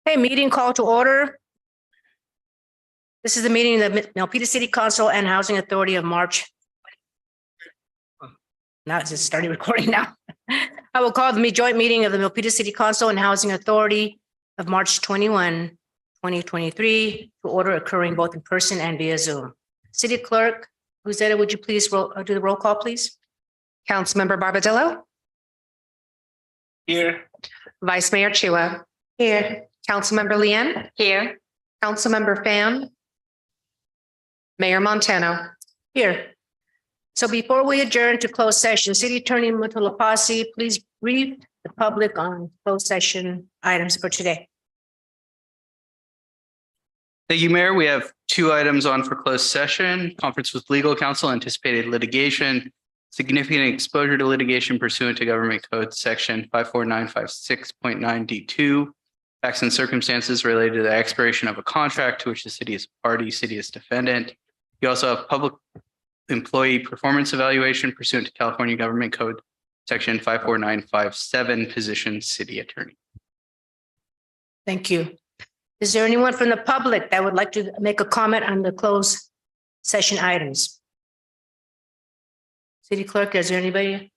Hey, meeting call to order. This is the meeting of the Milpitas City Council and Housing Authority of March. Now it's just starting recording now. I will call the joint meeting of the Milpitas City Council and Housing Authority of March 21, 2023 to order, occurring both in person and via Zoom. City Clerk Guzetta, would you please do the roll call, please? Councilmember Barbadillo. Here. Vice Mayor Chua. Here. Councilmember Lien. Here. Councilmember Pham. Mayor Montano. Here. So before we adjourn to closed session, City Attorney Mutulapasi, please brief the public on closed session items for today. Thank you, Mayor. We have two items on for closed session: conference with legal counsel, anticipated litigation, significant exposure to litigation pursuant to Government Code Section 54956.9D2, facts and circumstances related to the expiration of a contract to which the city is party, city is defendant. You also have public employee performance evaluation pursuant to California Government Code Section 54957, position city attorney. Thank you. Is there anyone from the public that would like to make a comment on the closed session items? City Clerk, is there anyone?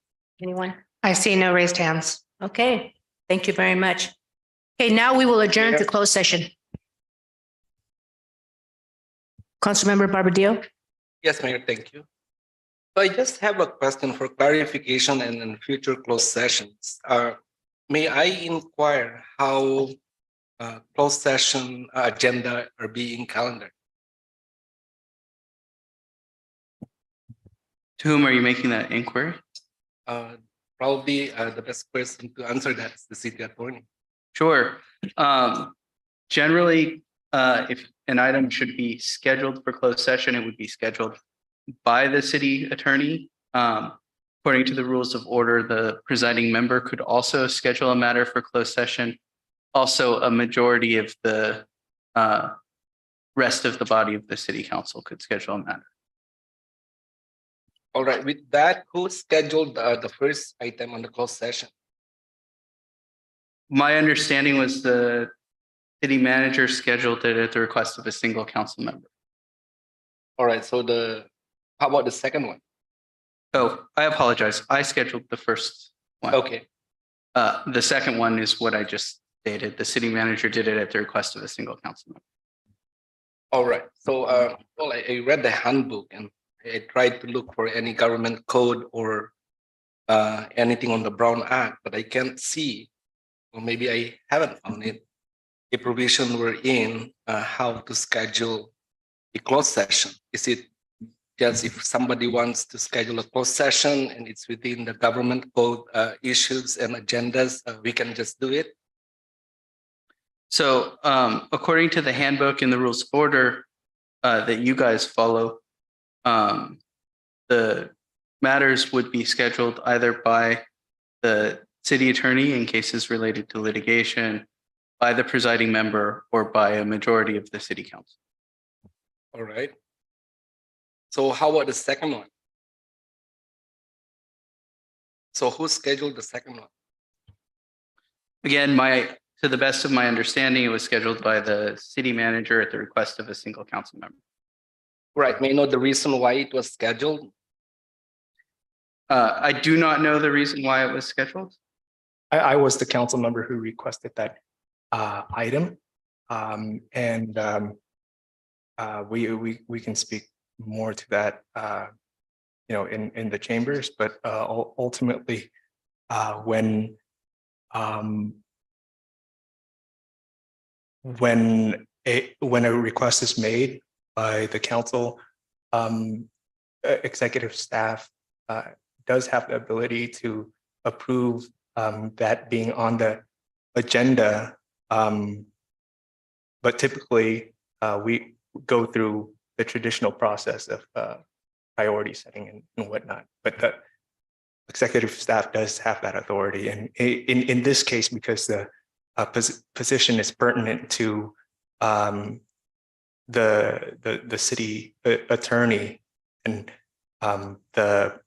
I see no raised hands. Okay, thank you very much. Okay, now we will adjourn to closed session. Councilmember Barbadillo. Yes, Mayor, thank you. So I just have a question for clarification and in future closed sessions. May I inquire how closed session agenda are being calendared? To whom are you making that inquiry? Probably the best person to answer that is the city attorney. Sure. Generally, if an item should be scheduled for closed session, it would be scheduled by the city attorney. According to the rules of order, the presiding member could also schedule a matter for closed session. Also, a majority of the rest of the body of the city council could schedule a matter. All right, with that, who scheduled the first item on the closed session? My understanding was the city manager scheduled it at the request of a single council member. All right, so how about the second one? Oh, I apologize. I scheduled the first one. Okay. The second one is what I just stated. The city manager did it at the request of a single council member. All right. So, well, I read the handbook and I tried to look for any government code or anything on the Brown Act, but I can't see, or maybe I haven't found it, a provision wherein how to schedule a closed session. Is it just if somebody wants to schedule a closed session and it's within the government code issues and agendas, we can just do it? So according to the handbook and the rules of order that you guys follow, the matters would be scheduled either by the city attorney in cases related to litigation, by the presiding member, or by a majority of the city council. All right. So how about the second one? So who scheduled the second one? Again, to the best of my understanding, it was scheduled by the city manager at the request of a single council member. Right. May I know the reason why it was scheduled? I do not know the reason why it was scheduled. I was the council member who requested that item, we can speak more to that, in the chambers. But ultimately, when a request is made by the council, executive staff does have the ability to approve that being on the agenda. But typically, we go through the traditional process of priority setting and whatnot. But the executive staff does have that authority. And in this case, because the position is pertinent to the city attorney, and the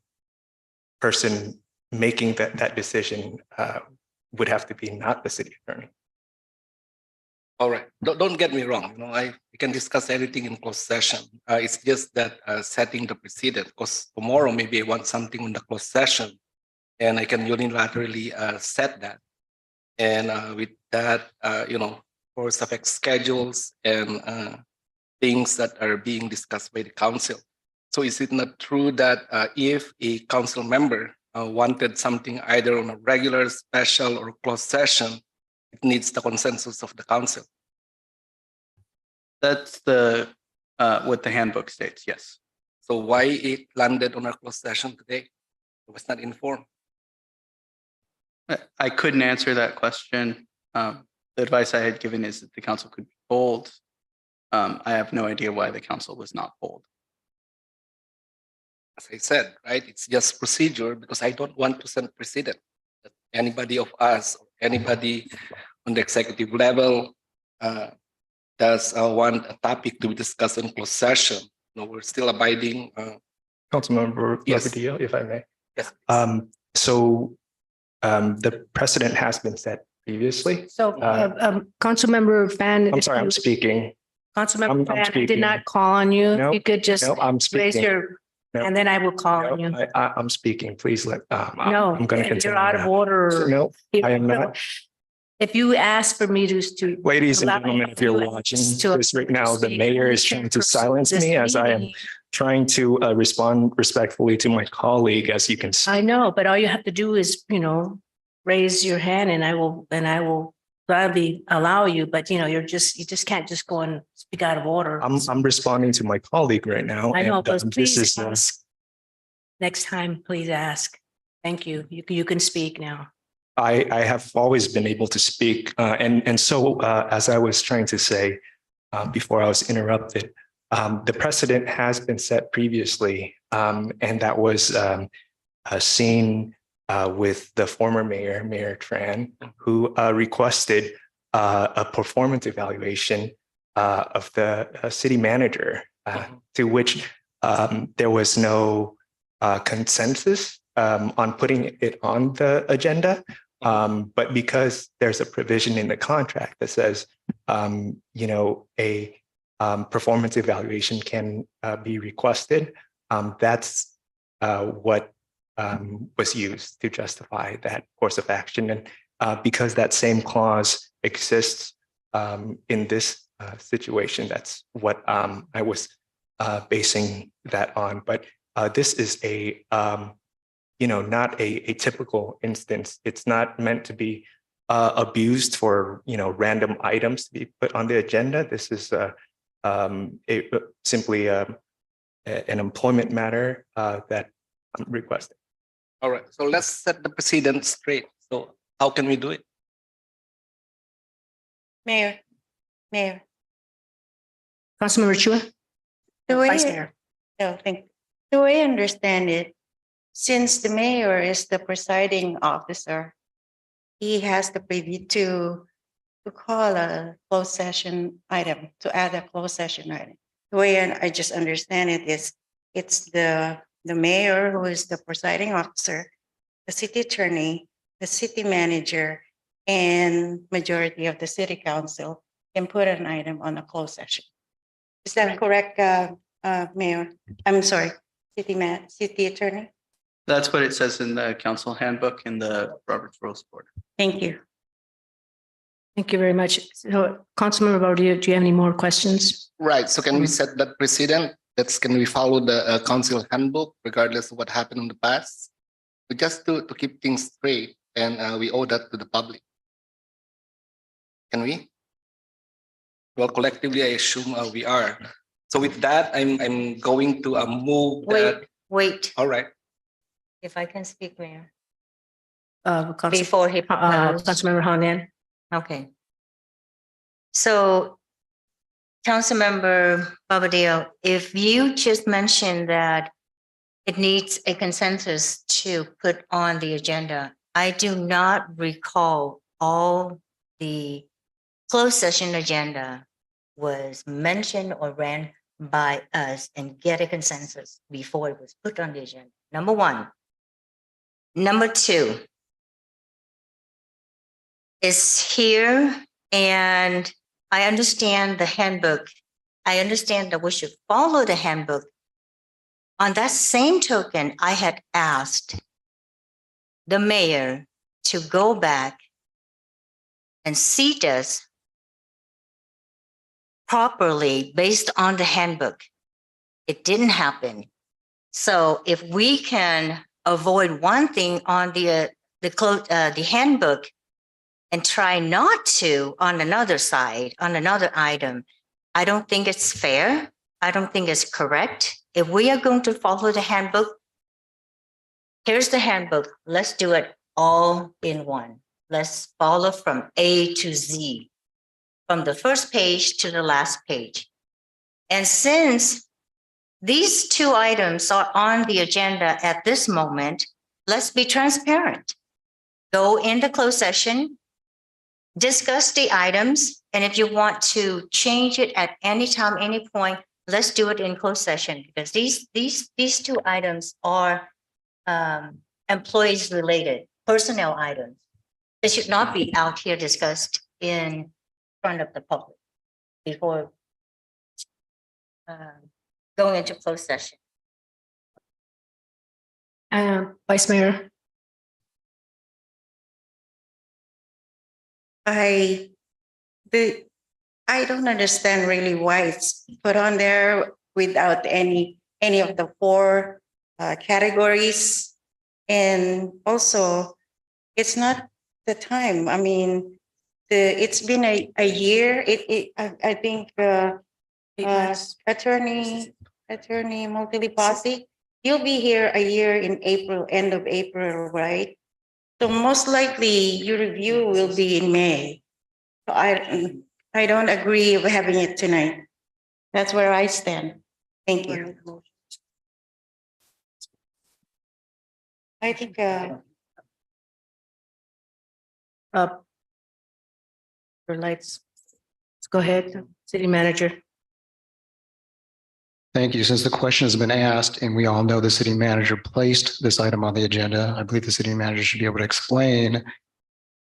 person making that decision would have to be not the city attorney. All right, don't get me wrong, we can discuss anything in closed session. It's just that setting the precedent, because tomorrow maybe I want something on the closed session and I can unilaterally set that. And with that, course affect schedules and things that are being discussed by the council. So is it not true that if a council member wanted something either on a regular, special, or closed session, it needs the consensus of the council? That's what the handbook states, yes. So why it landed on a closed session today? I was not informed. I couldn't answer that question. The advice I had given is that the council could be polled. I have no idea why the council was not polled. As I said, right, it's just procedure because I don't want to set precedent that anybody of us, or anybody on the executive level does want a topic to be discussed in closed session. We're still abiding. Councilmember Yes. Barbadillo, if I may. Yes. So the precedent has been set previously. So, Councilmember Fan. I'm sorry, I'm speaking. Councilmember I'm Fan, I did speaking. not call on you. If No, you could just No, I'm raise speaking. your, No. and then I will call on you. No, I'm speaking. Please let, No, I'm going to continue. you're out of now. order. No, I am not. If you ask for me to. Ladies and allow gentlemen, if you're you watching to this right now, the speak, mayor you is can trying to pursue silence this me as I am meeting. trying to respond respectfully to my colleague, as you can see. I know, but all you have to do is, raise your hand and I will gladly allow you, but you just can't just go and speak out of order. I'm responding to my colleague right now. I know, and, but this please is, ask. Next time, please ask. Thank you. You can speak now. I have always been able to speak. And so as I was trying to say before I was interrupted, the precedent has been set previously. And that was seen with the former mayor, Mayor Tran, who requested a performance evaluation of the city manager, to which there was no consensus on putting it on the agenda. But because there's a provision in the contract that says, a performance evaluation can be requested, that's what was used to justify that course of action. And because that same clause exists in this situation, that's what I was basing that on. But this is not a typical instance. It's not meant to be abused for, random items to be put on the agenda. This is simply an employment matter that I'm requesting. All right, so let's set the precedent straight. So how can we do it? Mayor, Councilmember Chua? the Vice way, Mayor. the way I understand it, since the mayor is the presiding officer, he has the privy to call a closed session item, to add a closed session item. The way I just understand it is, it's the mayor who is the presiding officer, the city attorney, the city manager, and majority of the city council can put an item on a closed session. Is that correct, Mayor? I'm sorry, city attorney? That's what it says in the council handbook in the Robert's Rules of Order. Thank you. Thank you very much. So, Councilmember Barbadillo, do you have any more questions? Right, so can we set that precedent? Can we follow the council handbook regardless of what happened in the past? But just to keep things straight, and we owe that to the public. Can we? Well, collectively, I assume we are. So with that, I'm going to move that. Wait, All right. if I can speak, Mayor, Council, before he proposed. Councilmember Honan? Okay. So, Councilmember Barbadillo, if you just mentioned that it needs a consensus to put on the agenda, I do not recall all the closed session agenda was mentioned or ran by us and get a consensus before it was put on the agenda. Number one. Number two is here, and I understand the handbook. I understand that we should follow the handbook. On that same token, I had asked the mayor to go back and seat us properly based on the handbook. It didn't happen. So if we can avoid one thing on the handbook and try not to on another side, on another item, I don't think it's fair. I don't think it's correct. If we are going to follow the handbook, here's the handbook. Let's do it all in one. Let's follow from A to Z, from the first page to the last page. And since these two items are on the agenda at this moment, let's be transparent. Go in the closed session, discuss the items, and if you want to change it at any time, any point, let's do it in closed session, because these two items are employees related, personnel items. They should not be out here discussed in front of the public before going into closed session. Vice Mayor, I don't understand really why it's put on there without any of the four categories. And also, it's not the time. I mean, it's been a year. I think Attorney Milpitas, you'll be here a year in April, end of April, right? So most likely your review will be in May. So I don't agree with having it tonight. That's where I stand. Thank you. I think your lights. Let's go ahead, City Manager. Thank you. Since the question has been asked and we all know the city manager placed this item on the agenda, I believe the city manager should be able to explain,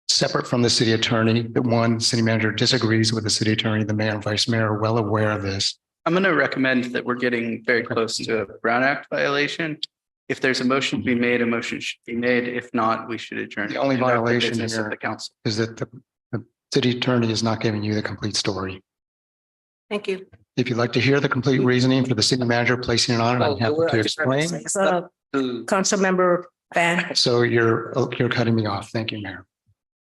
separate from the city attorney, that one city manager disagrees with the city attorney, the mayor and vice mayor are well aware of this. I'm going to recommend that we're getting very close to a Brown Act violation. If there's a motion to be made, a motion should be made. If not, we should adjourn. The only Conduct the violation business of here the council. is that the city attorney is not giving you the complete story. Thank you. If you'd like to hear the complete reasoning for the city manager placing it on, I'm happy to explain. Councilmember Fan, So you're cutting me off. Thank you, Mayor.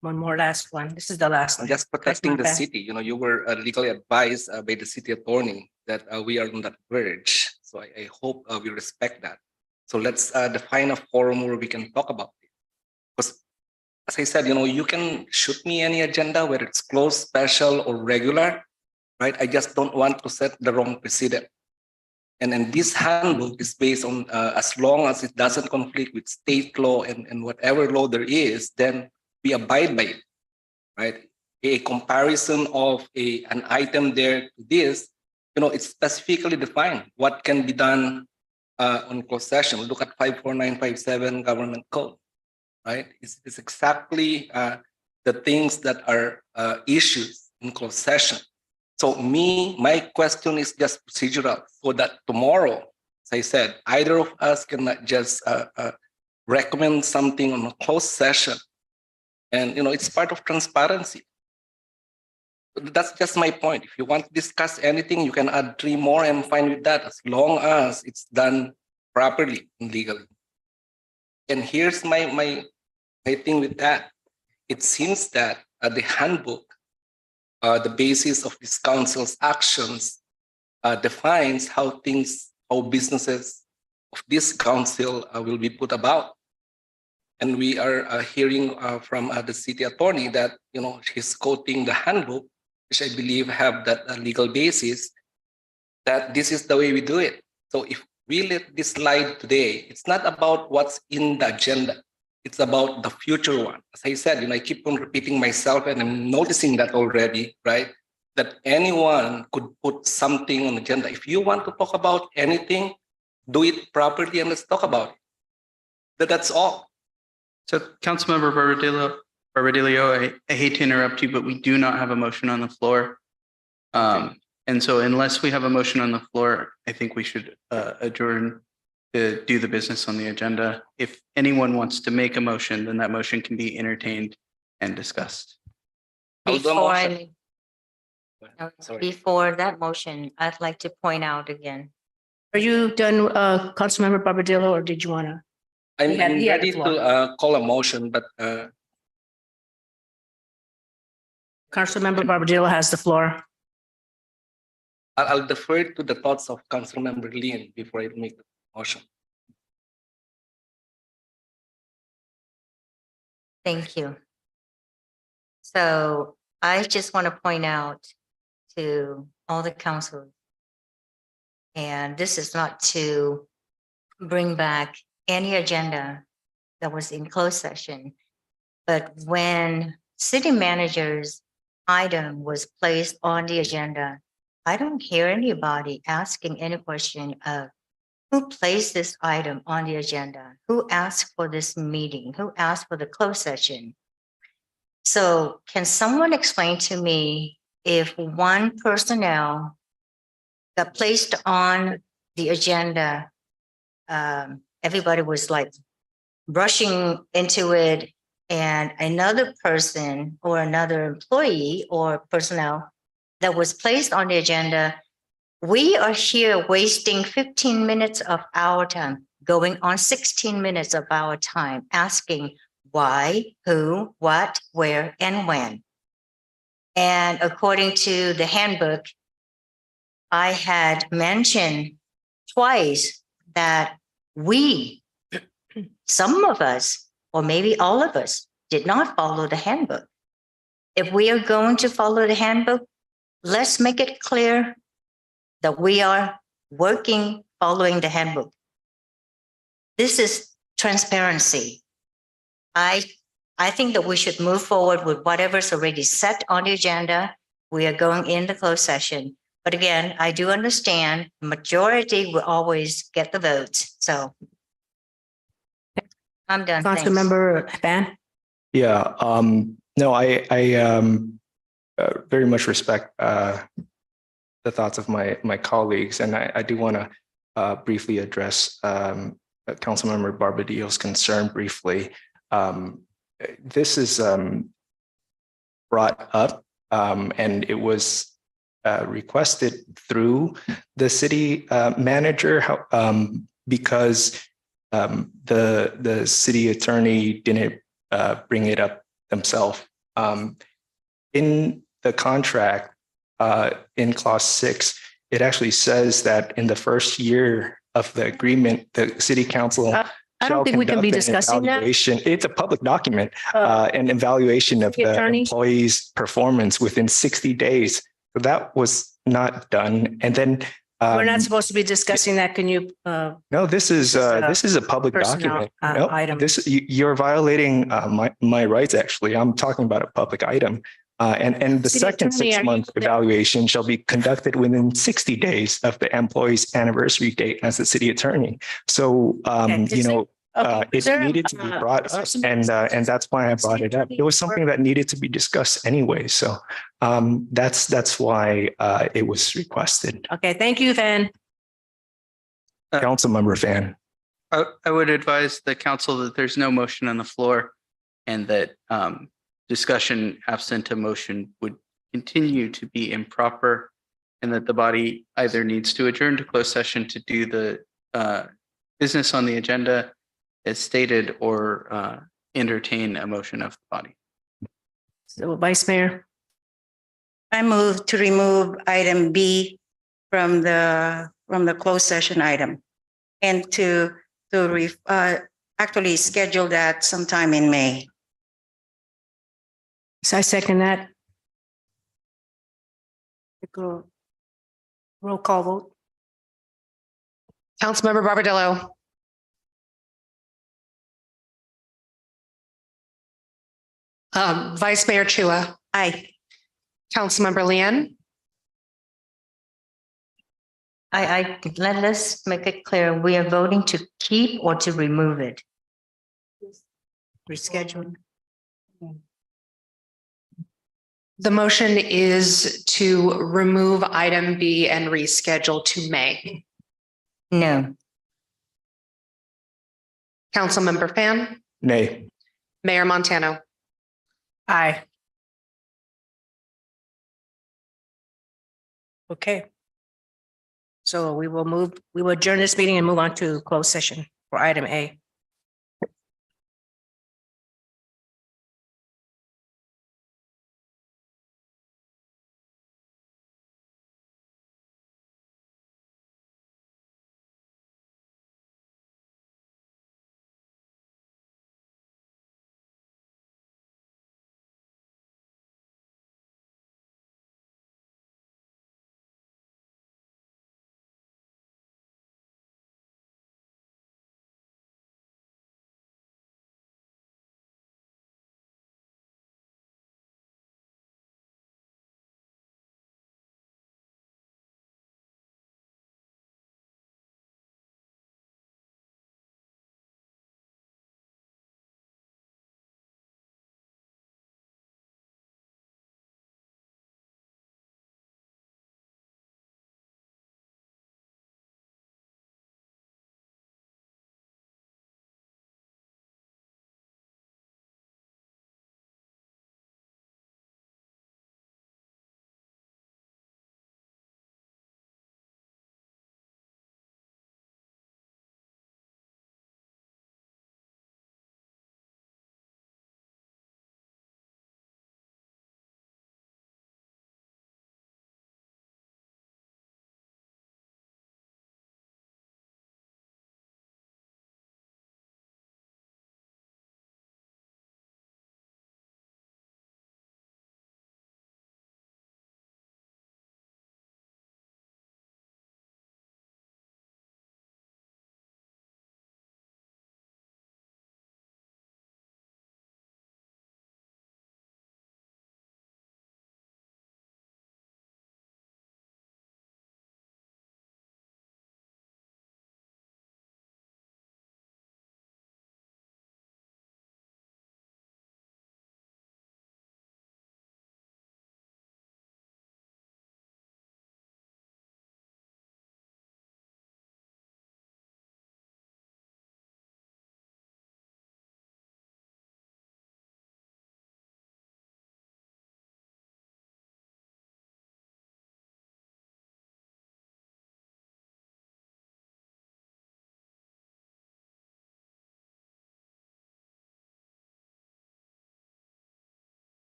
one more last one. This is the last one. Just protecting the Okay. city, you were legally advised by the city attorney that we are on that verge. So I hope we respect that. So let's define a forum where we can talk about it. Because as I said, you can shoot me any agenda, whether it's closed, special, or regular, right? I just don't want to set the wrong precedent. And then this handbook is based on as long as it doesn't conflict with state law and whatever law there is, then we abide by it, right? A comparison of an item there to this, it's specifically defined what can be done on closed session. Look at 54957 government code, right? It's exactly the things that are issues in closed session. So my question is just procedural, so that tomorrow, as I said, either of us cannot just recommend something on a closed session. And, it's part of transparency. That's just my point. If you want to discuss anything, you can add 3 more. I'm fine with that, as long as it's done properly and legally. And here's my thing with that. It seems that the handbook, the basis of this council's actions, defines how businesses of this council will be put about. And we are hearing from the city attorney that, she's quoting the handbook, which I believe have that legal basis, that this is the way we do it. So if we let this slide today, it's not about what's in the agenda. It's about the future one. As I said, I keep on repeating myself, and I'm noticing that already, right? That anyone could put something on the agenda. If you want to talk about anything, do it properly and let's talk about it. That's all. So Councilmember Barbadillo, I hate to interrupt you, but we do not have a motion on the floor. And so unless we have a motion on the floor, I think we should adjourn to do the business on the agenda. If anyone wants to make a motion, then that motion can be entertained and discussed. I'll do a Before motion. Sorry. before that motion, I'd like to point out again. Are you done, Councilmember Barbadillo, or did you want to? I'm He had the ready floor. to call a motion, but Councilmember Barbadillo has the floor. I'll defer to the thoughts of Councilmember Lin before I make the motion. Thank you. So I just want to point out to all the council, and this is not to bring back any agenda that was in closed session, but when city manager's item was placed on the agenda, I don't hear anybody asking any question of who placed this item on the agenda, who asked for this meeting, who asked for the closed session. So can someone explain to me if one personnel got placed on the agenda, everybody was like rushing into it, and another person or another employee or personnel that was placed on the agenda, we are here wasting 15 minutes of our time, going on 16 minutes of our time, asking why, who, what, where, and when. And according to the handbook, I had mentioned twice that we, some of us, or maybe all of us, did not follow the handbook. If we are going to follow the handbook, let's make it clear that we are working, following the handbook. This is transparency. I think that we should move forward with whatever's already set on the agenda. We are going in the closed session. But again, I do understand majority will always get the votes. So I'm done. Thanks. Councilmember Fan? Yeah, no, I very much respect the thoughts of my colleagues, and I do want to briefly address Councilmember Barbadillo's concern briefly. This is brought up, and it was requested through the city manager, because the city attorney didn't bring it up themselves. In the contract, in clause 6, it actually says that in the first year of the agreement, the city council I don't think we can be conduct an discussing that. evaluation. It's a public document, an evaluation of City the attorney? employee's performance within 60 days. So that was not done. And then We're not supposed to be discussing that. Can you, no, this is a public personnel, document. No, item. you're violating my rights. Actually, I'm talking about a public item. And the City second attorney, are you 6-month evaluation shall be conducted within 60 days of the employee's anniversary date as the city attorney. So, it needed to be brought up, and that's why I brought it up. It was something that needed to be discussed anyway. So that's why it was requested. Okay, thank you, Fan. Councilmember Fan. I would advise the council that there's no motion on the floor, and that discussion absent a motion would continue to be improper, and that the body either needs to adjourn to closed session to do the business on the agenda as stated, or entertain a motion of the body. So Vice Mayor, I move to remove item B from the closed session item, and to actually schedule that sometime in May. so I second that. Roll call vote. Councilmember Barbadillo. Vice Mayor Chua. Aye. Councilmember Lian. Let's make it clear. We are voting to keep or to remove it. Reschedule. The motion is to remove item B and reschedule to May. No. Councilmember Fan, Nay. Mayor Montano. Aye. Okay. So we will adjourn this meeting and move on to closed session for item A.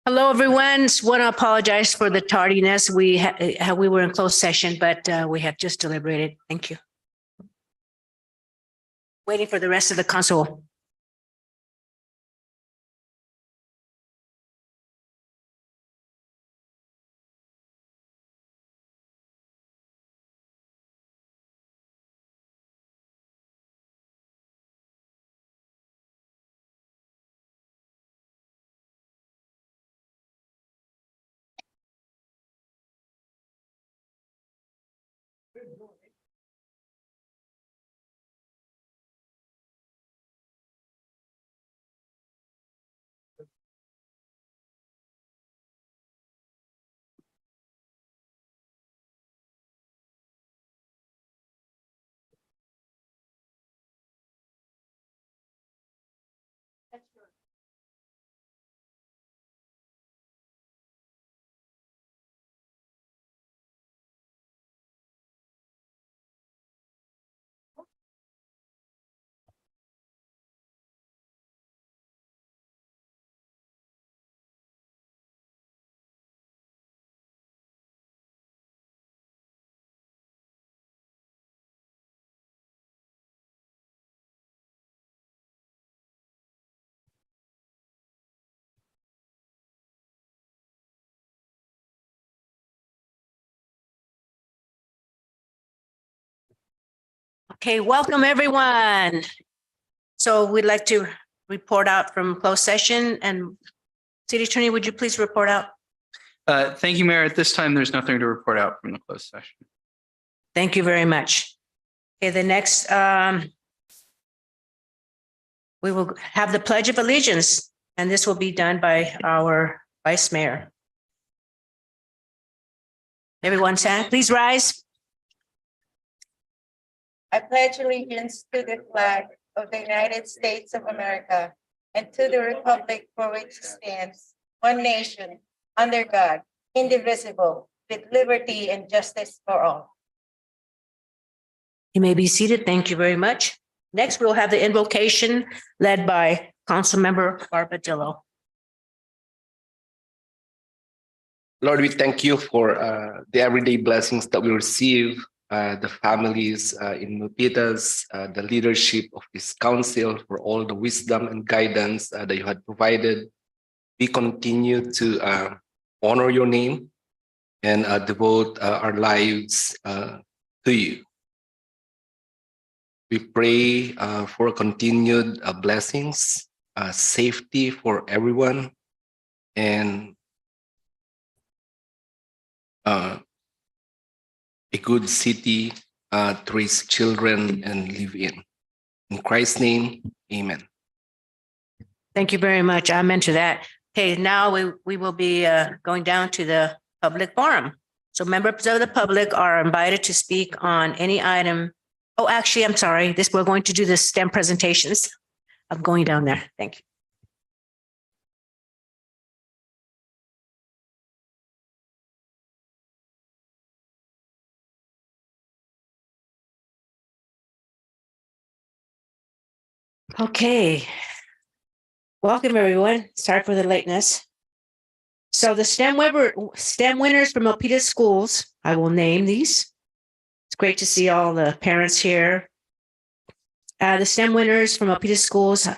Hello, everyone. Want to apologize for the tardiness. We were in closed session, but we have just deliberated. Thank you. Waiting for the rest of the council. Okay, welcome, everyone. So we'd like to report out from closed session, and City Attorney, would you please report out? Thank you, Mayor. At this time, there's nothing to report out from the closed session. Thank you very much. Okay, the next, we will have the Pledge of Allegiance, and this will be done by our Vice Mayor. Everyone stand, please rise. I pledge allegiance to the flag of the United States of America and to the republic for which it stands, one nation, under God, indivisible, with liberty and justice for all. You may be seated. Thank you very much. Next, we'll have the invocation led by Councilmember Barbadillo. Lord, we thank you for the everyday blessings that we receive, the families in Milpitas, the leadership of this council, for all the wisdom and guidance that you had provided. We continue to honor your name and devote our lives to you. We pray for continued blessings, safety for everyone, and a good city to raise children and live in. In Christ's name, amen. Thank you very much. Amen to that. Okay, now we will be going down to the public forum. So members of the public are invited to speak on any item. Oh, actually, I'm sorry. We're going to do the STEM presentations. I'm going down there. Thank you. Okay. Welcome, everyone. Sorry for the lateness. So the STEM winners from Milpitas schools, I will name these. It's great to see all the parents here. The STEM winners from Milpitas schools,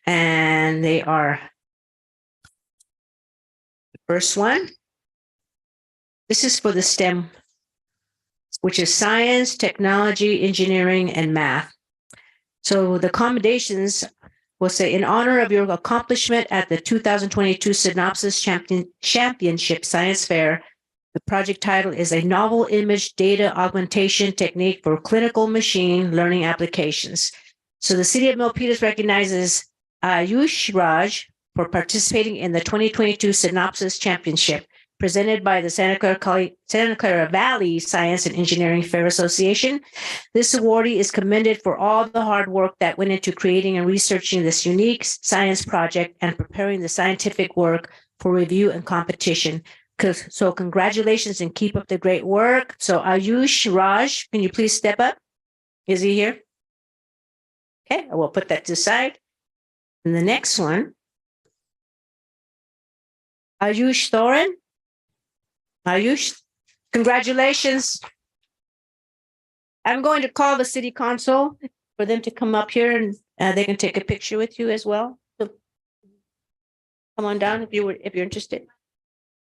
and they are the first one. This is for the STEM, which is science, technology, engineering, and math. So the commendations will say, in honor of your accomplishment at the 2022 Synopsis Championship Science Fair, the project title is a novel image data augmentation technique for clinical machine learning applications. So the city of Milpitas recognizes Ayush Raj for participating in the 2022 Synopsis Championship presented by the Santa Clara Valley Science and Engineering Fair Association. This awardee is commended for all the hard work that went into creating and researching this unique science project and preparing the scientific work for review and competition. So congratulations and keep up the great work. So Ayush Raj, can you please step up? Is he here? Okay, I will put that to the side. And the next one, Ayush Thoran. Ayush, congratulations. I'm going to call the city council for them to come up here and they can take a picture with you as well. So come on down if you're interested.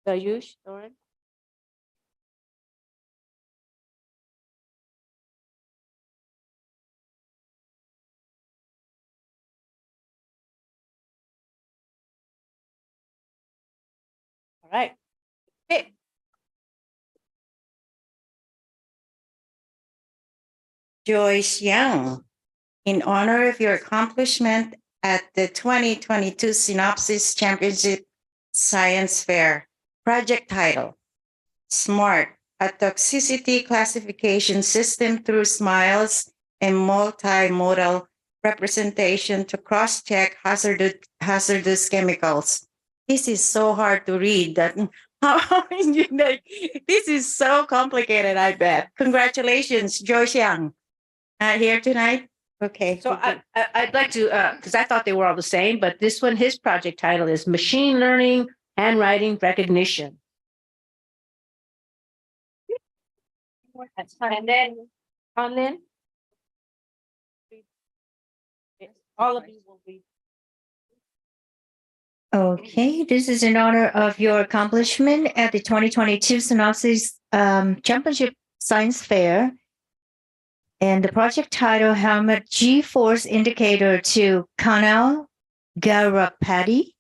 Ayush Thoran. All right. Okay. Joyce Young, in honor of your accomplishment at the 2022 Synopsis Championship Science Fair. Project title, SMART, a toxicity classification system through smiles and multimodal representation to cross-check hazardous chemicals. This is so hard to read that this is so complicated, I bet. Congratulations, Joyce Young. Here tonight? Okay. So I'd like to, because I thought they were all the same, but this one, his project title is Machine Learning Handwriting Recognition. And then, Conlin? All of you will be. Okay, this is in honor of your accomplishment at the 2022 Synopsis Championship Science Fair. And the project title, Helmet G-Force Indicator to Kanal Garapati.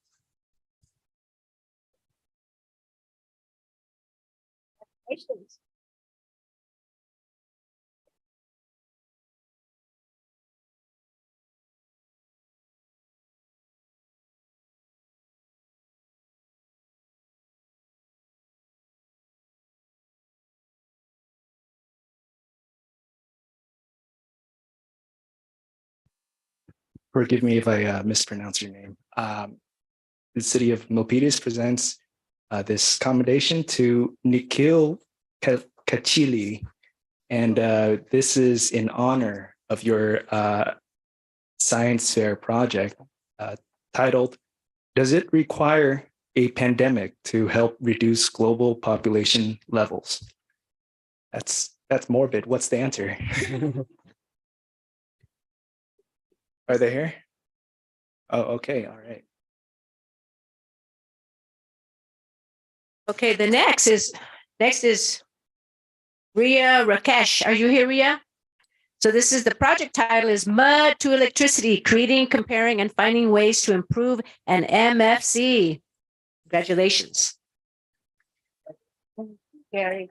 Forgive me if I mispronounce your name. The city of Milpitas presents this commendation to Nikhil Kachili. And this is in honor of your science fair project titled, Does it require a pandemic to help reduce global population levels? That's morbid. What's the answer? Are they here? Oh, okay. All right. Okay, the next is Ria Rakesh. Are you here, Ria? So this is the project title is Mud to Electricity, Creating, Comparing, and Finding Ways to Improve an MFC. Congratulations. Gary.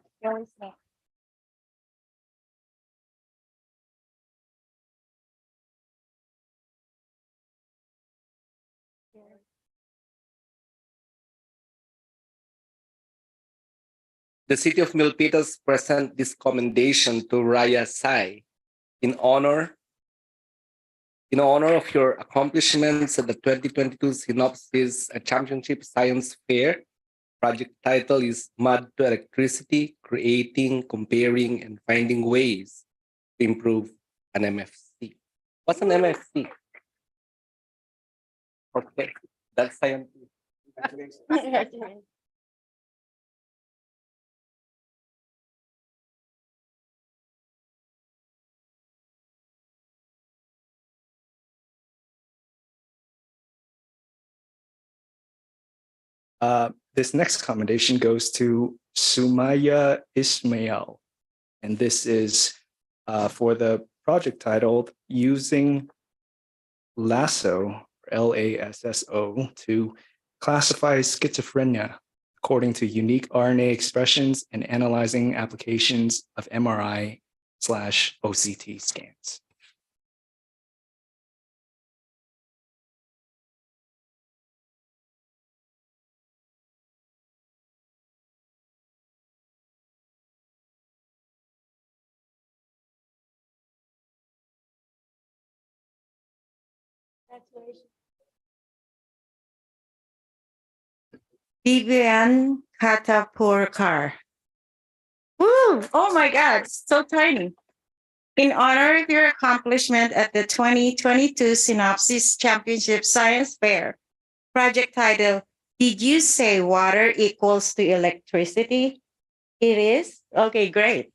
The city of Milpitas present this commendation to Raya Sai in honor of your accomplishments at the 2022 Synopsis Championship Science Fair. Project title is Mud to Electricity, Creating, Comparing, and Finding Ways to Improve an MFC. What's an MFC? Okay, that's science. This next commendation goes to Sumaya Ismail, and this is for the project titled Using LASSO, LASSO, to classify schizophrenia according to unique RNA expressions and analyzing applications of MRI/OCT scans. Vivian Katapurkar. Woo! Oh my God, so tiny. In honor of your accomplishment at the 2022 Synopsis Championship Science Fair, project title, Did you say water equals to electricity? It is? Okay, great.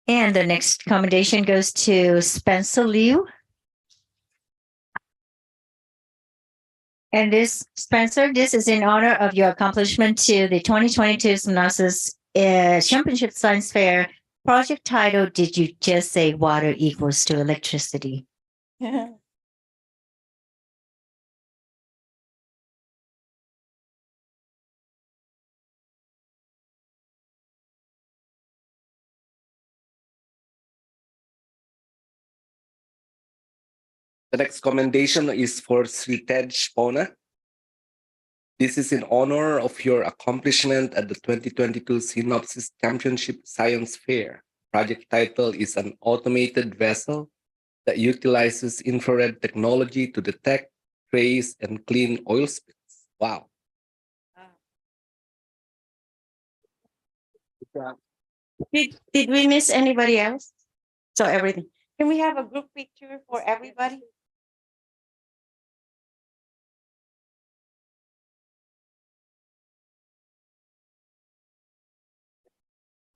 And the next commendation goes to Spencer Liu. And Spencer, this is in honor of your accomplishment to the 2022 Manassas Championship Science Fair. Project title, did you just say water equals to electricity? The next commendation is for Sri Tej Pona. This is in honor of your accomplishment at the 2022 Synopsis Championship Science Fair. Project title is an automated vessel that utilizes infrared technology to detect, trace, and clean oil spills. Wow. Did we miss anybody else? So everything. Can we have a group picture for everybody?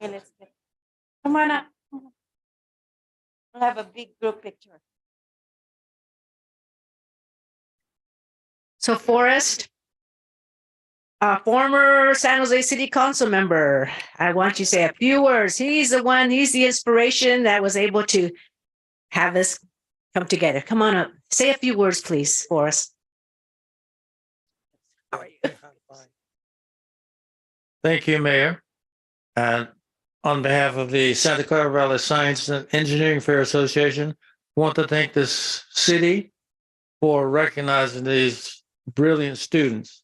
Okay, let's get. Come on up. We'll have a big group picture. So Forrest, former San Jose City Council member, I want you to say a few words. He's the inspiration that was able to have this come together. Come on up. Say a few words, please, Forrest. How are you? Thank you, Mayor. And on behalf of the Santa Clara Valley Science and Engineering Fair Association, I want to thank this city for recognizing these brilliant students.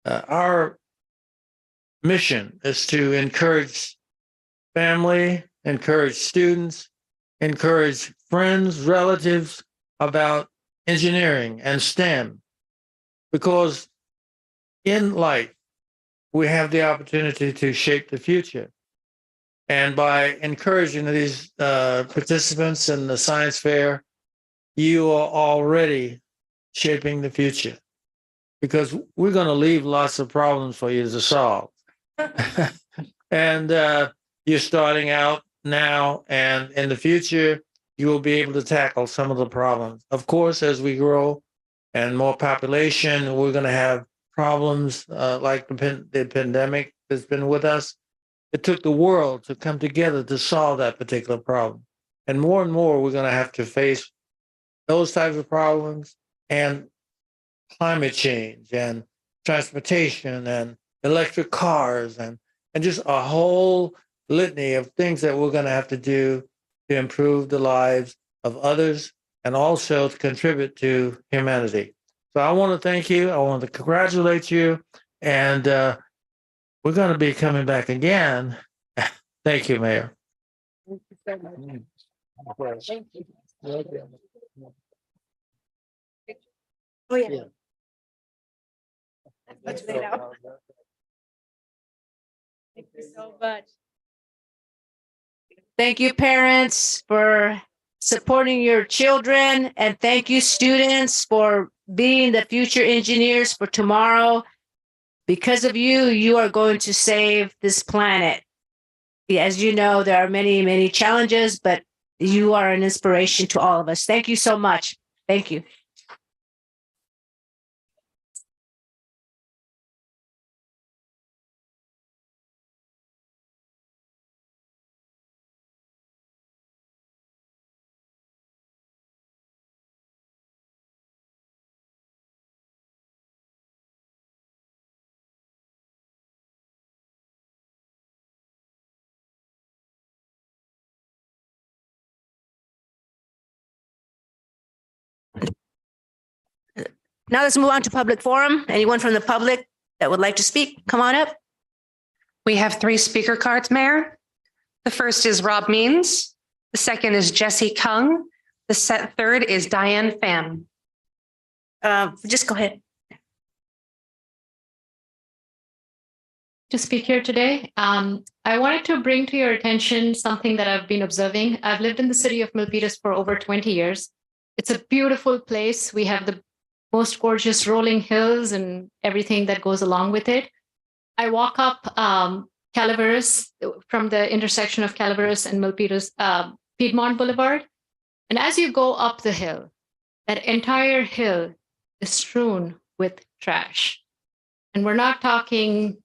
Our mission is to encourage family, encourage students, encourage friends, relatives about engineering and STEM, because in life, we have the opportunity to shape the future. And by encouraging these participants in the science fair, you are already shaping the future, because we're going to leave lots of problems for you to solve. And you're starting out now, and in the future, you will be able to tackle some of the problems. Of course, as we grow and more population, we're going to have problems like the pandemic that's been with us. It took the world to come together to solve that particular problem. And more, we're going to have to face those types of problems, and climate change and transportation and electric cars and just a whole litany of things that we're going to have to do to improve the lives of others and also to contribute to humanity. So I want to thank you. I want to congratulate you. And we're going to be coming back again. Thank you, Mayor. Oh, yeah. Let's lay it out. Thank you so much. Thank you, parents, for supporting your children, and thank you, students, for being the future engineers for tomorrow. Because of you, you are going to save this planet. As you know, there are many, many challenges, but you are an inspiration to all of us. Thank you so much. Thank you. Now let's move on to public forum. Anyone from the public that would like to speak, come on up. We have 3 speaker cards, Mayor. The first is Rob Means. The second is Jesse Kung. The third is Diane Pham. Just go ahead. to speak here today. I wanted to bring to your attention something that I've been observing. I've lived in the city of Milpitas for over 20 years. It's a beautiful place. We have the most gorgeous rolling hills and everything that goes along with it. I walk up Calaveras from the intersection of Calaveras and Milpitas, Piedmont Boulevard. And as you go up the hill, that entire hill is strewn with trash. And we're not talking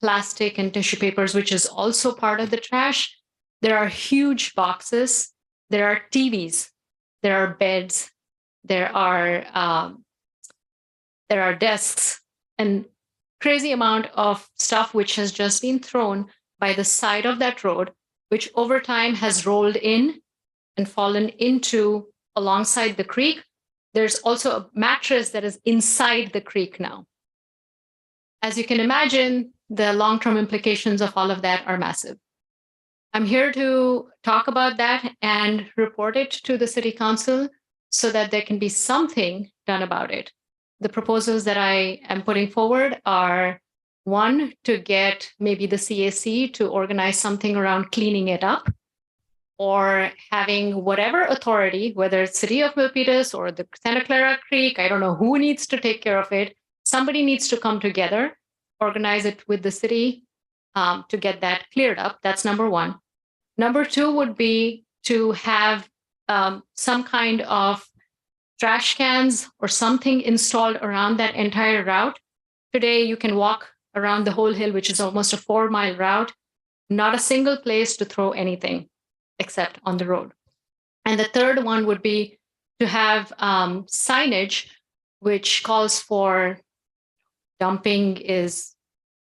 plastic and tissue papers, which is also part of the trash. There are huge boxes. There are TVs. There are beds. There are desks and crazy amount of stuff which has just been thrown by the side of that road, which over time has rolled in and fallen into alongside the creek. There's also a mattress that is inside the creek now. As you can imagine, the long-term implications of all of that are massive. I'm here to talk about that and report it to the City Council so that there can be something done about it. The proposals that I am putting forward are, one, to get maybe the CAC to organize something around cleaning it up, or having whatever authority, whether it's City of Milpitas or the Santa Clara Creek, I don't know who needs to take care of it. Somebody needs to come together, organize it with the city to get that cleared up. That's number one. Number two would be to have some kind of trash cans or something installed around that entire route. Today, you can walk around the whole hill, which is almost a 4-mile route, not a single place to throw anything except on the road. And the third one would be to have signage which calls for dumping is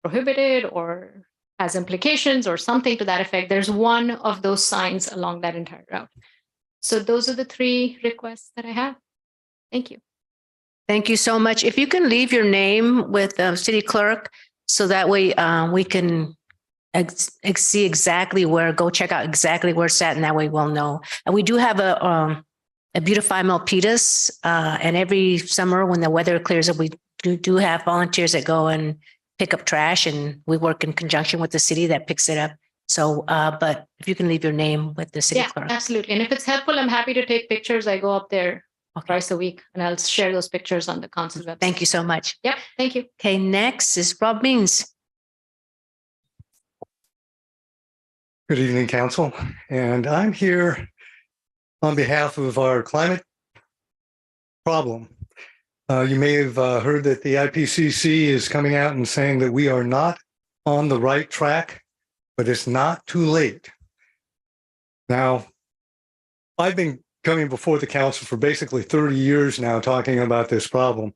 prohibited or has implications or something to that effect. There's one of those signs along that entire route. So those are the 3 requests that I have. Thank you. Thank you so much. If you can leave your name with the city clerk, so that way we can see exactly where, go check out exactly where it's at, and that way we'll know. And we do have a Beautify Milpitas, and every summer when the weather clears up, we do have volunteers that go and pick up trash, and we work in conjunction with the city that picks it up. So, but if you can leave your name with the city clerk. Absolutely. And if it's helpful, I'm happy to take pictures. I go up there twice a week, and I'll share those pictures on the council website. Thank you so much. Yep. Thank you. Okay, next is Rob Means. Good evening, Council. And I'm here on behalf of our climate problem. You may have heard that the IPCC is coming out and saying that we are not on the right track, but it's not too late. Now, I've been coming before the council for basically 30 years now talking about this problem,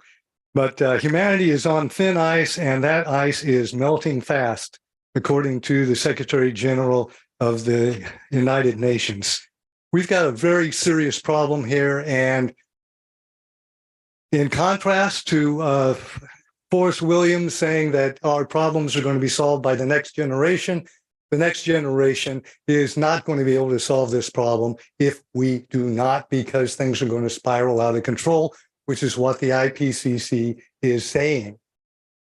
but humanity is on thin ice, and that ice is melting fast, according to the Secretary General of the United Nations. We've got a very serious problem here, and in contrast to Forrest Williams saying that our problems are going to be solved by the next generation is not going to be able to solve this problem if we do not, because things are going to spiral out of control, which is what the IPCC is saying.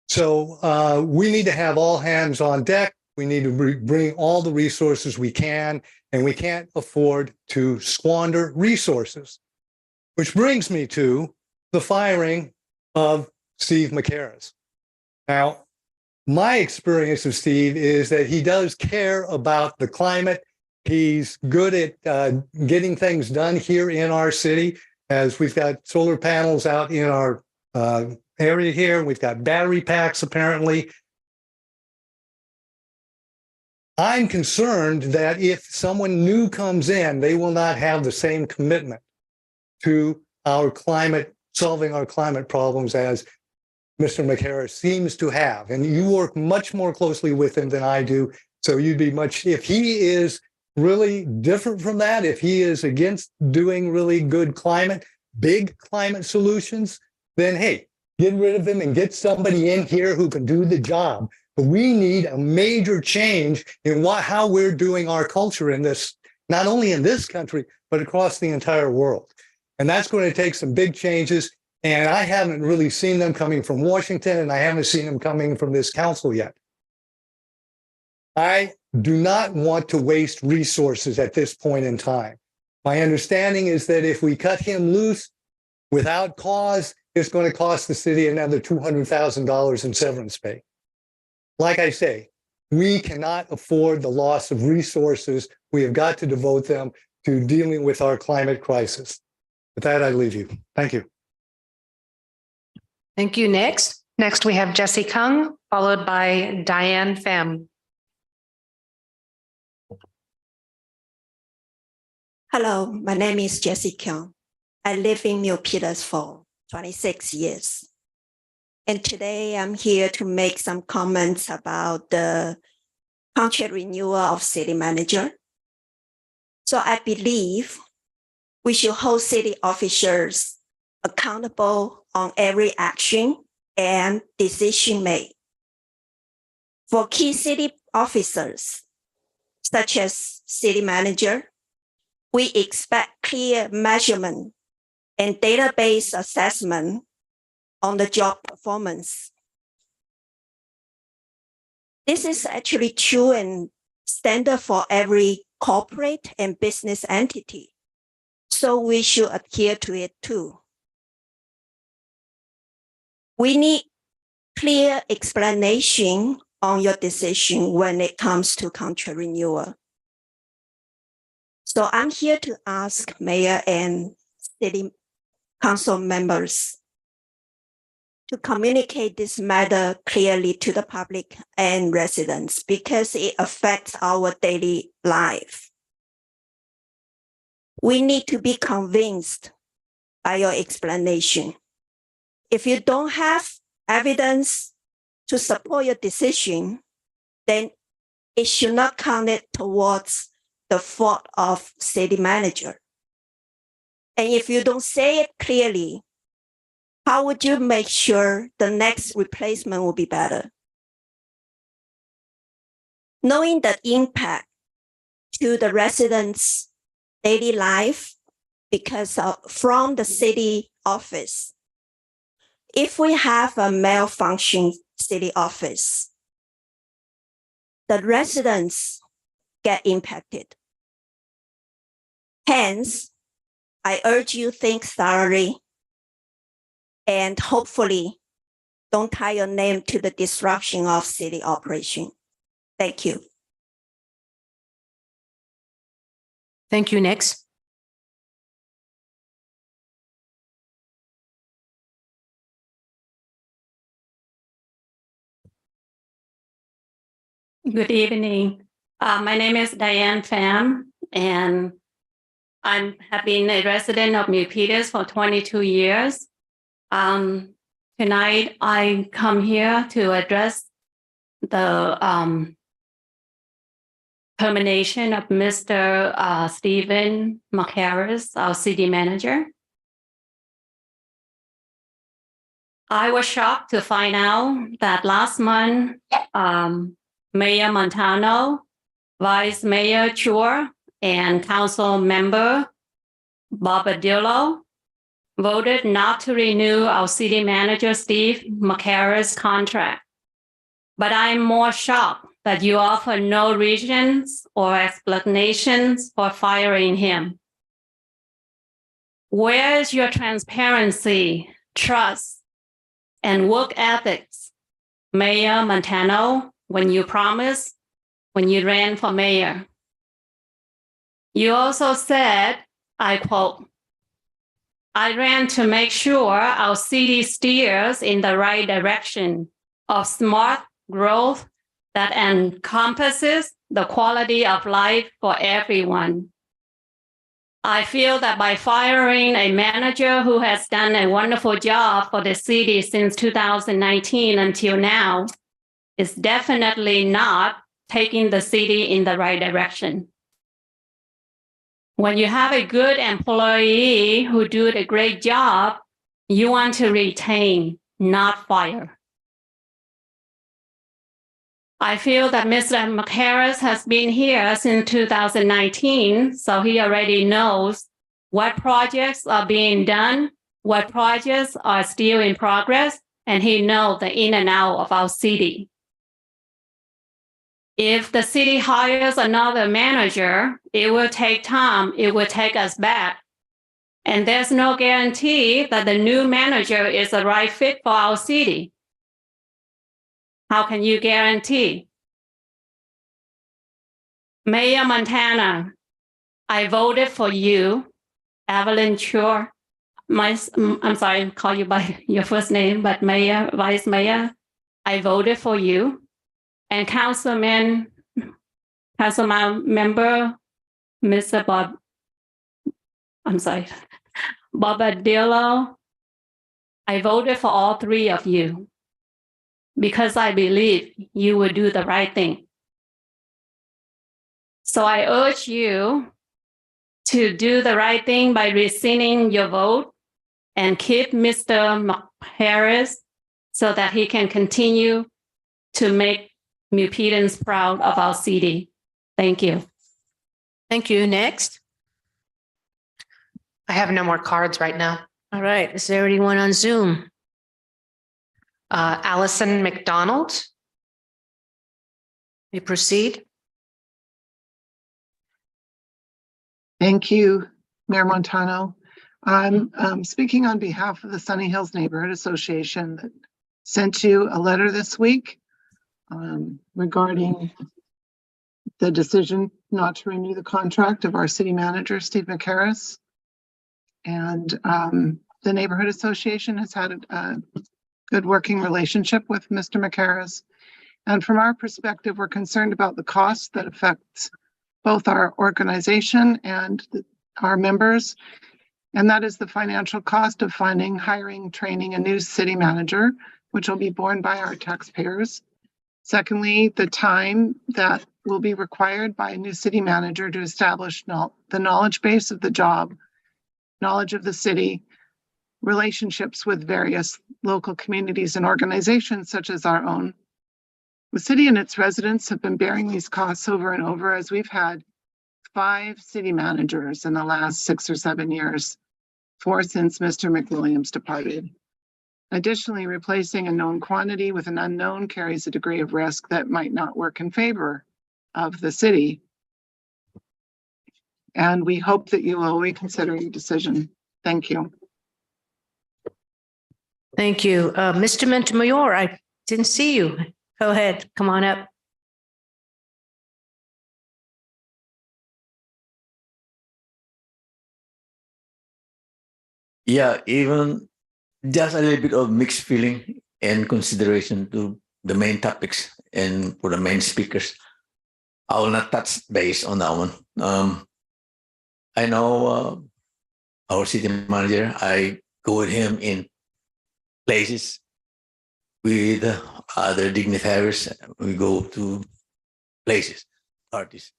So we need to have all hands on deck. We need to bring all the resources we can, and we can't afford to squander resources. Which brings me to the firing of Steve McCarras. Now, my experience of Steve is that he does care about the climate. He's good at getting things done here in our city, as we've got solar panels out in our area here. We've got battery packs, apparently. I'm concerned that if someone new comes in, they will not have the same commitment to our climate, solving our climate problems as Mr. McCarras seems to have. And you work much more closely with him than I do. So you'd be much, if he is really different from that, if he is against doing really good climate, big climate solutions, then hey, get rid of him and get somebody in here who can do the job. But we need a major change in how we're doing our culture in this, not only in this country, but across the entire world. And that's going to take some big changes. And I haven't really seen them coming from Washington, and I haven't seen them coming from this council yet. I do not want to waste resources at this point in time. My understanding is that if we cut him loose without cause, it's going to cost the city another $200,000 in severance pay. Like I say, we cannot afford the loss of resources. We have got to devote them to dealing with our climate crisis. With that, I leave you. Thank you. Thank you. Next. Next, we have Jesse Kung, followed by Diane Pham. Hello, my name is Jessie Kyung. I live in Milpitas for 26 years. And today I'm here to make some comments about the contract renewal of city manager. So I believe we should hold city officials accountable on every action and decision made. For key city officers, such as city manager, we expect clear measurement and database assessment on the job performance. This is actually true and standard for every corporate and business entity. So we should adhere to it too. We need clear explanation on your decision when it comes to contract renewal. So I'm here to ask mayor and city council members to communicate this matter clearly to the public and residents because it affects our daily life. We need to be convinced by your explanation. If you don't have evidence to support your decision, then it should not count it towards the fault of city manager. And if you don't say it clearly, how would you make sure the next replacement will be better? Knowing the impact to the residents' daily life because of from the city office. If we have a malfunctioning city office, the residents get impacted. Hence, I urge you think thoroughly and hopefully don't tie your name to the disruption of city operation. Thank you. Thank you. Next. Good evening. My name is Diane Pham, and I have been a resident of Milpitas for 22 years. Tonight, I come here to address the termination of Mr. Stephen McHarris, our city manager. I was shocked to find out that last month, Mayor Montano, Vice Mayor Chua, and Council Member Bobadillo voted not to renew our city manager Steve McHarris' contract. But I'm more shocked that you offer no reasons or explanations for firing him. Where is your transparency, trust, and work ethics, Mayor Montano, when you promised, when you ran for mayor? You also said, I quote, "I ran to make sure our city steers in the right direction of smart growth that encompasses the quality of life for everyone." I feel that by firing a manager who has done a wonderful job for the city since 2019 until now is definitely not taking the city in the right direction. When you have a good employee who did a great job, you want to retain, not fire. I feel that Mr. McHarris has been here since 2019, so he already knows what projects are being done, what projects are still in progress, and he knows the in and out of our city. If the city hires another manager, it will take time. It will take us back. And there's no guarantee that the new manager is the right fit for our city. How can you guarantee? Mayor Montana, I voted for you, Evelyn Chur. I'm sorry, call you by your first name, but Mayor, Vice Mayor, I voted for you. And council member, Mr. Bobadillo, I voted for all three of you because I believe you will do the right thing. So I urge you to do the right thing by rescinding your vote and keep Mr. Harris so that he can continue to make Milpitans proud of our city. Thank you. Thank you. Next. I have no more cards right now. All right. Is there anyone on Zoom? Allison McDonald. You proceed. Thank you, Mayor Montano. I'm speaking on behalf of the Sunny Hills Neighborhood Association that sent you a letter this week regarding the decision not to renew the contract of our city manager, Steve McHarris. And the Neighborhood Association has had a good working relationship with Mr. McHarris. And from our perspective, we're concerned about the costs that affects both our organization and our members. And that is the financial cost of finding, hiring, training a new city manager, which will be borne by our taxpayers. Secondly, the time that will be required by a new city manager to establish the knowledge base of the job, knowledge of the city, relationships with various local communities and organizations such as our own. The city and its residents have been bearing these costs over and over as we've had 5 city managers in the last 6 or 7 years, 4 since Mr. McWilliams departed. Additionally, replacing a known quantity with an unknown carries a degree of risk that might not work in favor of the city. And we hope that you will reconsider your decision. Thank you. Thank you. Mr. Montemayor, I didn't see you. Go ahead. Come on up. Yeah, even just a little bit of mixed feeling and consideration to the main topics and for the main speakers. I will not touch base on that one. I know our city manager. I go with him in places with other dignitaries. We go to places, parties.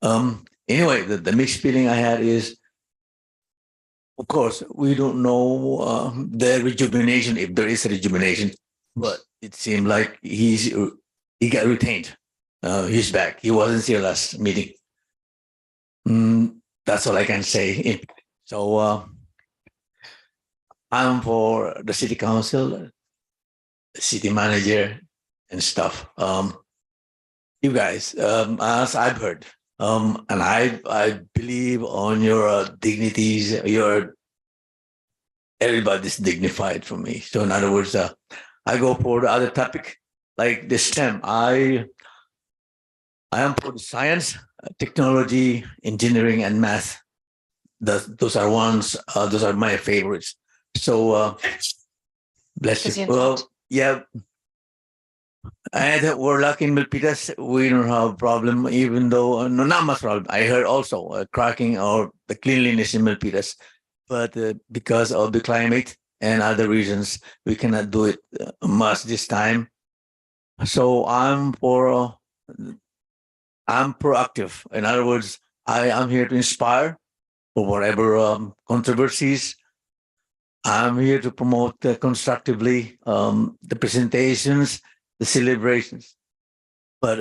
Anyway, the mixed feeling I had is, of course, we don't know the rejuvenation, if there is a rejuvenation, but it seemed like he got retained. He's back. He wasn't here last meeting. That's all I can say. So I'm for the city council, the city manager, and stuff. You guys, as I've heard, and I believe on your dignities. Everybody's dignified for me. So in other words, I go for the other topic, like the STEM. I am for the science, technology, engineering, and math. Those are ones. Those are my favorites. So bless you. Well, yeah. And we're lucky in Milpitas. We don't have a problem, even though no, not much problem. I heard also cracking or the cleanliness in Milpitas, but because of the climate and other reasons, we cannot do it much this time. So I'm proactive. In other words, I am here to inspire for whatever controversies. I'm here to promote constructively the presentations, the celebrations. But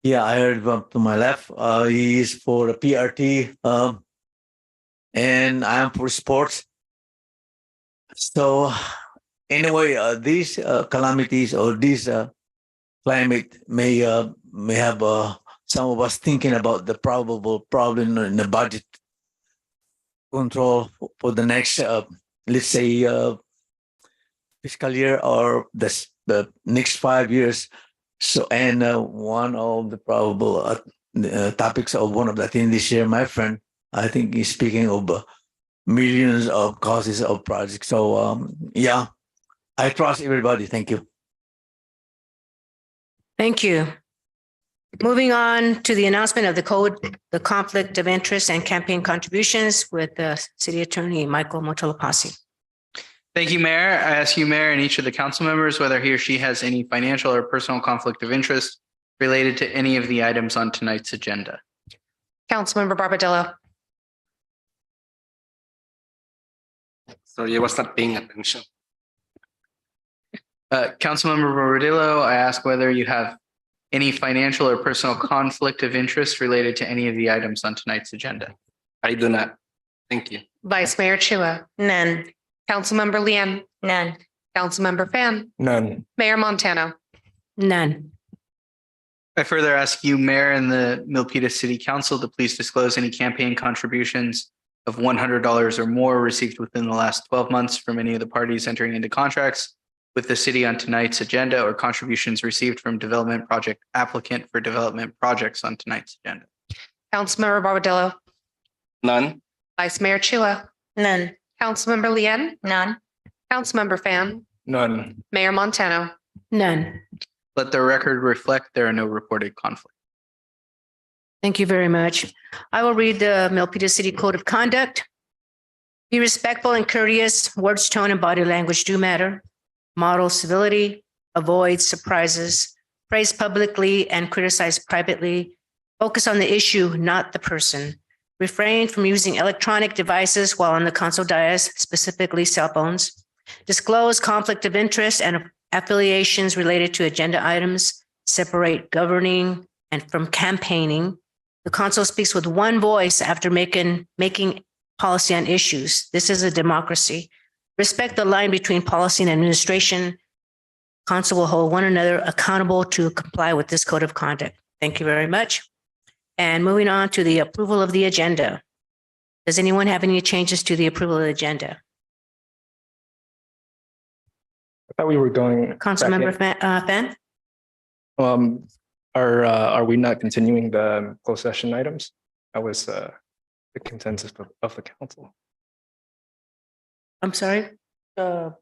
yeah, I heard to my left, he is for the PRT, and I am for sports. So anyway, these calamities or these climate may have some of us thinking about the probable problem in the budget control for the next, let's say, fiscal year or the next 5 years. So, and one of the probable topics of one of the attendees here, my friend, I think he's speaking of millions of causes of projects. So, yeah, I trust everybody. Thank you. Thank you. Moving on to the announcement of the code, the conflict of interest and campaign contributions with the City Attorney, Michael Montolopasi. Thank you, Mayor. I ask you, Mayor, and each of the council members whether he or she has any financial or personal conflict of interest related to any of the items on tonight's agenda. Councilmember Barbadillo. Sorry, I was not paying attention. Councilmember Barbadillo, I ask whether you have any financial or personal conflict of interest related to any of the items on tonight's agenda. I do not. Thank you. Vice Mayor Chua. None. Councilmember Lian. None. Councilmember Fan. None. Mayor Montano. None. I further ask you, Mayor, and the Milpitas City Council to please disclose any campaign contributions of $100 or more received within the last 12 months from any of the parties entering into contracts with the city on tonight's agenda, or contributions received from development project applicant for development projects on tonight's agenda. Councilmember Barbadillo. None. Vice Mayor Chua. None. Councilmember Lian. None. Councilmember Fan. None. Mayor Montano. None. Let the record reflect there are no reported conflicts. Thank you very much. I will read the Milpitas City Code of Conduct. Be respectful and courteous. Words, tone, and body language do matter. Model civility. Avoid surprises. Praise publicly and criticize privately. Focus on the issue, not the person. Refrain from using electronic devices while on the council dais, specifically cell phones. Disclose conflict of interest and affiliations related to agenda items. Separate governing and from campaigning. The council speaks with one voice after making policy on issues. This is a democracy. Respect the line between policy and administration. Council will hold one another accountable to comply with this code of conduct. Thank you very much. And moving on to the approval of the agenda. Does anyone have any changes to the approval of the agenda? I thought we were going. Councilmember Fan? Are we not continuing the closed session items? That was the consensus of the council. I'm sorry? No,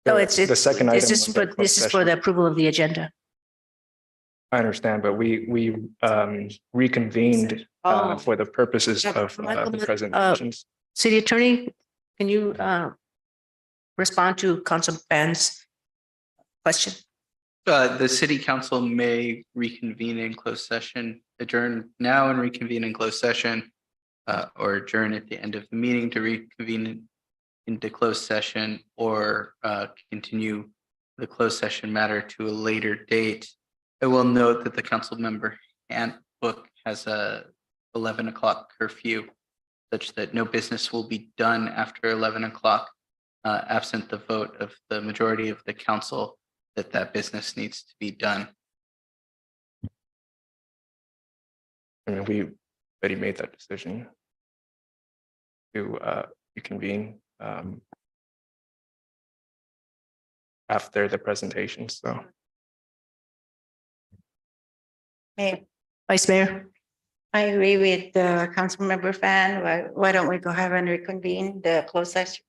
it's The second item. this is of the for, closed this is for session. the approval of the agenda. I understand, but we reconvened Oh. for the purposes of Michael, the presentations. City Attorney, can you respond to Council Fan's question? The city council may reconvene in closed session, adjourn now and reconvene in closed session, or adjourn at the end of the meeting to reconvene into closed session, or continue the closed session matter to a later date. I will note that the council member handbook has a 11 o'clock curfew, such that no business will be done after 11 o'clock, absent the vote of the majority of the council that business needs to be done. I mean, we already made that decision to reconvene after the presentation, so. Mayor, Vice Mayor? I agree with Councilmember Fan. Why don't we go ahead and reconvene the closed session?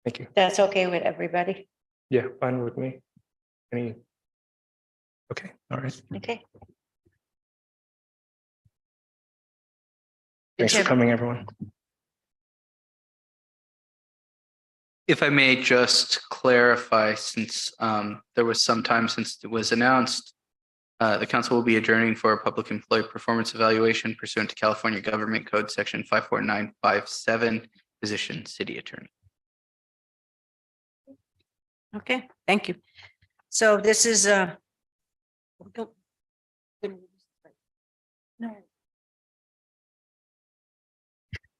Thank you. That's okay with everybody. Yeah, fine with me. Okay, all right. Okay. Thanks for coming, everyone. If I may just clarify, since there was some time since it was announced, the council will be adjourning for a public employee performance evaluation pursuant to California Government Code Section 54957, position city attorney. Okay, thank you. So this is Yeah,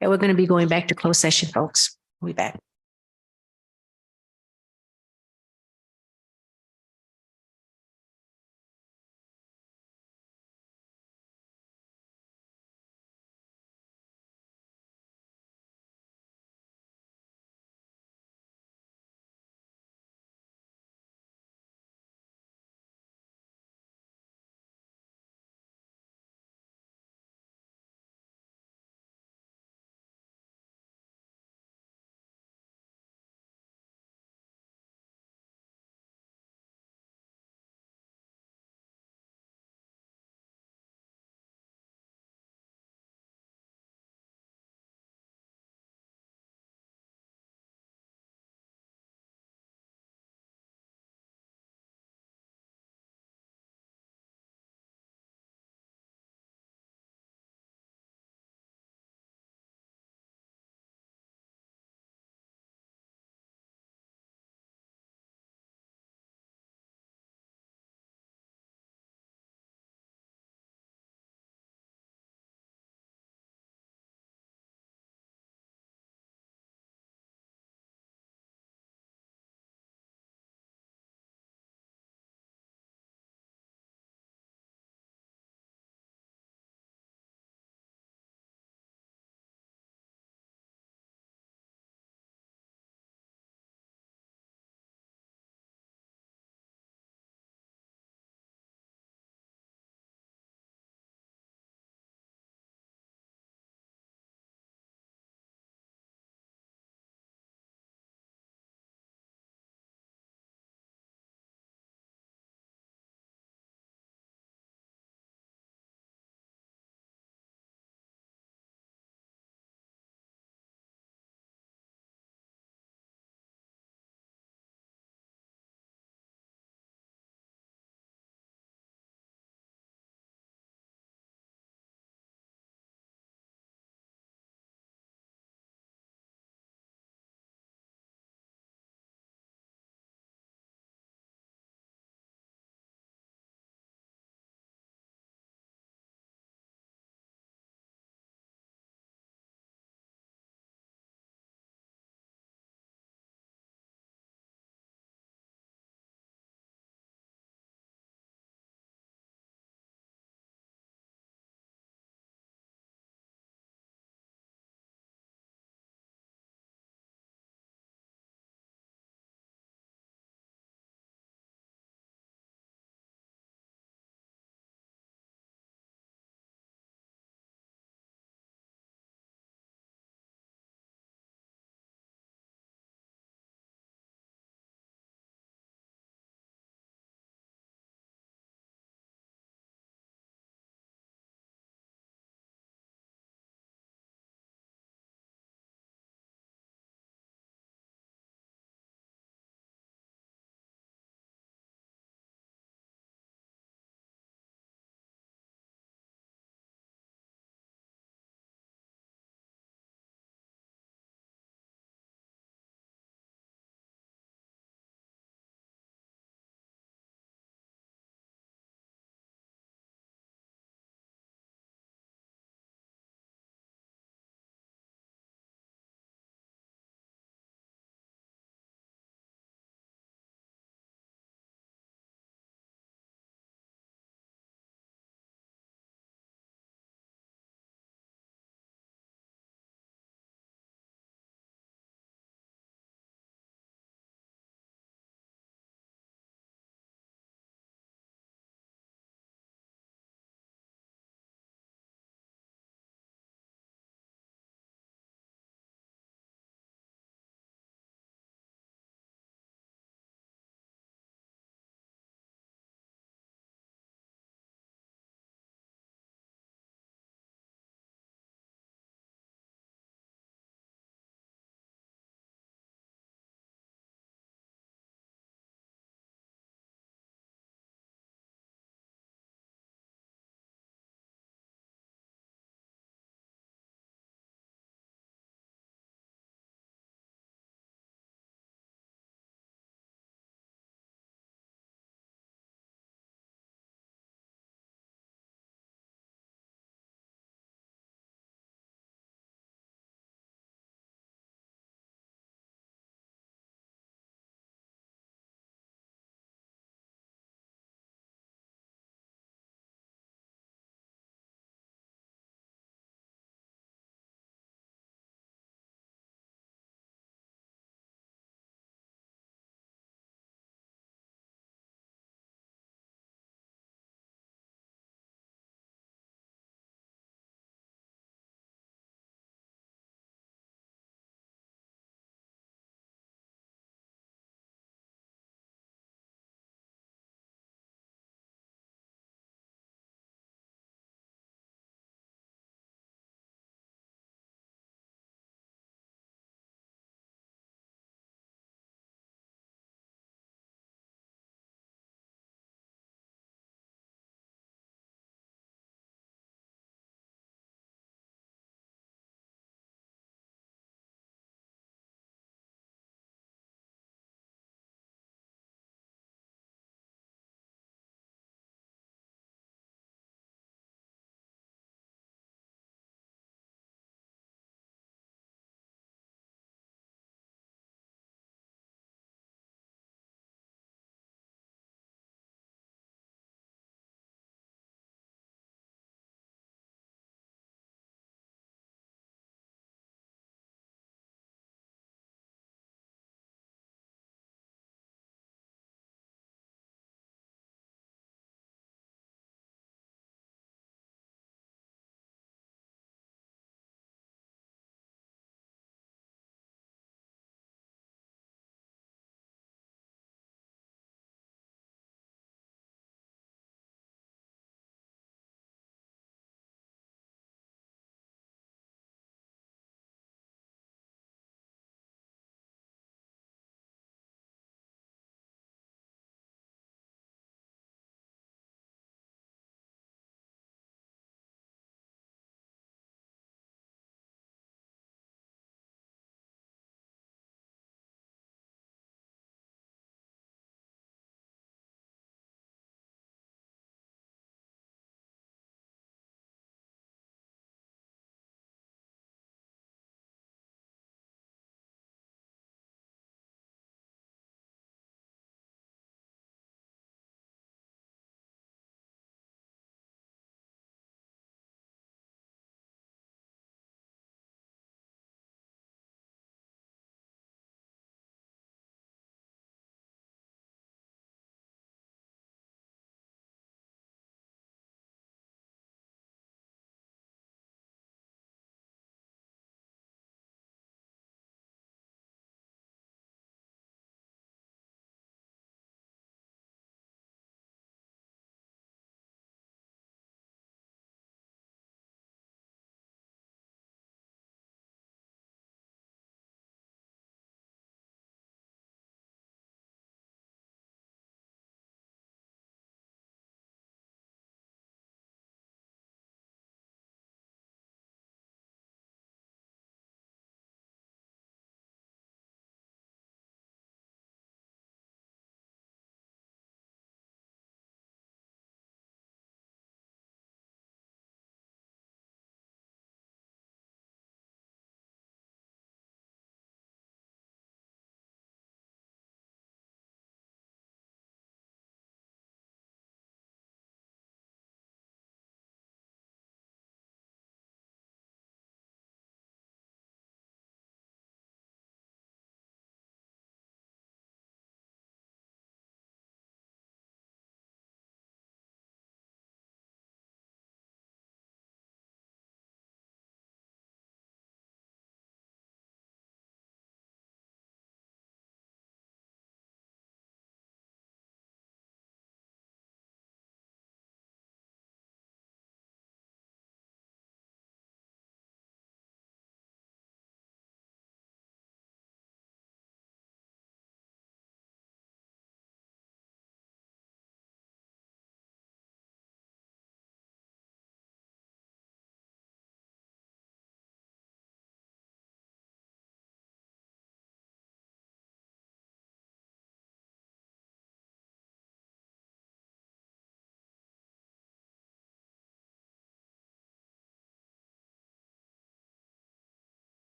we're going to be going back to closed session, folks. We'll be back.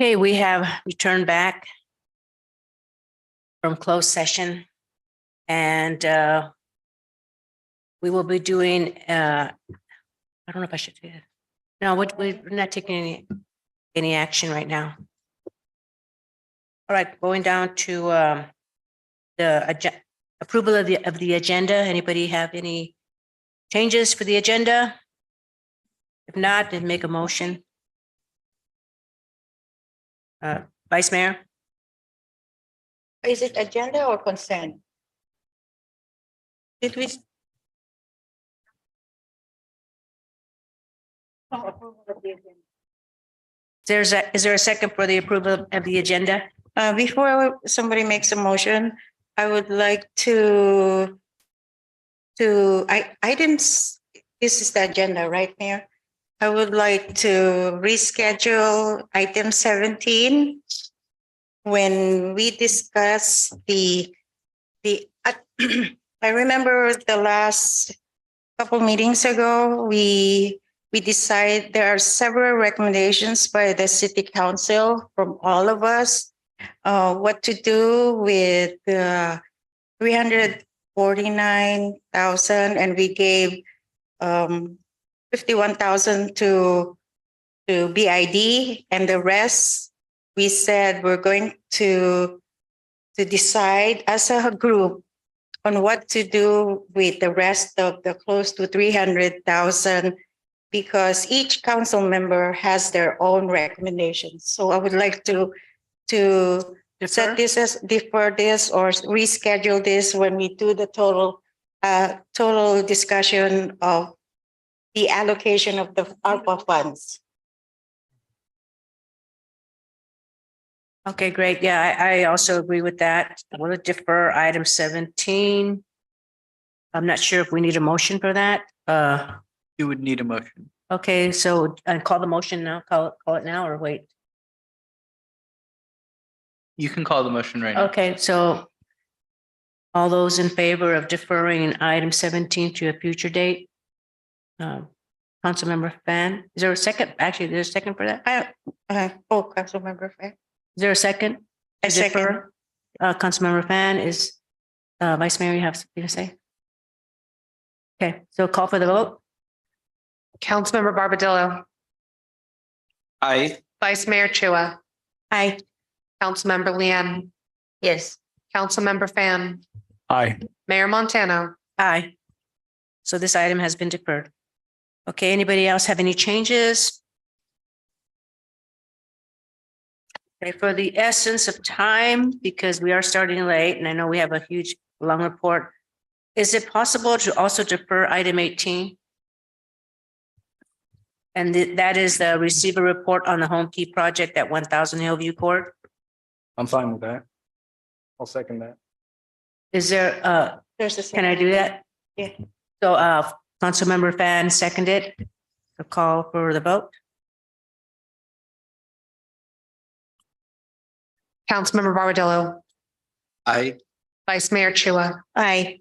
Okay, we have returned back from closed session. And we will be doing, I don't know if I should do that. No, we're not taking any action right now. All right, going down to the approval of the agenda. Anybody have any changes for the agenda? If not, then make a motion. Vice Mayor? Is it agenda or consent? Did we? Is there a second for the approval of the agenda? Before somebody makes a motion, I would like items, this is the agenda, right, Mayor? I would like to reschedule item 17. When we discuss I remember the last couple meetings ago, we decide there are several recommendations by the city council from all of us, what to do with the 349,000, and we gave 51,000 to BID, and the rest we said we're going to decide as a group on what to do with the rest of the close to 300,000, because each council member has their own recommendations. So I would like to set this as defer this or reschedule this when we do the total discussion of the allocation of the ARPA funds. Okay, great. Yeah, I also agree with that. We'll defer item 17. I'm not sure if we need a motion for that. You would need a motion. Okay, so call the motion now, call it now or wait? You can call the motion right now. Okay, so all those in favor of deferring item 17 to a future date? Councilmember Fan, is there a second? Actually, there's a second for that? Councilmember Fair. Is there a second? A second. Councilmember Fan is, Vice Mayor, you have something to say? Okay, so call for the vote. Councilmember Barbadillo, Aye. Vice Mayor Chua, Aye. Councilmember Leanne, Yes. Councilmember Fan, Aye. Mayor Montano. Aye. So this item has been deferred. Okay, anybody else have any changes? Okay, for the essence of time, because we are starting late and I know we have a huge long report, is it possible to also defer item 18? And that is the receiver report on the home key project at 1000 Hillview Court. I'm fine with that. I'll second that. Is there, can I do that? Yeah. So, Councilmember Fan seconded. So call for the vote. Councilmember Barbadillo, Aye. Vice Mayor Chua, Aye.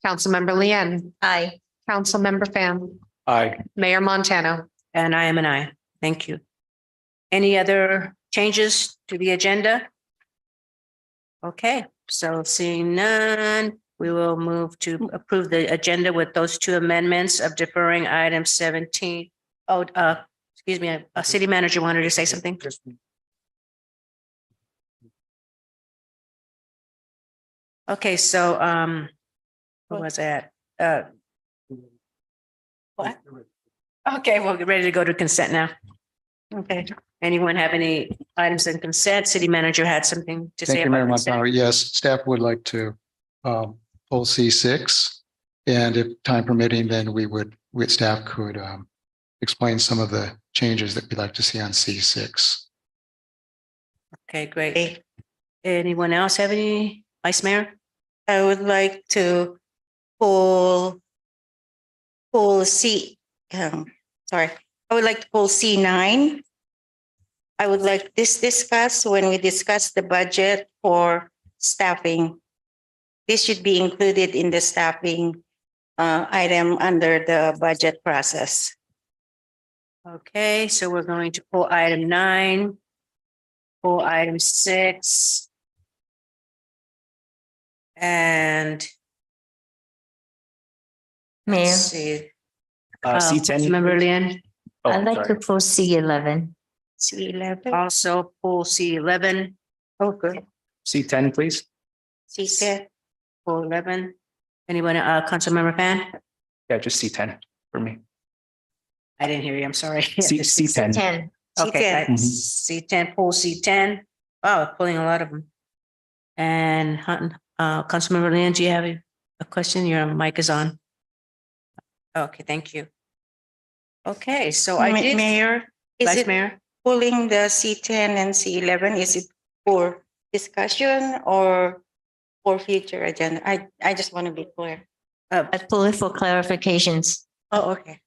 Councilmember Leanne, Aye. Councilmember Fan, Aye. Mayor Montano. And I am an aye. Thank you. Any other changes to the agenda? Okay, so seeing none, we will move to approve the agenda with those two amendments of deferring item 17. Oh, excuse me, a city manager wanted to say something. Okay, so, what was that? What? Okay, we'll get ready to go to consent now. Okay, anyone have any items in consent? City manager had something to say Thank you, Mayor about Montano. consent. Yes, staff would like to pull C6. And if time permitting, then staff could explain some of the changes that we'd like to see on C6. Okay, great. Anyone else have any, Vice Mayor? I would like to pull C, I would like to pull C9. I would like this discussed when we discuss the budget for staffing. This should be included in the staffing item under the budget process. Okay, so we're going to pull item 9. pull item 6. And Mayor, let's see. C10. Member Lian, Oh, I'd like to sorry. pull C11. C11, also pull C11. oh, good. C10, please. C10, Pull 11. Anyone, Councilmember Fan? Yeah, just C10 for me. I didn't hear you. I'm sorry. C10. 10. Okay, C10. C10, pull C10. Wow, pulling a lot of them. And Councilmember Lian, do you have a question? Your mic is on. Okay, thank you. Okay, so I did. Mayor, is Vice it Mayor? pulling the C10 and C11? Is it for discussion or for future agenda? I just want to be clear. I pull it for clarifications. Oh, okay.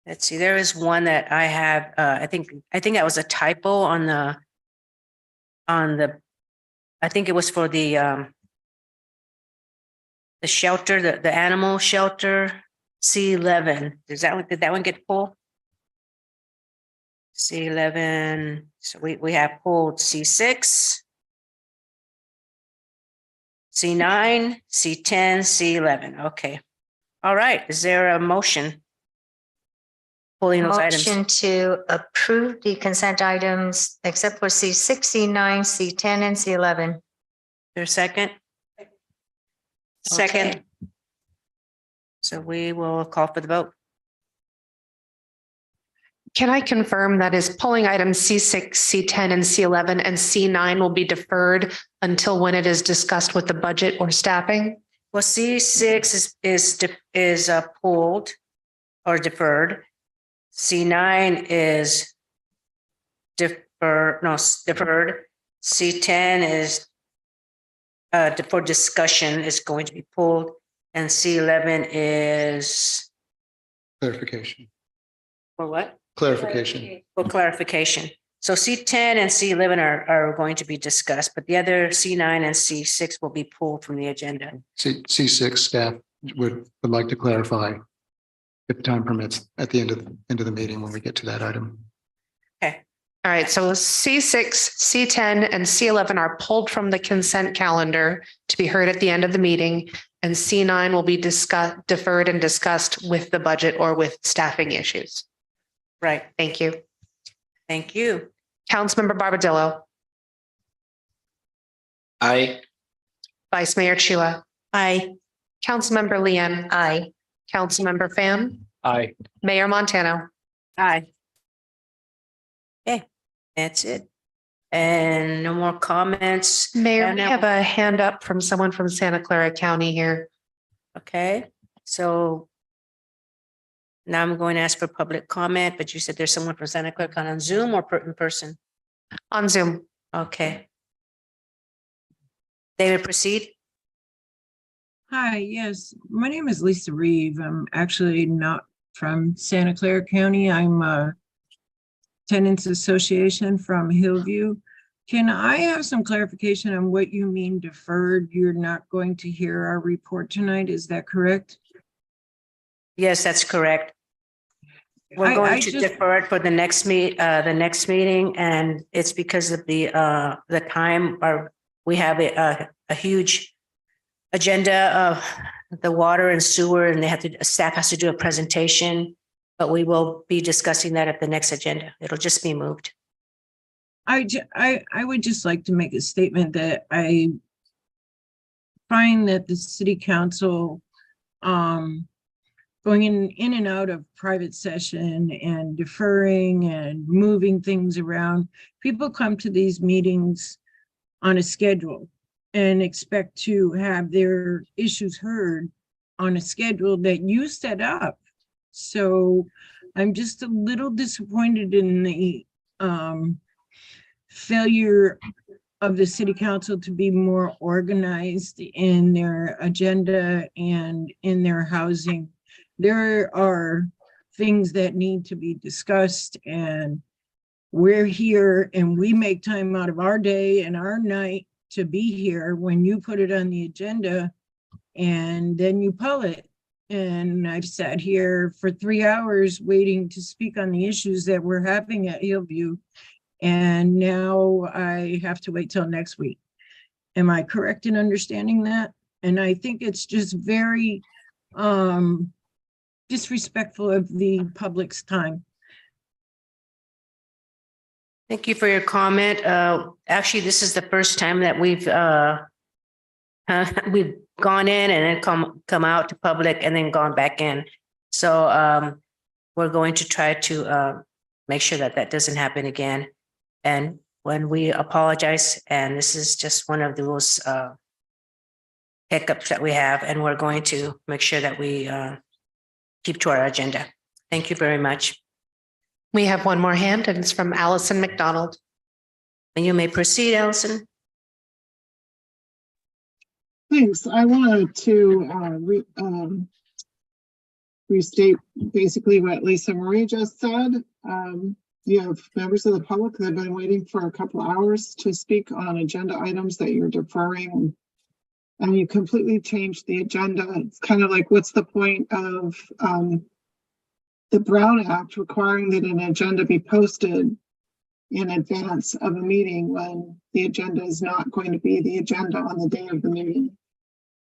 Let's see, there is one that I have, I think that was a typo on the, I think it was for the shelter, the animal shelter, C11. Did that one get pulled? C11, so we have pulled C6, C9, C10, C11, okay. All right, is there a motion? Pulling those items. Motion to approve the consent items except for C6, C9, C10, and C11. There a second? Second. Okay. So we will call for the vote. Can I confirm that is pulling items C6, C10, and C11 and C9 will be deferred until when it is discussed with the budget or staffing? Well, C6 is pulled or deferred. C9 is deferred. C10 is for discussion is going to be pulled, and C11 is Clarification. for what? Clarification. For clarification. So C10 and C11 are going to be discussed, but the other C9 and C6 will be pulled from the agenda. C6 staff would like to clarify if time permits at the end of the meeting when we get to that item. Okay. All right, so C6, C10, and C11 are pulled from the consent calendar to be heard at the end of the meeting, and C9 will be deferred and discussed with the budget or with staffing issues. Right. Thank you. Thank you. Councilmember Barbadillo, Aye. Vice Mayor Chua, Aye. Councilmember Lian, Aye. Councilmember Pham, Aye. Mayor Montano. Aye. Okay, that's it. And no more comments. Mayor, And we now- have a hand up from someone from Santa Clara County here. Okay, so now I'm going to ask for public comment, but you said there's someone from Santa Clara County on Zoom or in person? On Zoom. Okay. David, proceed. Hi, yes, my name is Lisa Reeve. I'm actually not from Santa Clara County. I'm a Tenants Association from Hillview. Can I have some clarification on what you mean deferred? You're not going to hear our report tonight, is that correct? Yes, that's correct. We're I going to just- defer it for the next meeting, and it's because of the time. We have a huge agenda of the water and sewer, and staff has to do a presentation, but we will be discussing that at the next agenda. It'll just be moved. I would just like to make a statement that I find that the city council going in and out of private session and deferring and moving things around. People come to these meetings on a schedule and expect to have their issues heard on a schedule that you set up. So I'm just a little disappointed in the failure of the city council to be more organized in their agenda and in their housing. There are things that need to be discussed, and we're here and we make time out of our day and our night to be here when you put it on the agenda and then you pull it. And I've sat here for 3 hours waiting to speak on the issues that we're having at Hillview. And now I have to wait till next week. Am I correct in understanding that? And I think it's just very disrespectful of the public's time. Thank you for your comment. Actually, this is the first time that we've gone in and then come out to public and then gone back in. So we're going to try to make sure that that doesn't happen again. And when we apologize, and this is just one of those hiccups that we have, and we're going to make sure that we keep to our agenda. Thank you very much. We have one more hand, and it's from Allison McDonald. And you may proceed, Allison. Thanks. I wanted to restate basically what Lisa Marie just said. You have members of the public that have been waiting for a couple hours to speak on agenda items that you're deferring, and you completely changed the agenda. It's kind of like, what's the point of the Brown Act requiring that an agenda be posted in advance of a meeting when the agenda is not going to be the agenda on the day of the meeting?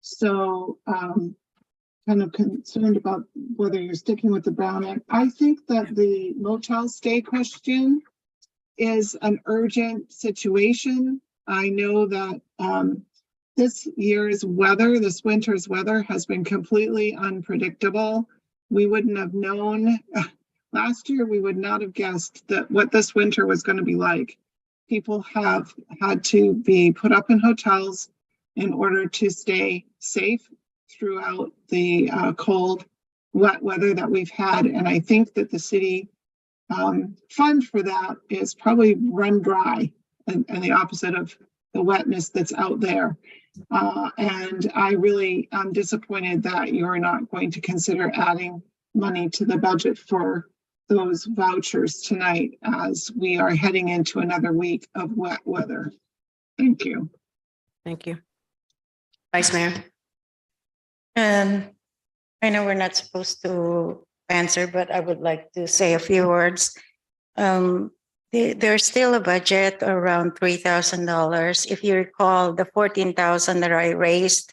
So kind of concerned about whether you're sticking with the Brown Act. I think that the motel stay question is an urgent situation. I know that this year's weather, this winter's weather, has been completely unpredictable. We wouldn't have known last year. We would not have guessed that what this winter was going to be like. People have had to be put up in hotels in order to stay safe throughout the cold, wet weather that we've had. And I think that the city fund for that is probably run dry, and the opposite of the wetness that's out there. And I really am disappointed that you're not going to consider adding money to the budget for those vouchers tonight, as we are heading into another week of wet weather. Thank you. Thank you. Vice Mayor. I know we're not supposed to answer, but I would like to say a few words. There's still a budget around $3,000. If you recall, the $14,000 that I raised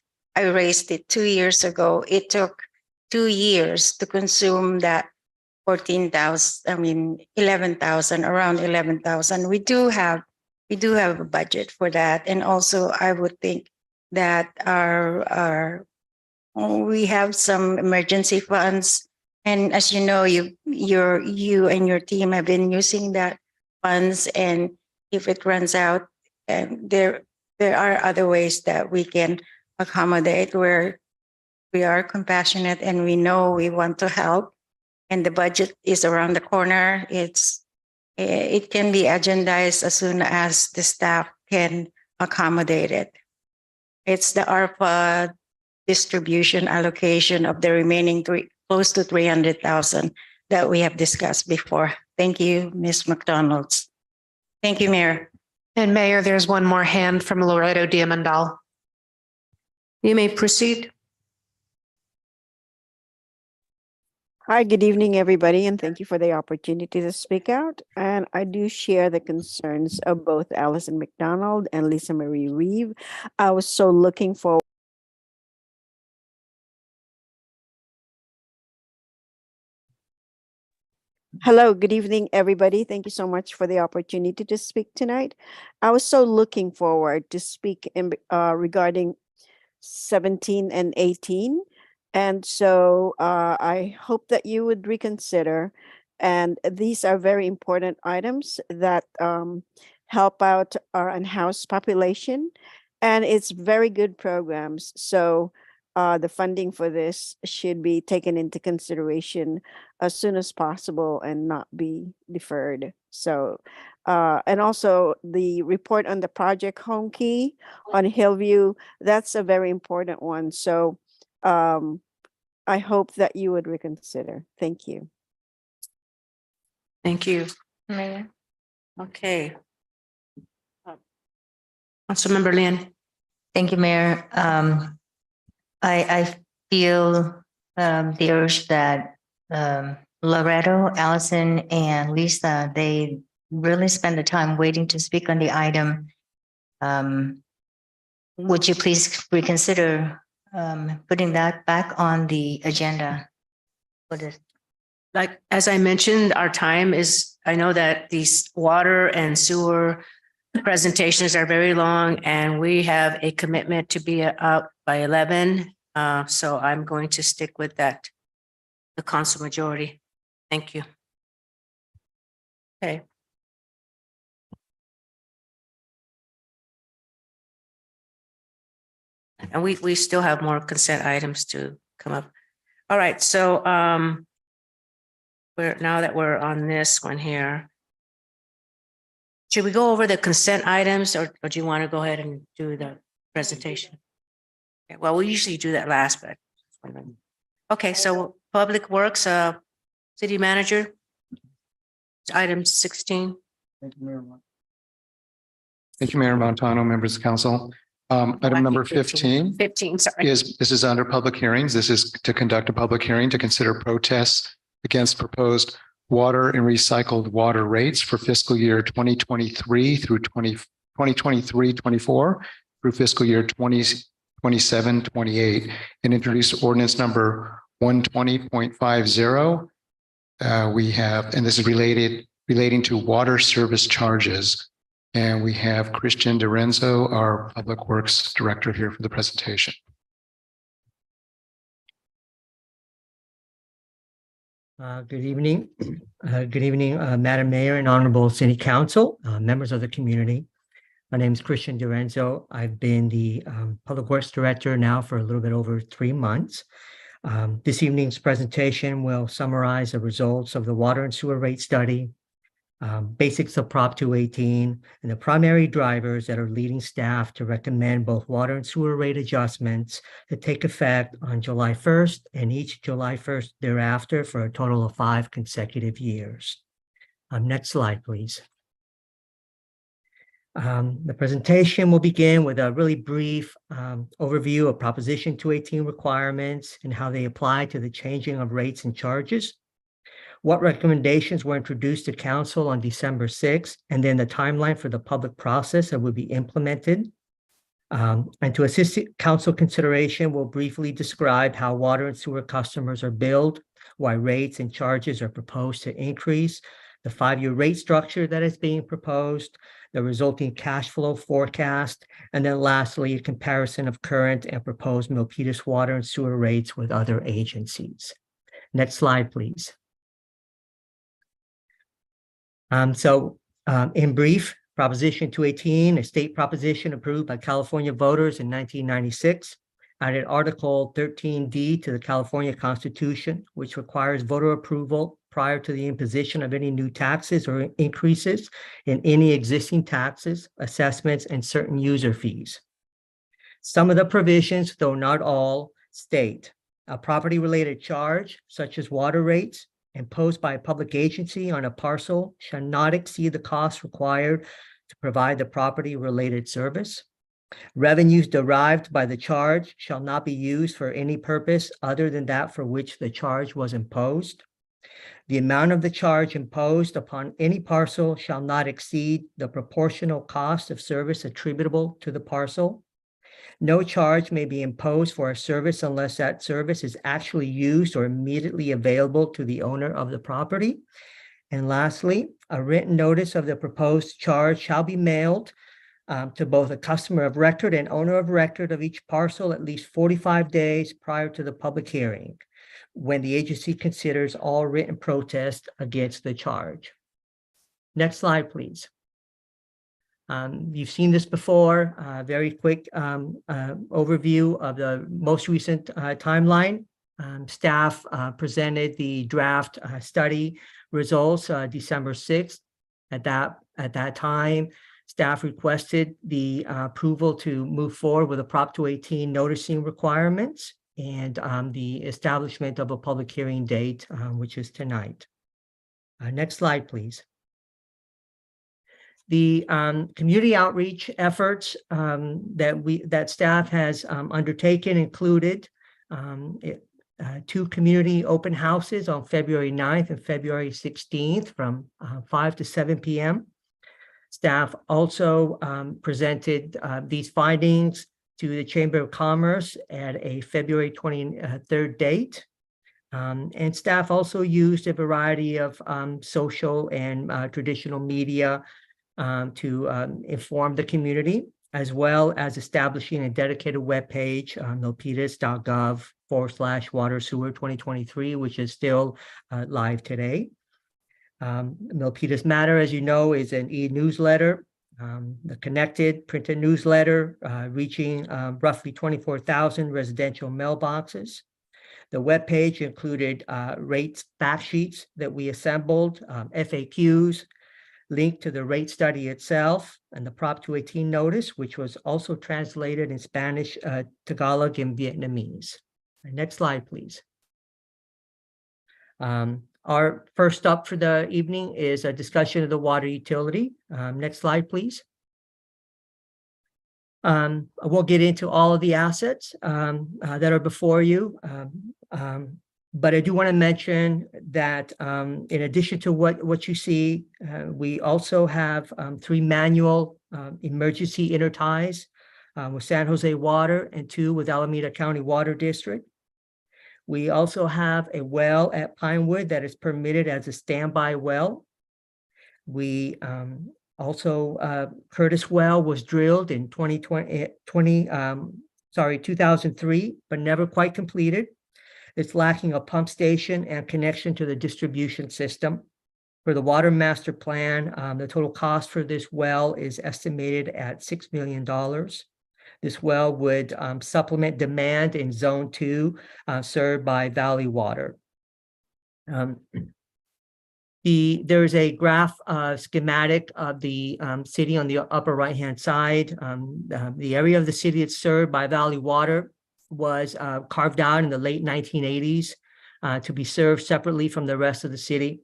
it 2 years ago. It took 2 years to consume that 11,000, around 11,000. We do have a budget for that. And also I would think that we have some emergency funds. And as you know, you and your team have been using that funds, and if it runs out, there are other ways that we can accommodate, where we are compassionate and we know we want to help, and the budget is around the corner. It can be agendized as soon as the staff can accommodate it. It's the ARPA distribution allocation of the remaining close to 300,000 that we have discussed before. Thank you, Ms. McDonald. Thank you, Mayor. And Mayor, there's one more hand from Loreto Diamandal. You may proceed. Hi, good evening, everybody, and thank you for the opportunity to speak out. And I do share the concerns of both Allison McDonald and Lisa Marie Reeve. I was so looking forward. Hello, good evening, everybody. Thank you so much for the opportunity to speak tonight. I was so looking forward to speak regarding 17 and 18. And so I hope that you would reconsider. And these are very important items that help out our unhoused population. And it's very good programs. So the funding for this should be taken into consideration as soon as possible and not be deferred. So, and also the report on the project Home Key on Hillview, that's a very important one. So I hope that you would reconsider. Thank you. Thank you, Mayor. Okay. Councilmember Lynn. Thank you, Mayor. I feel the urge that Loretto, Allison, and Lisa, they really spend the time waiting to speak on the item. Would you please reconsider putting that back on the agenda for this? Like, as I mentioned, our time is, I know that these water and sewer presentations are very long and we have a commitment to be out by 11. So I'm going to stick with that, the council majority. Thank you. Okay. And we still have more consent items to come up. All right, so now that we're on this one here, should we go over the consent items or do you want to go ahead and do the presentation? Okay, well, we usually do that last, but okay, so Public Works, City Manager, item 16. Thank you, Mayor. Thank you, Mayor Montano, members of council. Item number 15 sorry. This is under public hearings. This is to conduct a public hearing to consider protests against proposed water and recycled water rates for fiscal year 2023 through 2023-24 through fiscal year 2027-28 and introduce ordinance number 120.50. We have, and this is relating to water service charges. And we have Christian Dorenzo, our Public Works Director, here for the presentation. Good evening. Good evening, Madam Mayor and Honorable City Council, members of the community. My name is Christian Dorenzo. I've been the Public Works Director now for a little bit over 3 months. This evening's presentation will summarize the results of the water and sewer rate study, basics of Prop 218, and the primary drivers that are leading staff to recommend both water and sewer rate adjustments that take effect on July 1st and each July 1st thereafter for a total of 5 consecutive years. Next slide, please. The presentation will begin with a really brief overview of Proposition 218 requirements and how they apply to the changing of rates and charges, what recommendations were introduced to council on December 6th, and then the timeline for the public process that would be implemented. And to assist council consideration, we'll briefly describe how water and sewer customers are billed, why rates and charges are proposed to increase, the 5-year rate structure that is being proposed, the resulting cash flow forecast, and then lastly, a comparison of current and proposed Milpitas water and sewer rates with other agencies. Next slide, please. In brief, Proposition 218, a state proposition approved by California voters in 1996, added Article 13D to the California Constitution, which requires voter approval prior to the imposition of any new taxes or increases in any existing taxes, assessments, and certain user fees. Some of the provisions, though not all, state a property-related charge, such as water rates, imposed by a public agency on a parcel shall not exceed the cost required to provide the property-related service. Revenues derived by the charge shall not be used for any purpose other than that for which the charge was imposed. The amount of the charge imposed upon any parcel shall not exceed the proportional cost of service attributable to the parcel. No charge may be imposed for a service unless that service is actually used or immediately available to the owner of the property. And lastly, a written notice of the proposed charge shall be mailed to both a customer of record and owner of record of each parcel at least 45 days prior to the public hearing, when the agency considers all written protests against the charge. Next slide, please. You've seen this before, very quick overview of the most recent timeline. Staff presented the draft study results December 6th. At that time, staff requested the approval to move forward with a Prop 218 noticing requirements and the establishment of a public hearing date, which is tonight. Next slide, please. The community outreach efforts that staff has undertaken included 2 community open houses on February 9th and February 16th from 5 to 7 p.m. Staff also presented these findings to the Chamber of Commerce at a February 23rd date. And staff also used a variety of social and traditional media to inform the community, as well as establishing a dedicated webpage, milpitas.gov/water sewer 2023, which is still live today. Milpitas Matter, as you know, is an e-newsletter, the connected printed newsletter reaching roughly 24,000 residential mailboxes. The webpage included rates fact sheets that we assembled, FAQs, link to the rate study itself, and the Prop 218 notice, which was also translated in Spanish, Tagalog, and Vietnamese. Next slide, please. Our first up for the evening is a discussion of the water utility. Next slide, please. We'll get into all of the assets that are before you. But I do want to mention that in addition to what you see, we also have 3 manual emergency interties with San Jose Water and 2 with Alameda County Water District. We also have a well at Pinewood that is permitted as a standby well. We also, Curtis Well was drilled in 2003, but never quite completed. It's lacking a pump station and connection to the distribution system. For the water master plan, the total cost for this well is estimated at $6 million. This well would supplement demand in Zone 2 served by Valley Water. There's a graph schematic of the city on the upper right-hand side. The area of the city that's served by Valley Water was carved out in the late 1980s to be served separately from the rest of the city.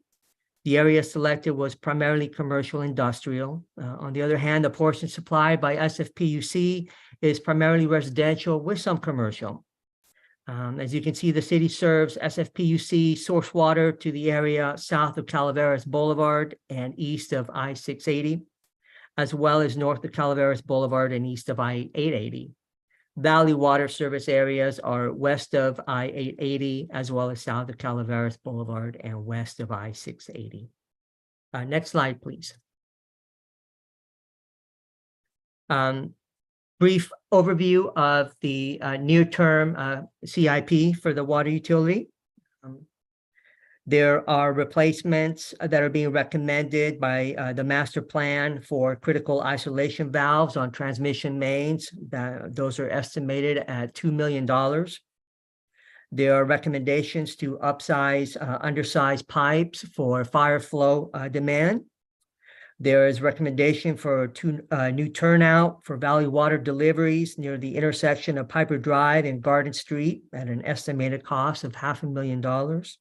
The area selected was primarily commercial industrial. On the other hand, the portion supplied by SFPUC is primarily residential with some commercial. As you can see, the city serves SFPUC source water to the area south of Calaveras Boulevard and east of I-680, as well as north of Calaveras Boulevard and east of I-880. Valley Water service areas are west of I-880, as well as south of Calaveras Boulevard and west of I-680. Next slide, please. Brief overview of the near-term CIP for the water utility. There are replacements that are being recommended by the master plan for critical isolation valves on transmission mains. Those are estimated at $2 million. There are recommendations to upsize undersized pipes for fire flow demand. There is recommendation for new turnout for Valley Water deliveries near the intersection of Piper Drive and Garden Street at an estimated cost of $500,000.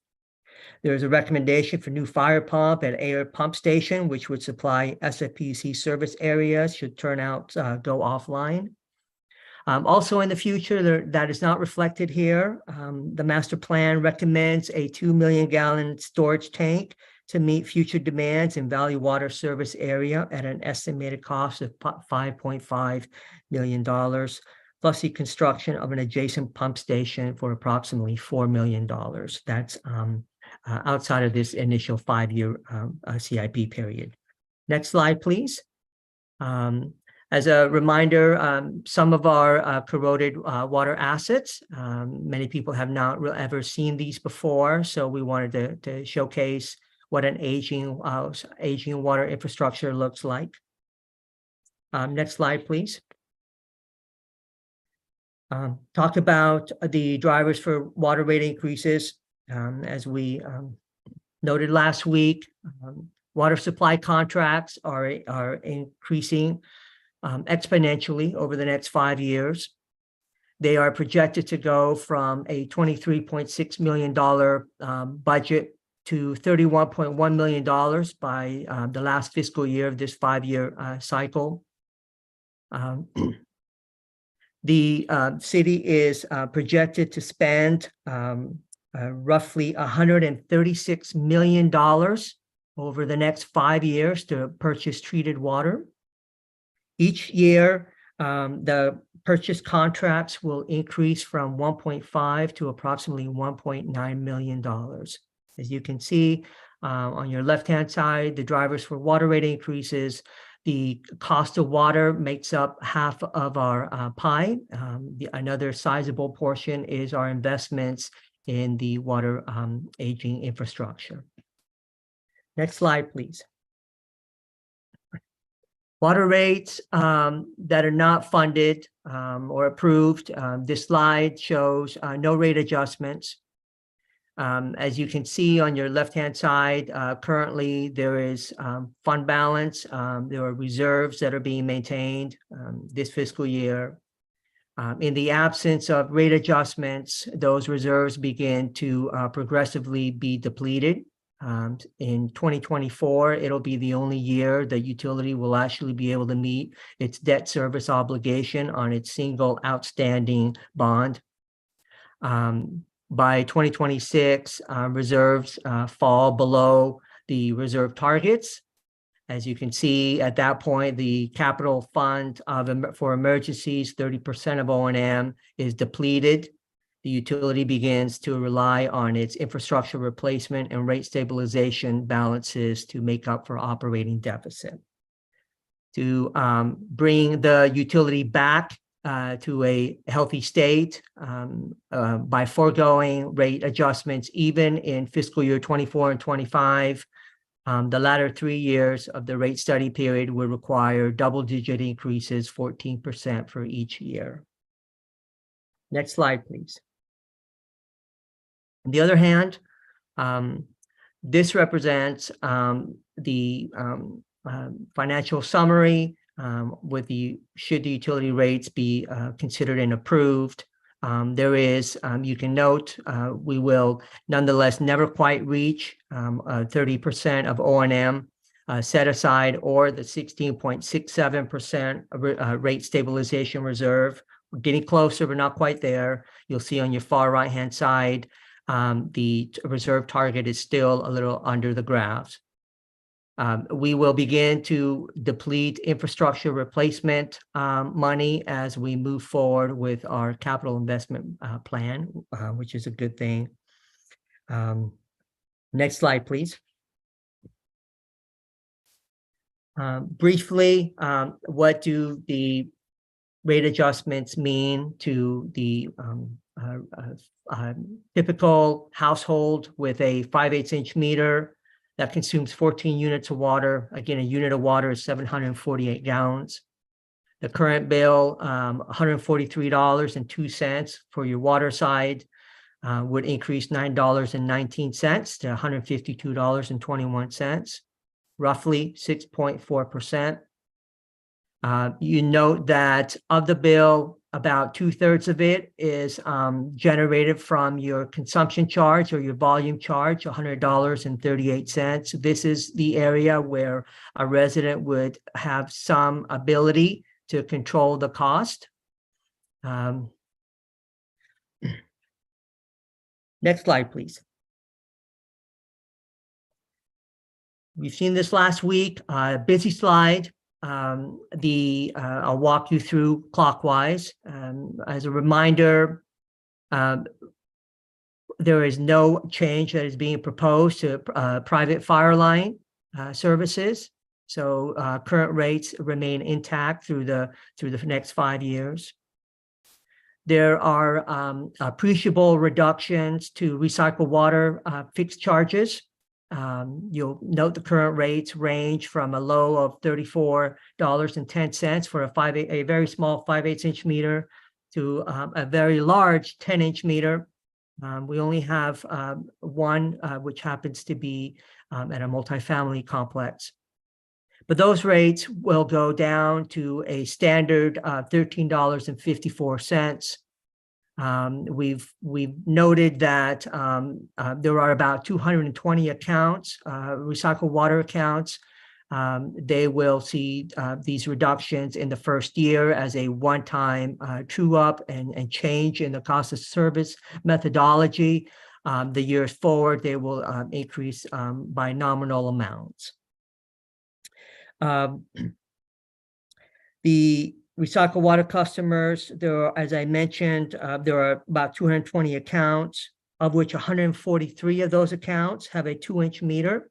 There's a recommendation for new fire pump at Air Pump Station, which would supply SFPUC service areas should turnout go offline. Also in the future, that is not reflected here. The master plan recommends a 2 million gallon storage tank to meet future demands in Valley Water service area at an estimated cost of $5.5 million, plus the construction of an adjacent pump station for approximately $4 million. That's outside of this initial 5-year CIP period. Next slide, please. As a reminder, some of our corroded water assets, many people have not ever seen these before, so we wanted to showcase what an aging water infrastructure looks like. Next slide, please. Talk about the drivers for water rate increases. As we noted last week, water supply contracts are increasing exponentially over the next 5 years. They are projected to go from a $23.6 million budget to $31.1 million by the last fiscal year of this 5-year cycle. The city is projected to spend roughly $136 million over the next 5 years to purchase treated water. Each year, the purchase contracts will increase from 1.5 to approximately $1.9 million. As you can see on your left-hand side, the drivers for water rate increases. The cost of water makes up half of our pie. Another sizable portion is our investments in the water aging infrastructure. Next slide, please. Water rates that are not funded or approved. This slide shows no rate adjustments. As you can see on your left-hand side, currently there is fund balance. There are reserves that are being maintained this fiscal year. In the absence of rate adjustments, those reserves begin to progressively be depleted. In 2024, it'll be the only year the utility will actually be able to meet its debt service obligation on its single outstanding bond. By 2026, reserves fall below the reserve targets. As you can see, at that point, the capital fund for emergencies, 30% of O&M is depleted. The utility begins to rely on its infrastructure replacement and rate stabilization balances to make up for operating deficit. To bring the utility back to a healthy state by foregoing rate adjustments, even in fiscal year 24 and 25, the latter 3 years of the rate study period will require double-digit increases, 14% for each year. Next slide, please. On the other hand, this represents the financial summary with should the utility rates be considered and approved. There is, you can note, we will nonetheless never quite reach 30% of O&M set aside or the 16.67% rate stabilization reserve. We're getting closer, but not quite there. You'll see on your far right-hand side, the reserve target is still a little under the graphs. We will begin to deplete infrastructure replacement money as we move forward with our capital investment plan, which is a good thing. Next slide, please. Briefly, what do the rate adjustments mean to the typical household with a 5/8" meter that consumes 14 units of water? Again, a unit of water is 748 gallons. The current bill, $143.02 for your water side, would increase $9.19 to $152.21, roughly 6.4%. You note that of the bill, about 2/3 of it is generated from your consumption charge or your volume charge, $100.38. This is the area where a resident would have some ability to control the cost. Next slide, please. We've seen this last week, busy slide. I'll walk you through clockwise. As a reminder, there is no change that is being proposed to private fire line services. So current rates remain intact through the next 5 years. There are appreciable reductions to recycled water fixed charges. You'll note the current rates range from a low of $34.10 for a very small 5/8" meter to a very large 10" meter. We only have one, which happens to be at a multifamily complex. But those rates will go down to a standard $13.54. We've noted that there are about 220 accounts, recycled water accounts. They will see these reductions in the first year as a one-time true up and change in the cost of service methodology. the years forward, they will increase by nominal amounts. The recycled water customers, there are, as I mentioned, there are about 220 accounts, of which 143 of those accounts have a 2-inch meter.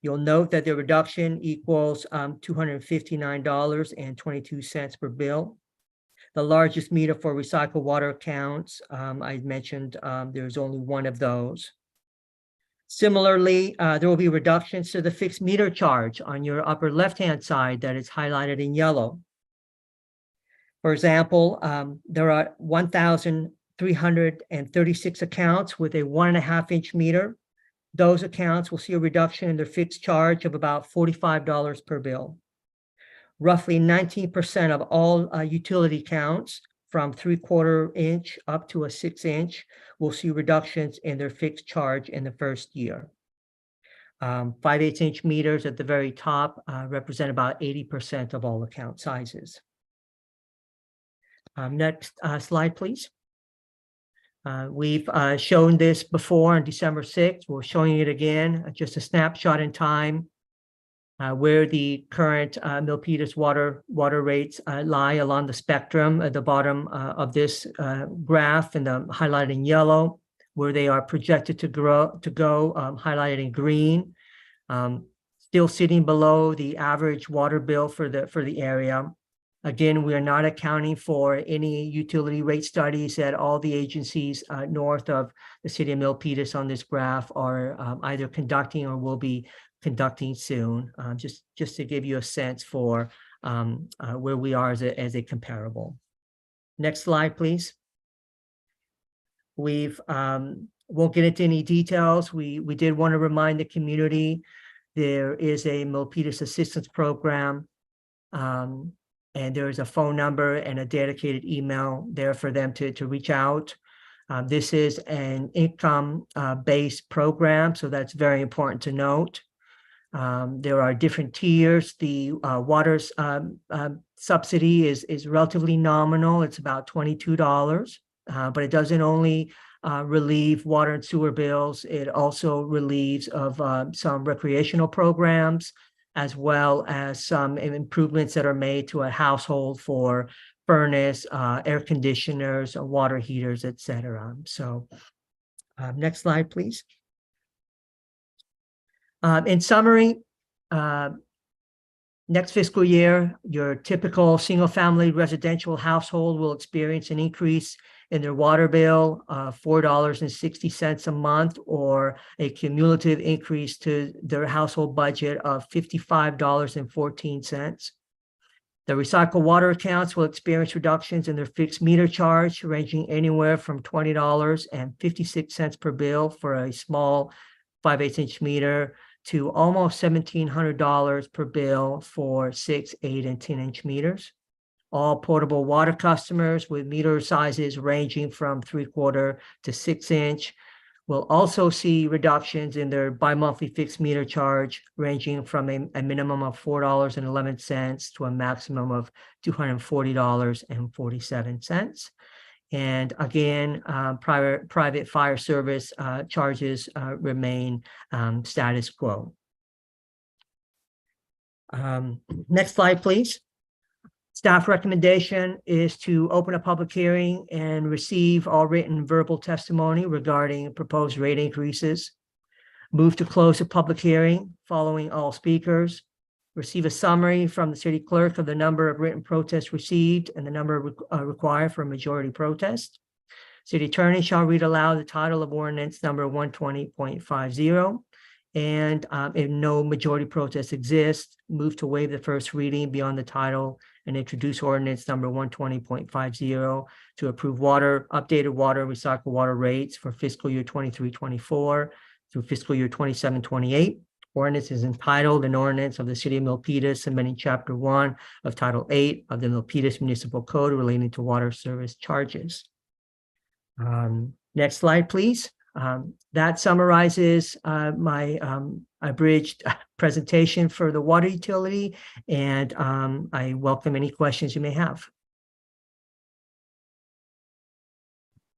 You'll note that the reduction equals $259.22 per bill. The largest meter for recycled water accounts, I mentioned there's only one of those. Similarly, there will be reductions to the fixed meter charge on your upper left-hand side that is highlighted in yellow. For example, there are 1,336 accounts with a 1.5-inch meter. Those accounts will see a reduction in their fixed charge of about $45 per bill. Roughly 19% of all utility accounts from 3/4 inch up to a 6-inch will see reductions in their fixed charge in the first year. 5/8 inch meters at the very top represent about 80% of all account sizes. Next slide, please. We've shown this before on December 6th. We're showing it again, just a snapshot in time where the current Milpitas water rates lie along the spectrum at the bottom of this graph, and highlighted in yellow, where they are projected to go, highlighted in green, still sitting below the average water bill for the area. Again, we are not accounting for any utility rate studies that all the agencies north of the city of Milpitas on this graph are either conducting or will be conducting soon, just to give you a sense for where we are as a comparable. Next slide, please. We've won't get into any details. We did want to remind the community there is a Milpitas assistance program. And there is a phone number and a dedicated email there for them to reach out. This is an income-based program, so that's very important to note. There are different tiers. The water subsidy is relatively nominal. It's about $22, but it doesn't only relieve water and sewer bills. It also relieves of some recreational programs, as well as some improvements that are made to a household for furnace, air conditioners, water heaters, etc. So next slide, please. In summary, next fiscal year, your typical single-family residential household will experience an increase in their water bill of $4.60 a month, or a cumulative increase to their household budget of $55.14. The recycled water accounts will experience reductions in their fixed meter charge, ranging anywhere from $20.56 per bill for a small 5/8 inch meter to almost $1,700 per bill for 6, 8, and 10-inch meters. All portable water customers with meter sizes ranging from 3/4 to 6-inch will also see reductions in their bi-monthly fixed meter charge, ranging from a minimum of $4.11 to a maximum of $240.47. And again, private fire service charges remain status quo. Next slide, please. Staff recommendation is to open a public hearing and receive all written verbal testimony regarding proposed rate increases. Move to close the public hearing following all speakers. Receive a summary from the city clerk of the number of written protests received and the number required for a majority protest. City attorney shall read aloud the title of ordinance number 120.50. And if no majority protests exist, move to waive the first reading beyond the title and introduce ordinance number 120.50 to approve updated water and recycled water rates for fiscal year 23-24 through fiscal year 27-28. Ordinance is entitled an ordinance of the city of Milpitas amending chapter 1 of title 8 of the Milpitas Municipal Code relating to water service charges. Next slide, please. That summarizes my abridged presentation for the water utility, and I welcome any questions you may have.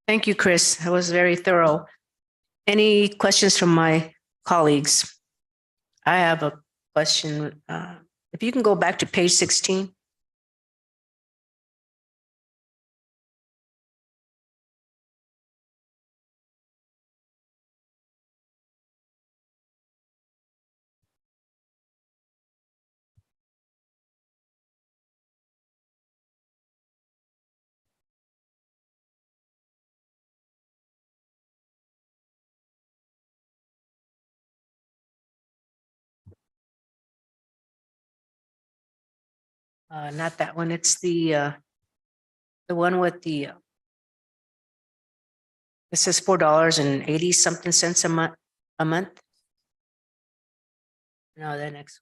Thank you, Chris. That was very thorough. Any questions from my colleagues? I have a question. If you can go back to page 16. Not that one. It's the one with the, it says $4.80 something cents a month, No, the next.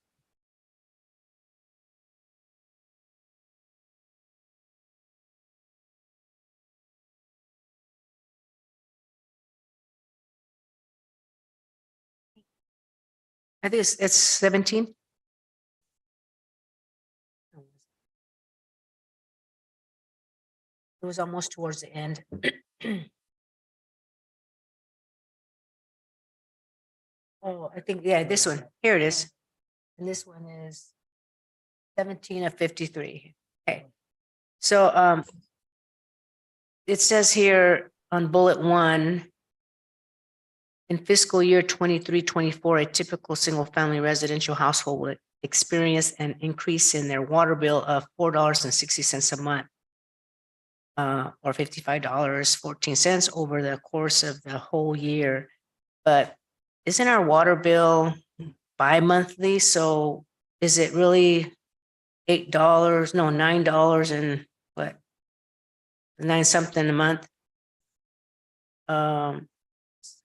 I think it's 17. It was almost towards the end. Oh, I think, yeah, this one. Here it is. And this one is 17 of 53. Okay. So it says here on bullet 1, in fiscal year 23-24, a typical single-family residential household would experience an increase in their water bill of $4.60 a month, or $55.14 over the course of the whole year. But isn't our water bill bi-monthly? So is it really $8? No, $9 and what? 9 something a month.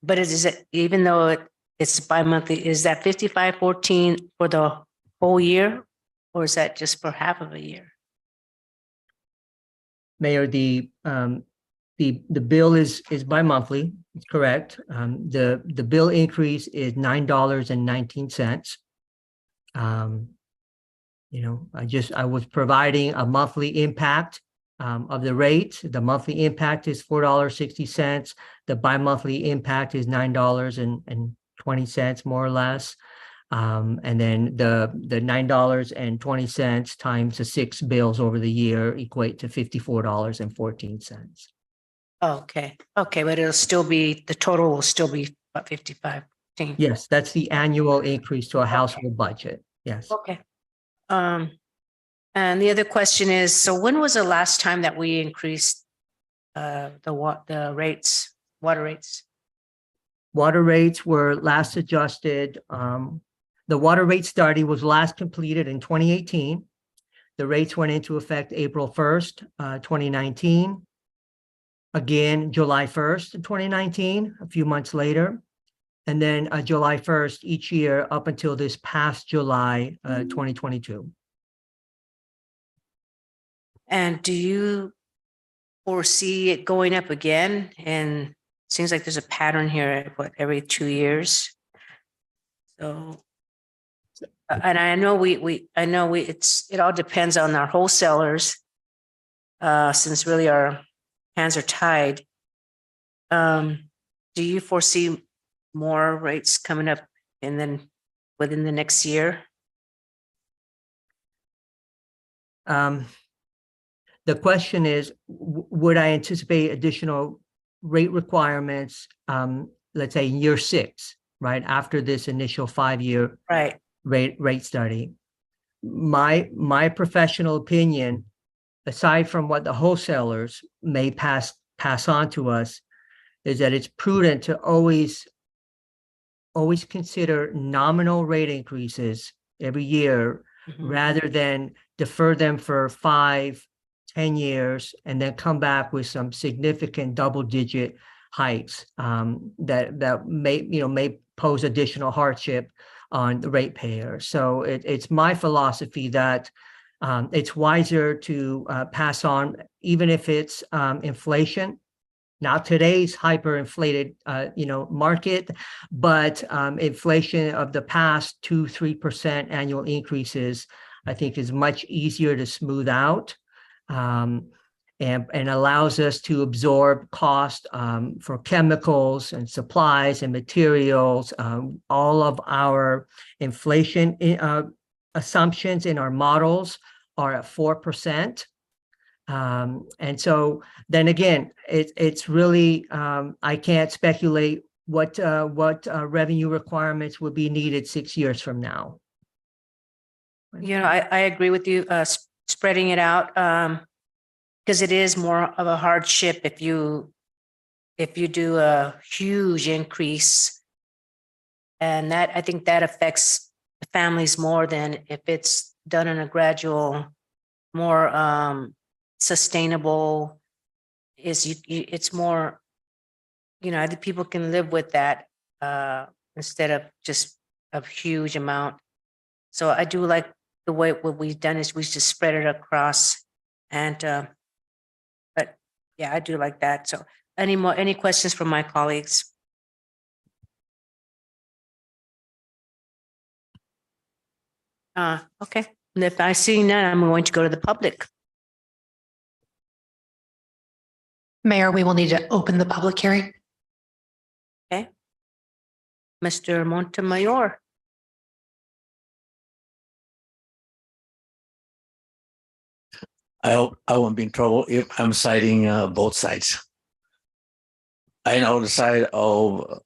But is it, even though it's bi-monthly, is that 55.14 for the whole year, or is that just for half of a year? Mayor, the bill is bi-monthly, it's correct. The bill increase is $9.19. You know, I was providing a monthly impact of the rate. The monthly impact is $4.60. The bi-monthly impact is $9.20, more or less. And then the $9.20 times the 6 bills over the year equate to $54.14. Okay, okay, but it'll still be, the total will still be about 55. Yes, that's the annual increase to a household budget. Yes. Okay. And the other question is, so when was the last time that we increased the rates, water rates? Water rates were last adjusted. The water rate study was last completed in 2018. The rates went into effect April 1st, 2019. Again, July 1st, 2019, a few months later. And then July 1st each year up until this past July 2022. And do you foresee it going up again? And it seems like there's a pattern here, every 2 years. So, and I know it all depends on our wholesalers, since really our hands are tied. Do you foresee more rates coming up and then within the next year? The question is, would I anticipate additional rate requirements, let's say in year 6, right? After this initial 5-year rate study? My professional opinion, aside from what the wholesalers may pass on to us, is that it's prudent to always consider nominal rate increases every year, rather than defer them for 5-10 years and then come back with some significant double-digit hikes that may pose additional hardship on the ratepayer. So it's my philosophy that it's wiser to pass on, even if it's inflation. Not today's hyperinflated, market, but inflation of the past 2-3% annual increases, I think, is much easier to smooth out. and allows us to absorb cost for chemicals and supplies and materials. All of our inflation assumptions in our models are at 4%. And so then again, it's really, I can't speculate what revenue requirements will be needed 6 years from now. I agree with you, spreading it out, because it is more of a hardship if you do a huge increase. And that, I think that affects the families more than if it's done in a gradual, more sustainable, it's more, I think people can live with that instead of just a huge amount. So I do like the way what we've done is we just spread it across, and but yeah, I do like that. So any questions from my colleagues? Okay, and if I see none, I'm going to go to the public. Mayor, we will need to open the public hearing. Okay. Mr. Montemayor. I hope I won't be in trouble if I'm citing both sides. I know the side of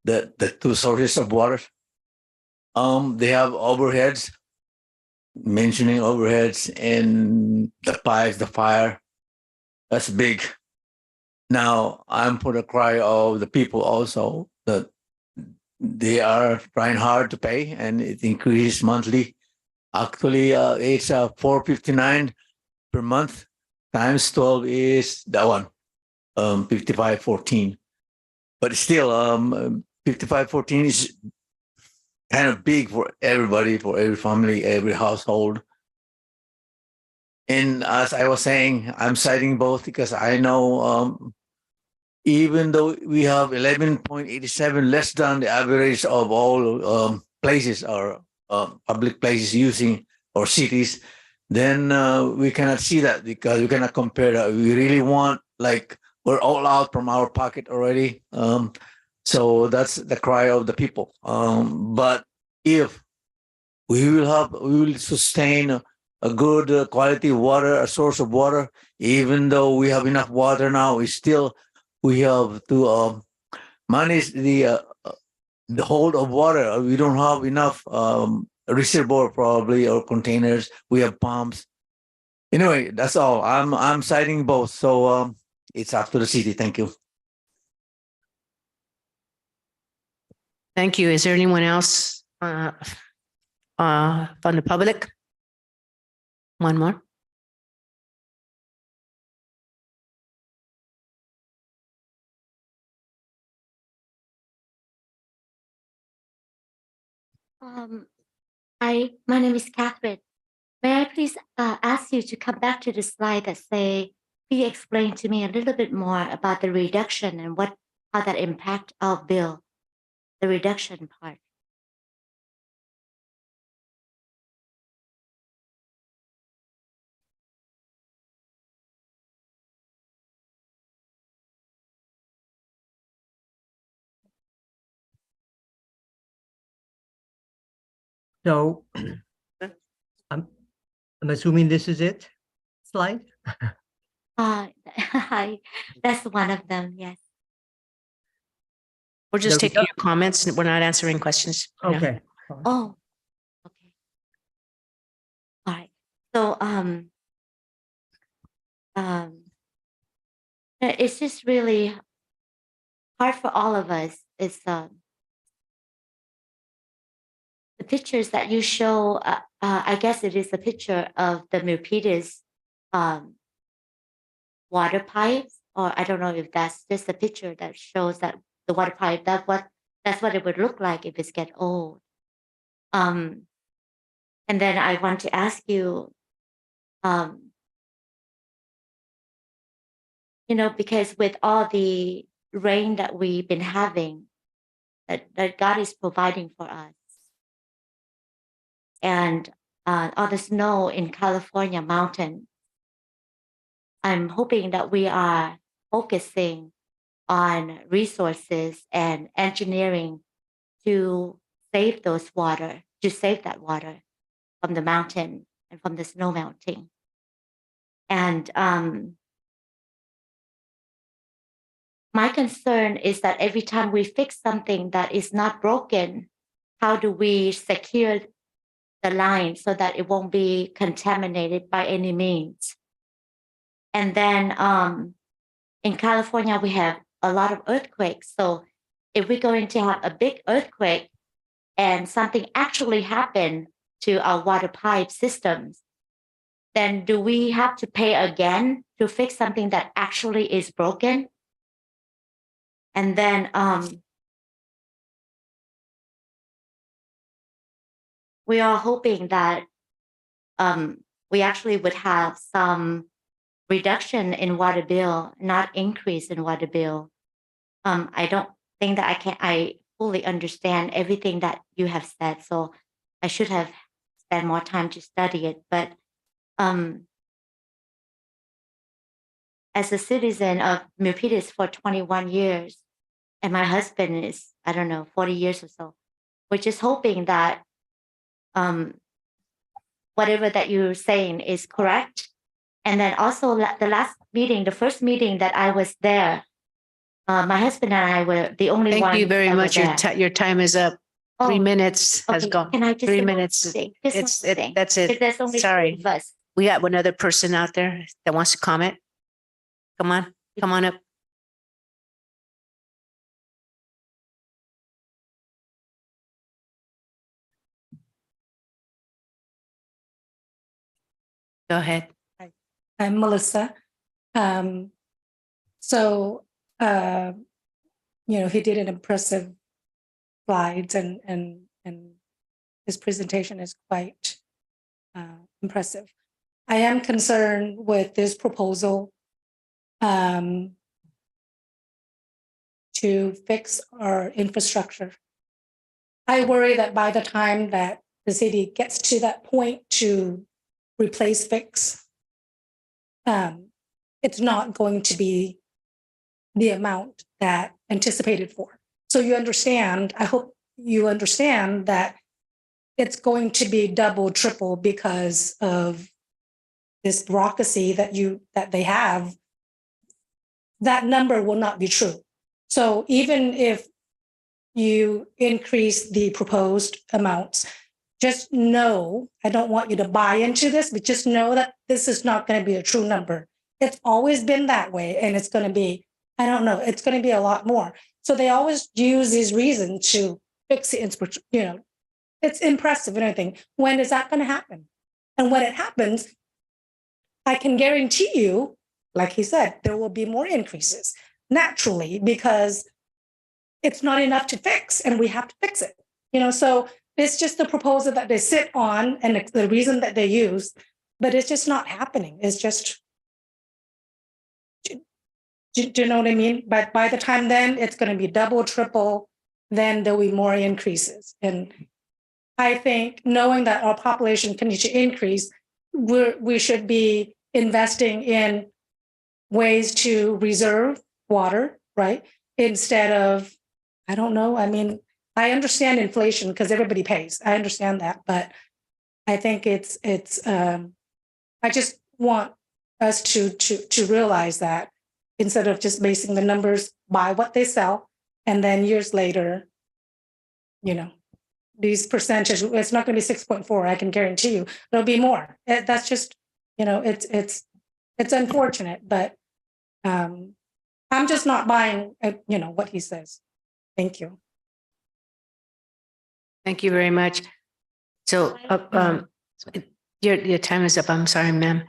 the two sources of water. They have overheads, mentioning overheads and the pipes, the fire. That's big. Now I'm for the cry of the people also that they are trying hard to pay and it increases monthly. Actually, it's $4.59 per month times 12 is that one, 55.14. But still, 55.14 is kind of big for everybody, for every family, every household. And as I was saying, I'm citing both because I know even though we have 11.87 less than the average of all places or public places using or cities, then we cannot see that because we cannot compare that. We really want, like, we're all out from our pocket already. So that's the cry of the people. But if we will sustain a good quality water, a source of water, even though we have enough water now, we have to manage the hold of water. We don't have enough reservoir probably or containers. We have pumps. Anyway, that's all. I'm citing both. So it's up to the city. Thank you. Thank you. Is there anyone else from the public? One more. My name is Catherine. May I please ask you to come back to the slide that say, please explain to me a little bit more about the reduction and how that impact our bill, the reduction part. So I'm assuming this is it, slide? That's one of them, yes. We're just taking your comments. We're not answering questions. Okay. Oh, okay. All right. So it's just really hard for all of us. It's the pictures that you show. I guess it is a picture of the Milpitas water pipes, or I don't know if that's just a picture that shows that the water pipe. That's what it would look like if it's get old. And then I want to ask you, because with all the rain that we've been having, that God is providing for us, and all the snow in California mountain, I'm hoping that we are focusing on resources and engineering to save those water, to save that water from the mountain and from the snow melting. And my concern is that every time we fix something that is not broken, how do we secure the line so that it won't be contaminated by any means? And then in California, we have a lot of earthquakes. So if we're going to have a big earthquake and something actually happen to our water pipe systems, then do we have to pay again to fix something that actually is broken? And then we are hoping that we actually would have some reduction in water bill, not increase in water bill. I don't think that I fully understand everything that you have said, so I should have spent more time to study it. But as a citizen of Milpitas for 21 years, and my husband is, I don't know, 40 years or so, we're just hoping that whatever that you're saying is correct. And then also the last meeting, the first meeting that I was there, my husband and I were the only ones. Thank you very that were much. there. Your time is up. 3 minutes has Okay, gone. can I just 3 say one minutes. thing? Just It's one it. thing. That's Because it. there's only two Sorry. of us. We got one other person out there that wants to comment. Come on up. Go ahead. I'm Melissa. So, he did an impressive slides and his presentation is quite impressive. I am concerned with this proposal to fix our infrastructure. I worry that by the time that the city gets to that point to replace fix, it's not going to be the amount that anticipated for. So you understand, I hope you understand that it's going to be double, triple because of this bureaucracy that they have. That number will not be true. So even if you increase the proposed amounts, just know, I don't want you to buy into this, but just know that this is not going to be a true number. It's always been that way, and it's going to be, I don't know, it's going to be a lot more. So they always use these reasons to fix the, it's impressive and everything. When is that going to happen? And when it happens, I can guarantee you, like he said, there will be more increases naturally because it's not enough to fix and we have to fix it. So it's just the proposal that they sit on and the reason that they use, but it's just not happening. It's just, do you know what I mean? But by the time then it's going to be double, triple, then there'll be more increases. And I think knowing that our population continues to increase, we should be investing in ways to reserve water, right? Instead of, I don't know, I mean, I understand inflation because everybody pays. I understand that, but I think it's I just want us to realize that instead of just basing the numbers by what they sell, and then years later, these percentages, it's not going to be 6.4. I can guarantee you, there'll be more. That's just, it's unfortunate, but I'm just not buying, what he says. Thank you. Thank you very much. So your time is up. I'm sorry, ma'am.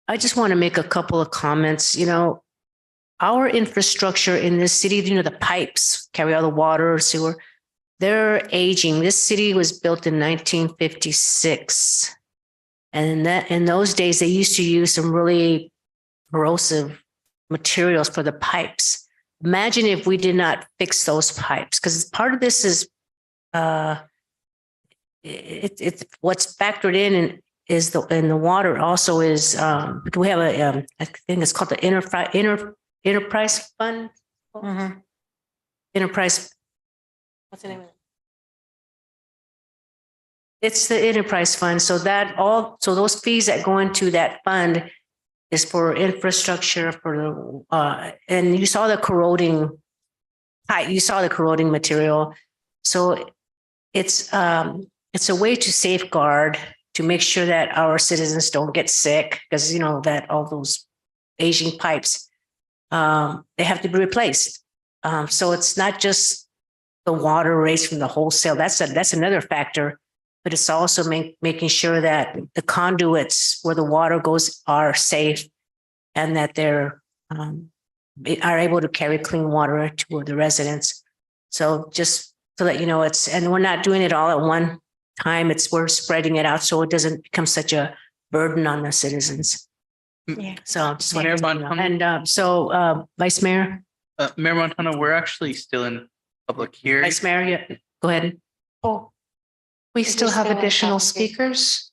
I just want to make a couple of comments. Our infrastructure in this city, the pipes carry all the water, sewer, they're aging. This city was built in 1956. And in those days, they used to use some really corrosive materials for the pipes. Imagine if we did not fix those pipes, because part of this is it's what's factored in is and the water also is, we have I think it's called the Enterprise Fund. Enterprise, what's the name of it? It's the Enterprise Fund. So those fees that go into that fund is for infrastructure for the, and you saw the corroding pipe, you saw the corroding material. So it's a way to safeguard, to make sure that our citizens don't get sick, because you know that all those aging pipes, they have to be replaced. So it's not just the water raised from the wholesale. That's another factor, but it's also making sure that the conduits where the water goes are safe, and that they're are able to carry clean water to the residents. So just to let you know, and we're not doing it all at one time. We're spreading it out so it doesn't become such a burden on the citizens. Yeah. So just Mayor wanted to know. Montano? And Vice Mayor. Mayor Montano, we're actually still in public hearing. Vice Mayor, yeah, go ahead. Oh, we still have additional speakers.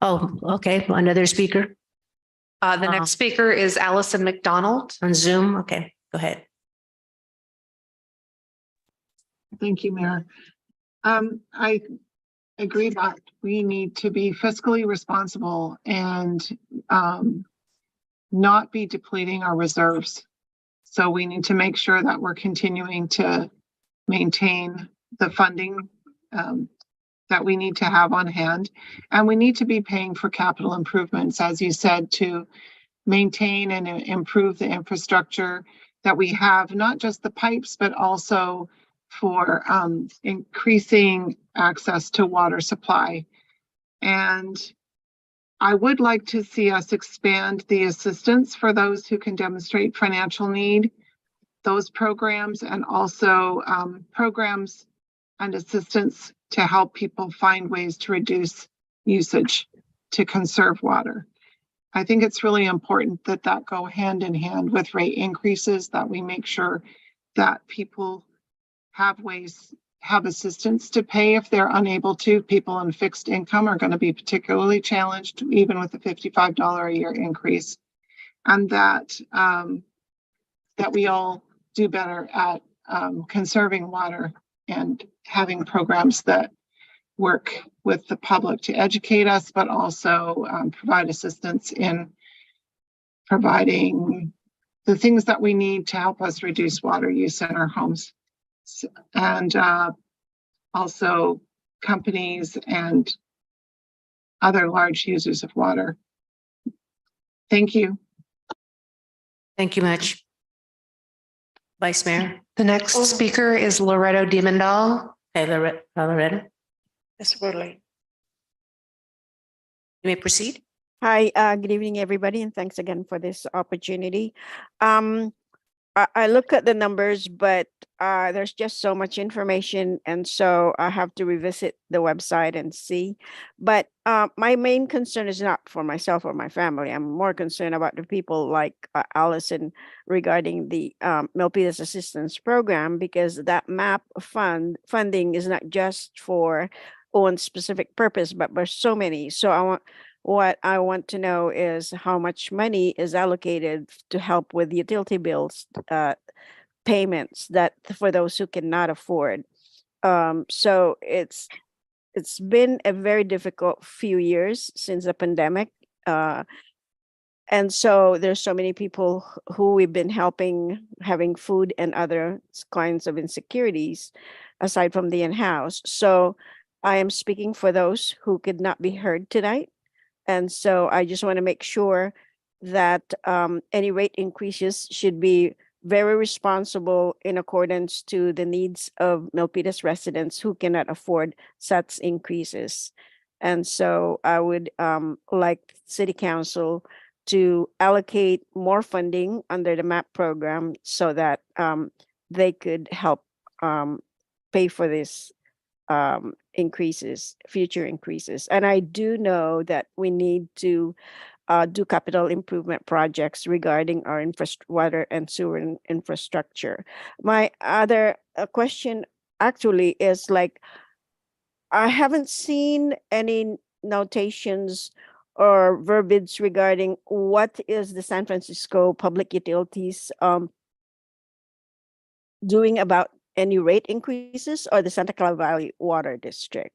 Oh, okay, another speaker The next speaker is Allison McDonald. on Zoom. Okay, go ahead. Thank you, Mayor. I agree that we need to be fiscally responsible and not be depleting our reserves. So we need to make sure that we're continuing to maintain the funding that we need to have on hand. And we need to be paying for capital improvements, as you said, to maintain and improve the infrastructure that we have, not just the pipes, but also for increasing access to water supply. And I would like to see us expand the assistance for those who can demonstrate financial need, those programs, and also programs and assistance to help people find ways to reduce usage to conserve water. I think it's really important that go hand in hand with rate increases, that we make sure that people have assistance to pay if they're unable to. People on fixed income are going to be particularly challenged, even with the $55 a year increase, and that we all do better at conserving water and having programs that work with the public to educate us, but also provide assistance in providing the things that we need to help us reduce water use in our homes. And also companies and other large users of water. Thank you. Thank you much. Vice Mayor. The next speaker is Loretto Diemendal. Hey, Loretta, It's really. you may proceed. Hi, good evening, everybody, and thanks again for this opportunity. I look at the numbers, but there's just so much information, and so I have to revisit the website and see. But my main concern is not for myself or my family. I'm more concerned about the people like Allison regarding the Milpitas Assistance Program, because that MAP funding is not just for one specific purpose, but for so many. So what I want to know is how much money is allocated to help with utility bills payments that for those who cannot afford. So it's been a very difficult few years since the pandemic. And so there's so many people who we've been helping, having food and other kinds of insecurities aside from the in-house. So I am speaking for those who could not be heard tonight. And so I just want to make sure that any rate increases should be very responsible in accordance to the needs of Milpitas residents who cannot afford such increases. And so I would like City Council to allocate more funding under the MAP program so that they could help pay for this future increases. And I do know that we need to do capital improvement projects regarding our water and sewer infrastructure. My other question actually is like, I haven't seen any notations or verbiage regarding what is the San Francisco Public Utilities doing about any rate increases, or the Santa Clara Valley Water District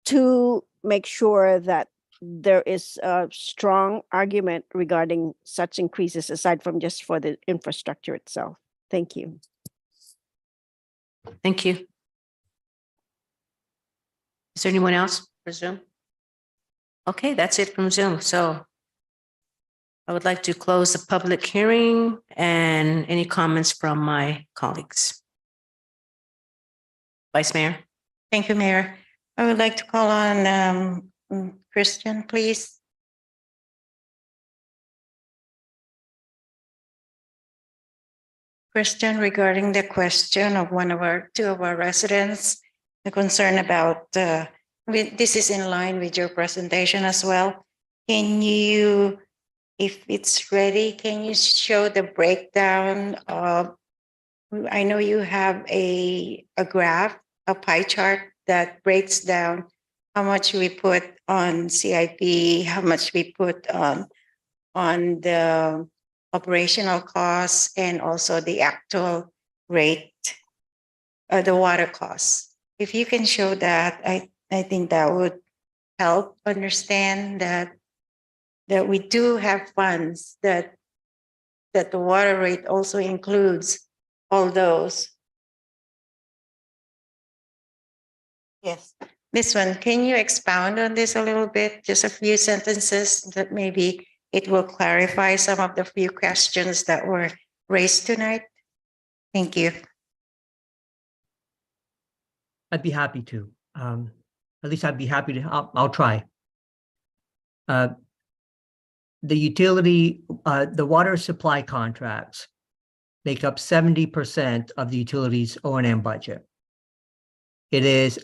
to make sure that there is a strong argument regarding such increases aside from just for the infrastructure itself. Thank you. Thank you. Is there anyone else for Zoom? Okay, that's it from Zoom. So I would like to close the public hearing and any comments from my colleagues. Vice Mayor. Thank you, Mayor. I would like to call on Christian, please. Christian, regarding the question of two of our residents, the concern about, this is in line with your presentation as well. Can you, if it's ready, can you show the breakdown of, I know you have a graph, a pie chart that breaks down how much we put on CIP, how much we put on the operational costs, and also the actual rate, the water costs. If you can show that, I think that would help understand that we do have funds, that the water rate also includes all those. Yes. This one, can you expound on this a little bit? Just a few sentences that maybe it will clarify some of the few questions that were raised tonight. Thank you. I'd be happy to. At least I'd be happy to. I'll try. The utility, the water supply contracts make up 70% of the utility's O&M budget. It is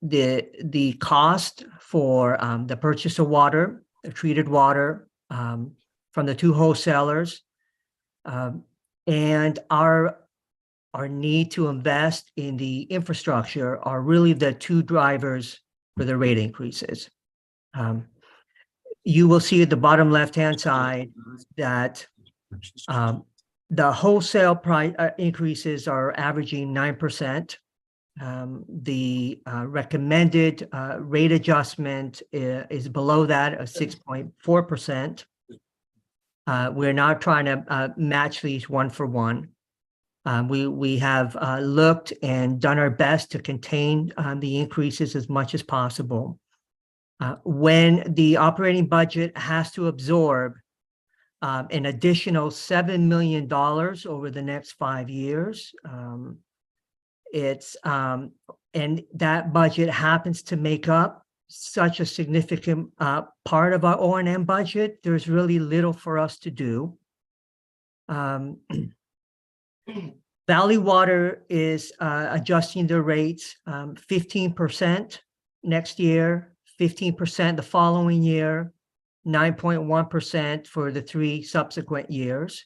the cost for the purchase of water, the treated water from the two wholesalers, and our need to invest in the infrastructure are really the two drivers for the rate increases. You will see at the bottom left-hand side that the wholesale price increases are averaging 9%. The recommended rate adjustment is below that of 6.4%. We're not trying to match these one for one. We have looked and done our best to contain the increases as much as possible. When the operating budget has to absorb an additional $7 million over the next 5 years, and that budget happens to make up such a significant part of our O&M budget, there's really little for us to do. Valley Water is adjusting their rates 15% next year, 15% the following year, 9.1% for the 3 subsequent years.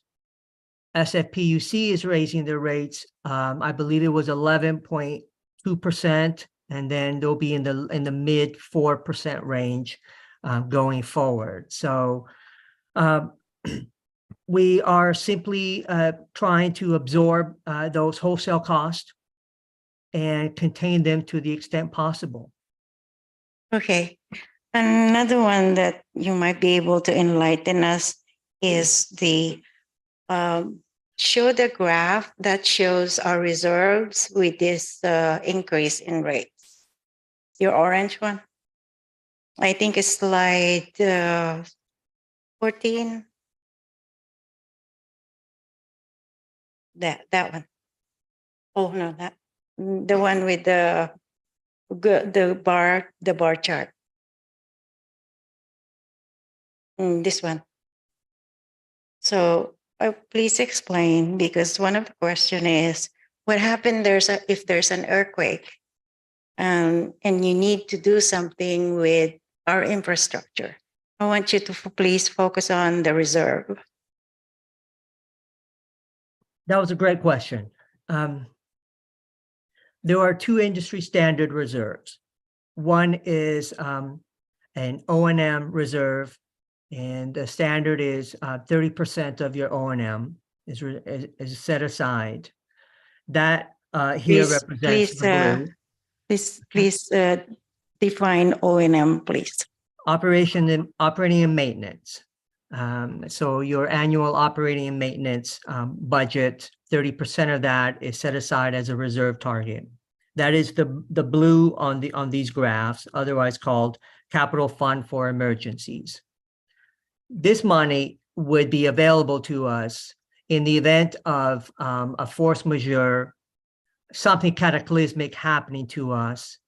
SFPUC is raising their rates. I believe it was 11.2%, and then they'll be in the mid 4% range going forward. So we are simply trying to absorb those wholesale costs and contain them to the extent possible. Okay. Another one that you might be able to enlighten us is the show the graph that shows our reserves with this increase in rates. Your orange one. I think it's slide 14. That one. Oh no, that the one with the bar chart. This one. So please explain, because one of the question is what happened if there's an earthquake and you need to do something with our infrastructure. I want you to please focus on the reserve. That was a great question. there are two industry standard reserves. One is an O&M reserve, and the standard is 30% of your O&M is set aside. That here represents the blue. Please define O&M, please. Operating and maintenance. So your annual operating and maintenance budget, 30% of that is set aside as a reserve target. That is the blue on these graphs, otherwise called capital fund for emergencies. This money would be available to us in the event of a force majeure, something cataclysmic happening to us.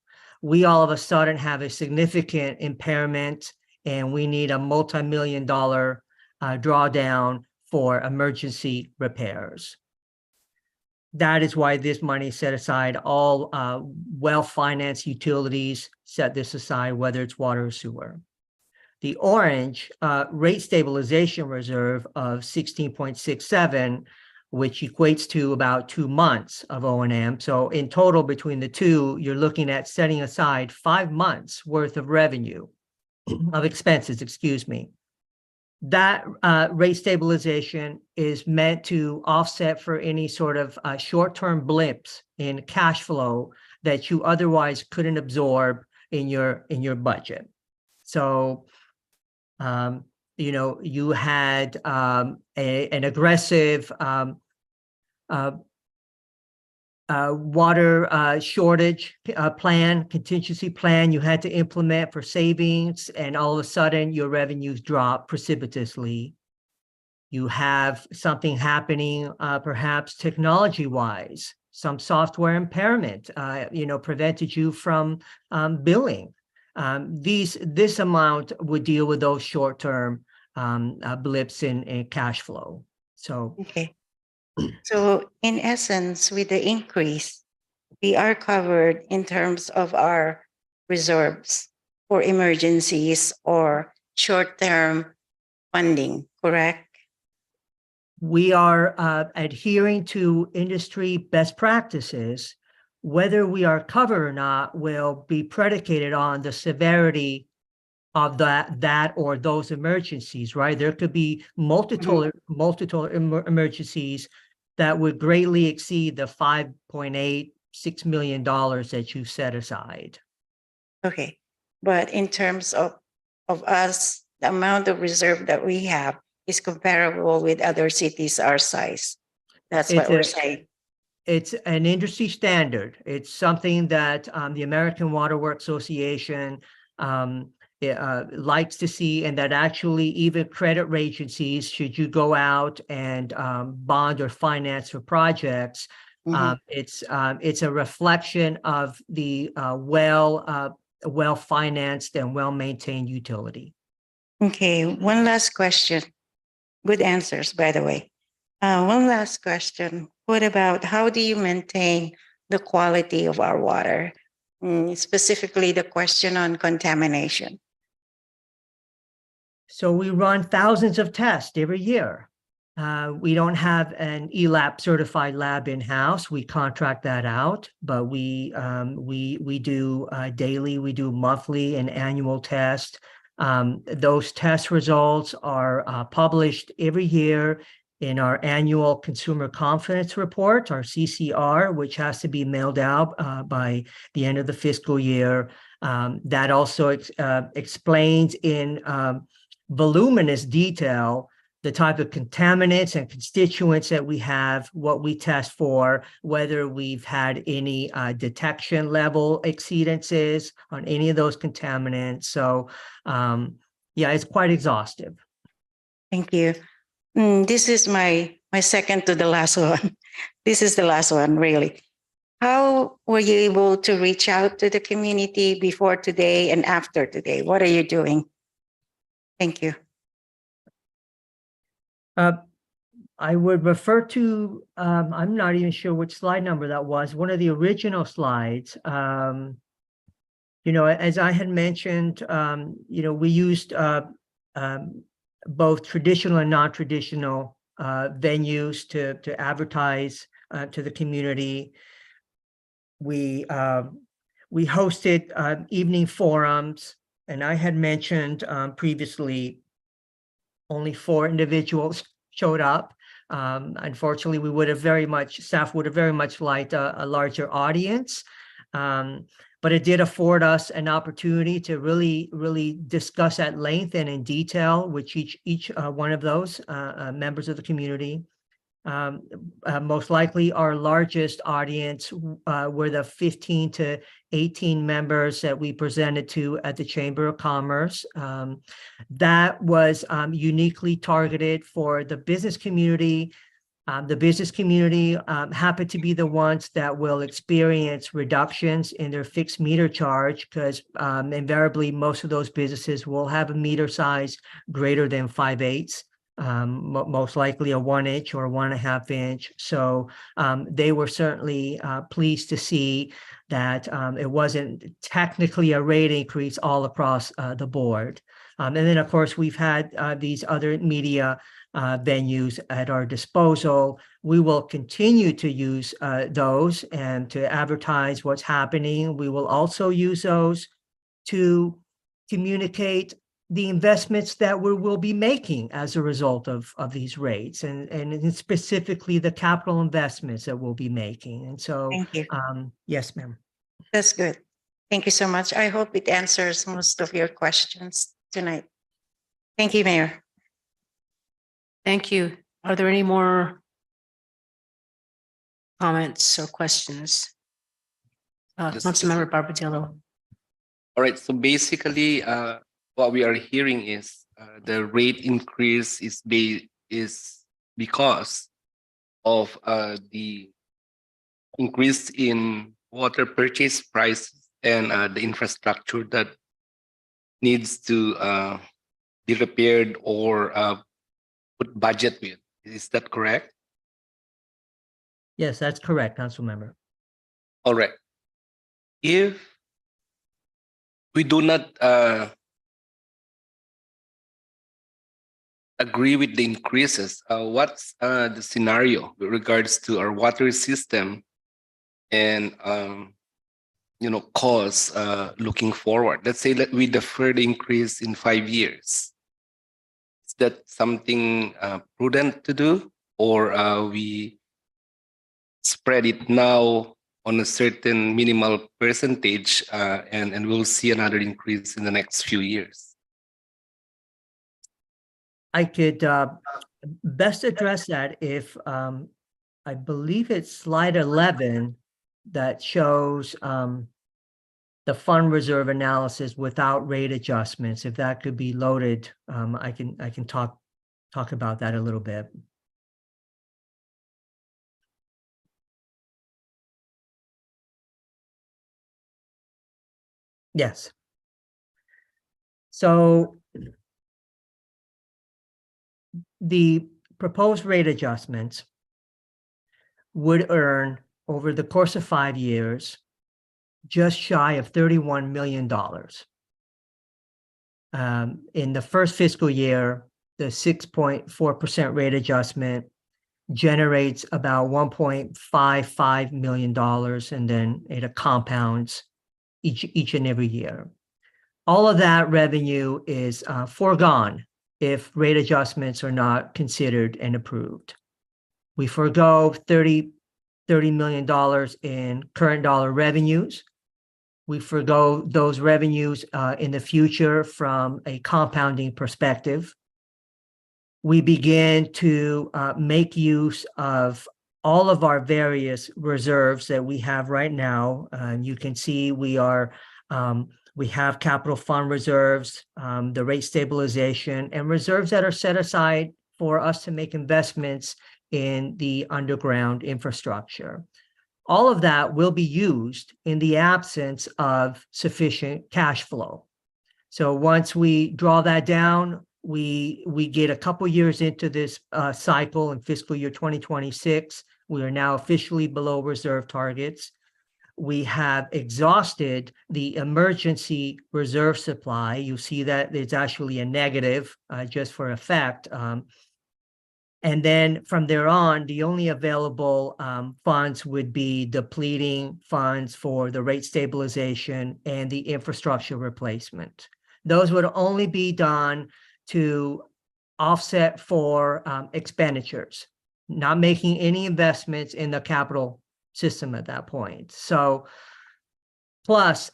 We all of a sudden have a significant impairment and we need a multi-million-dollar drawdown for emergency repairs. That is why this money is set aside. All well-financed utilities set this aside, whether it's water or sewer. The orange rate stabilization reserve of 16.67, which equates to about 2 months of O&M. So in total, between the two, you're looking at setting aside 5 months worth of revenue, of expenses, excuse me. That rate stabilization is meant to offset for any sort of short-term blips in cash flow that you otherwise couldn't absorb in your budget. So, you know, you had an aggressive water shortage plan, contingency plan you had to implement for savings, and all of a sudden your revenues drop precipitously. You have something happening, perhaps technology-wise, some software impairment, you know, prevented you from billing. This amount would deal with those short-term blips in cash flow. So, okay. So in essence, with the increase, we are covered in terms of our reserves for emergencies or short-term funding, correct? we are adhering to industry best practices. Whether we are covered or not will be predicated on the severity of that or those emergencies, right? There could be multiple emergencies that would greatly exceed the $5.86 million that you set aside. Okay, but in terms of us, the amount of reserve that we have is comparable with other cities our size. That's what we're saying. It's an industry standard. It's something that the American Water Works Association likes to see, and that actually even credit agencies, should you go out and bond or finance for projects, it's a reflection of the well-financed and well-maintained utility. Okay, one last question. Good answers, by the way. One last question. What about how do you maintain the quality of our water? Specifically, the question on contamination. So we run thousands of tests every year. We don't have an ELAP certified lab in-house. We contract that out, but we do daily, we do monthly and annual tests. Those test results are published every year in our annual Consumer Confidence Report, our CCR, which has to be mailed out by the end of the fiscal year. That also explains in voluminous detail the type of contaminants and constituents that we have, what we test for, whether we've had any detection level exceedances on any of those contaminants. So yeah, it's quite exhaustive. Thank you. This is my second to the last one. This is the last one, really. How were you able to reach out to the community before today and after today? What are you doing? Thank you. I would refer to, I'm not even sure which slide number that was, one of the original slides. You know, as I had mentioned, you know, we used both traditional and non-traditional venues to advertise to the community. we hosted evening forums, and I had mentioned previously only 4 individuals showed up. Unfortunately, staff would have very much liked a larger audience. But it did afford us an opportunity to really discuss at length and in detail with each one of those members of the community. Most likely our largest audience were the 15 to 18 members that we presented to at the Chamber of Commerce. That was uniquely targeted for the business community. The business community happen to be the ones that will experience reductions in their fixed meter charge, because invariably most of those businesses will have a meter size greater than 5/8. Most likely a 1 inch or 1.5 inch. So they were certainly pleased to see that it wasn't technically a rate increase all across the board. And then, of course, we've had these other media venues at our disposal. We will continue to use those and to advertise what's happening. We will also use those to communicate the investments that we will be making as a result of these rates, and specifically the capital investments that we'll be making. And so, Thank you. Yes, ma'am. That's good. Thank you so much. I hope it answers most of your questions tonight. Thank you, Mayor. Thank you. Are there any more comments or questions? Councilmember Barbadillo. All right, so basically, what we are hearing is the rate increase is because of the increase in water purchase prices and the infrastructure that needs to be repaired or put budget with. Is that correct? Yes, that's correct, Council Member. All right. If we do not agree with the increases, what's the scenario with regards to our water system and costs looking forward? Let's say that we defer the increase in 5 years. Is that something prudent to do, or we spread it now on a certain minimal percentage and we'll see another increase in the next few years? I could best address that if I believe it's slide 11 that shows the fund reserve analysis without rate adjustments. If that could be loaded, I can talk about that a little bit. Yes. So the proposed rate adjustments would earn over the course of 5 years just shy of $31 million. In the first fiscal year, the 6.4% rate adjustment generates about $1.55 million, and then it compounds each and every year. All of that revenue is foregone if rate adjustments are not considered and approved. We forego $30 million in current dollar revenues. We forego those revenues in the future from a compounding perspective. We begin to make use of all of our various reserves that we have right now. You can see we have capital fund reserves, the rate stabilization, and reserves that are set aside for us to make investments in the underground infrastructure. All of that will be used in the absence of sufficient cash flow. So once we draw that down, we get a couple years into this cycle in fiscal year 2026. We are now officially below reserve targets. We have exhausted the emergency reserve supply. You see that it's actually a negative just for effect. And then from there on, the only available funds would be depleting funds for the rate stabilization and the infrastructure replacement. Those would only be done to offset for expenditures, not making any investments in the capital system at that point. So plus,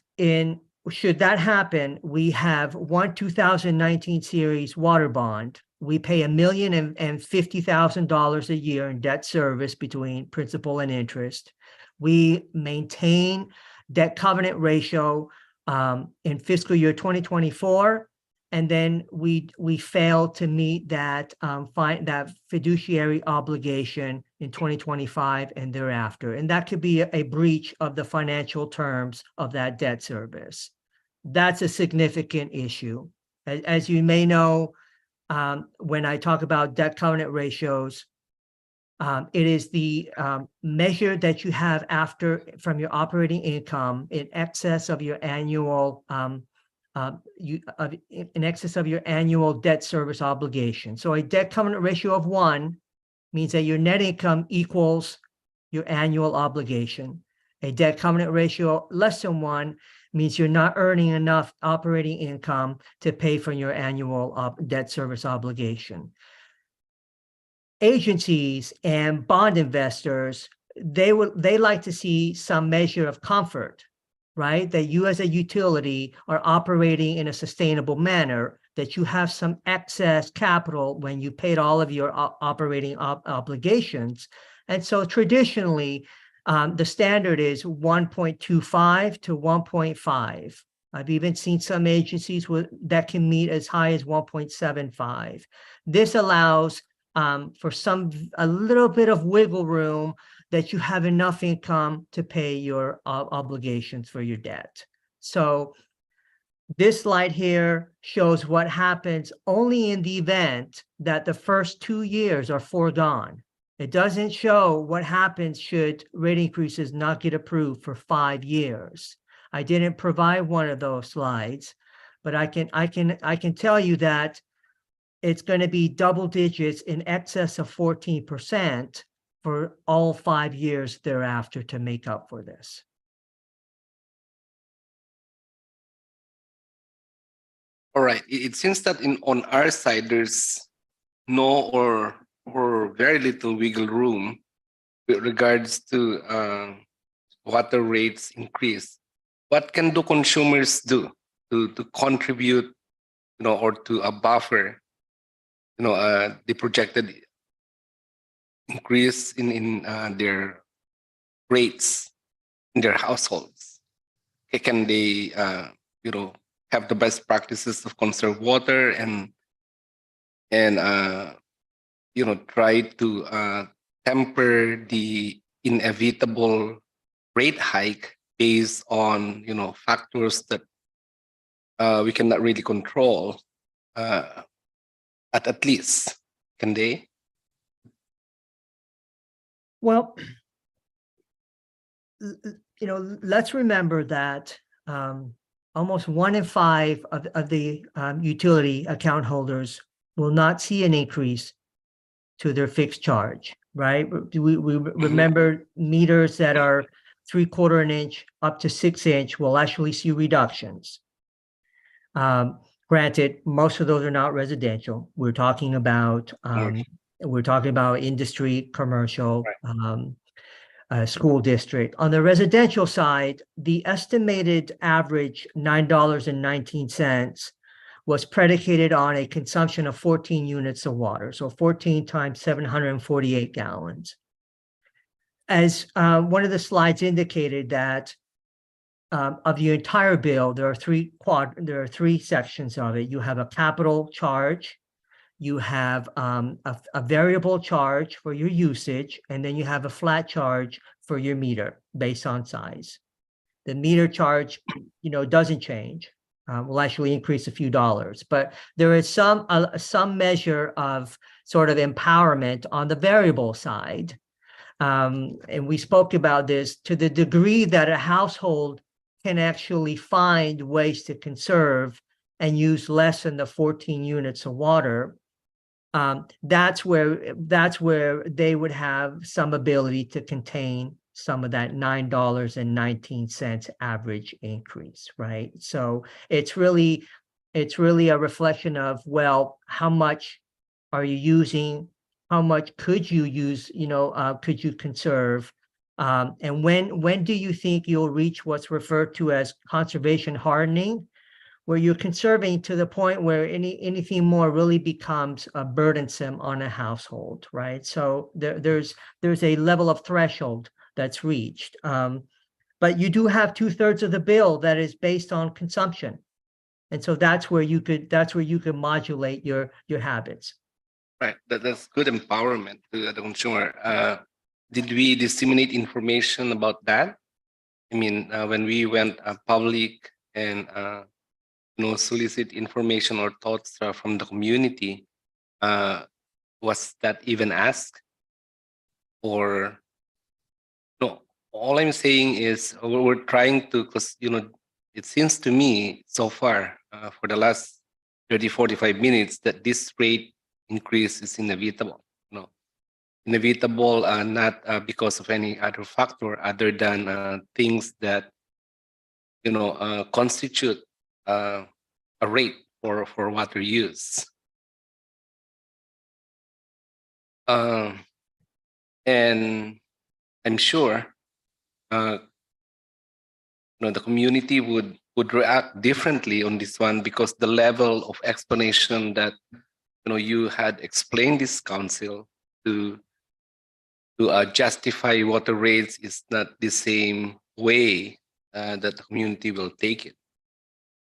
should that happen, we have one 2019 series water bond. We pay $1,050,000 a year in debt service between principal and interest. We maintain debt covenant ratio in fiscal year 2024, and then we fail to meet that that fiduciary obligation in 2025 and thereafter. And that could be a breach of the financial terms of that debt service. That's a significant issue. As you may know, when I talk about debt covenant ratios, it is the measure that you have from your operating income in excess of your annual debt service obligation. So a debt covenant ratio of 1 means that your net income equals your annual obligation. A debt covenant ratio less than 1 means you're not earning enough operating income to pay for your annual debt service obligation. Agencies and bond investors, they like to see some measure of comfort, right? That you as a utility are operating in a sustainable manner, that you have some excess capital when you paid all of your operating obligations. And so traditionally, the standard is 1.25 to 1.5. I've even seen some agencies that can meet as high as 1.75. This allows for a little bit of wiggle room that you have enough income to pay your obligations for your debt. So this slide here shows what happens only in the event that the first 2 years are foregone. It doesn't show what happens should rate increases not get approved for 5 years. I didn't provide one of those slides, but I can tell you that it's going to be double digits in excess of 14% for all 5 years thereafter to make up for this. All right. It seems that on our side, there's no or very little wiggle room with regards to water rates increase. What can the consumers do to contribute, or to a buffer, the projected increase in their rates in their households? Can they, have the best practices of conserve water and try to temper the inevitable rate hike based on factors that we cannot really control, at least, can they? Well, let's remember that almost 1 in 5 of the utility account holders will not see an increase to their fixed charge, right? We remember meters that are 3/4 inch up to 6 inch will actually see reductions. Granted, most of those are not residential. We're talking about industry, commercial, school district. On the residential side, the estimated average $9.19 was predicated on a consumption of 14 units of water. So 14 times 748 gallons. As one of the slides indicated that of the entire bill, there are three sections of it. You have a capital charge, you have a variable charge for your usage, and then you have a flat charge for your meter based on size. The meter charge, doesn't change. Will actually increase a few dollars, but there is some measure of sort of empowerment on the variable side. And we spoke about this to the degree that a household can actually find ways to conserve and use less than the 14 units of water. that's where they would have some ability to contain some of that $9.19 average increase, right? So it's really a reflection of, well, how much are you using? How much could you use? Could you conserve? And when do you think you'll reach what's referred to as conservation hardening, where you're conserving to the point where anything more really becomes burdensome on a household, right? So there's a level of threshold that's reached. But you do have 2/3 of the bill that is based on consumption. And so that's where you could modulate your habits. Right, that's good empowerment to the consumer. Did we disseminate information about that? I mean, when we went public and solicit information or thoughts from the community, was that even asked? Or no? All I'm saying is we're trying to, because it seems to me so far for the last 30-45 minutes that this rate increase is inevitable. Inevitable, not because of any other factor other than things that constitute a rate for water use. And I'm sure the community would react differently on this one, because the level of explanation that you had explained this council to justify water rates is not the same way that the community will take it.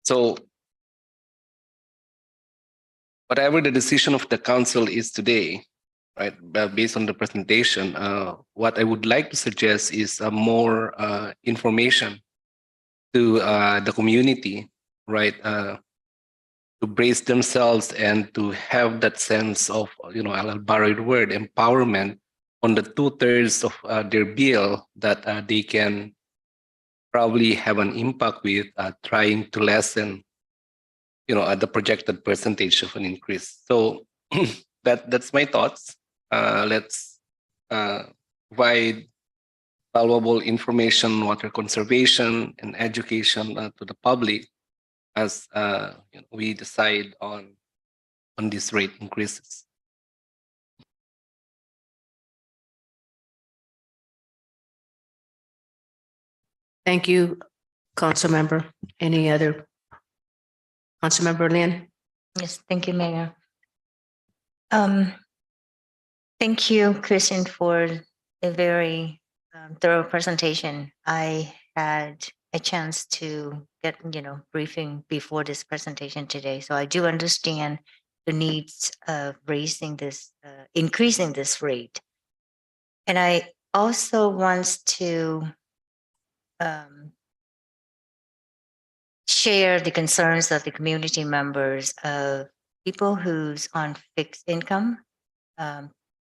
So whatever the decision of the council is today, right, based on the presentation, what I would like to suggest is more information to the community, right, to brace themselves and to have that sense of, I'll borrow the word, empowerment on the 2/3 of their bill that they can probably have an impact with trying to lessen, the projected percentage of an increase. So that's my thoughts. Let's provide valuable information, water conservation and education to the public as we decide on these rate increases. Thank you, Council Member. Any other? Council Member Lynn? Yes, thank you, Mayor. Thank you, Christian, for a very thorough presentation. I had a chance to get, briefing before this presentation today. So I do understand the needs of raising this, increasing this rate. And I also want to share the concerns of the community members of people who's on fixed income,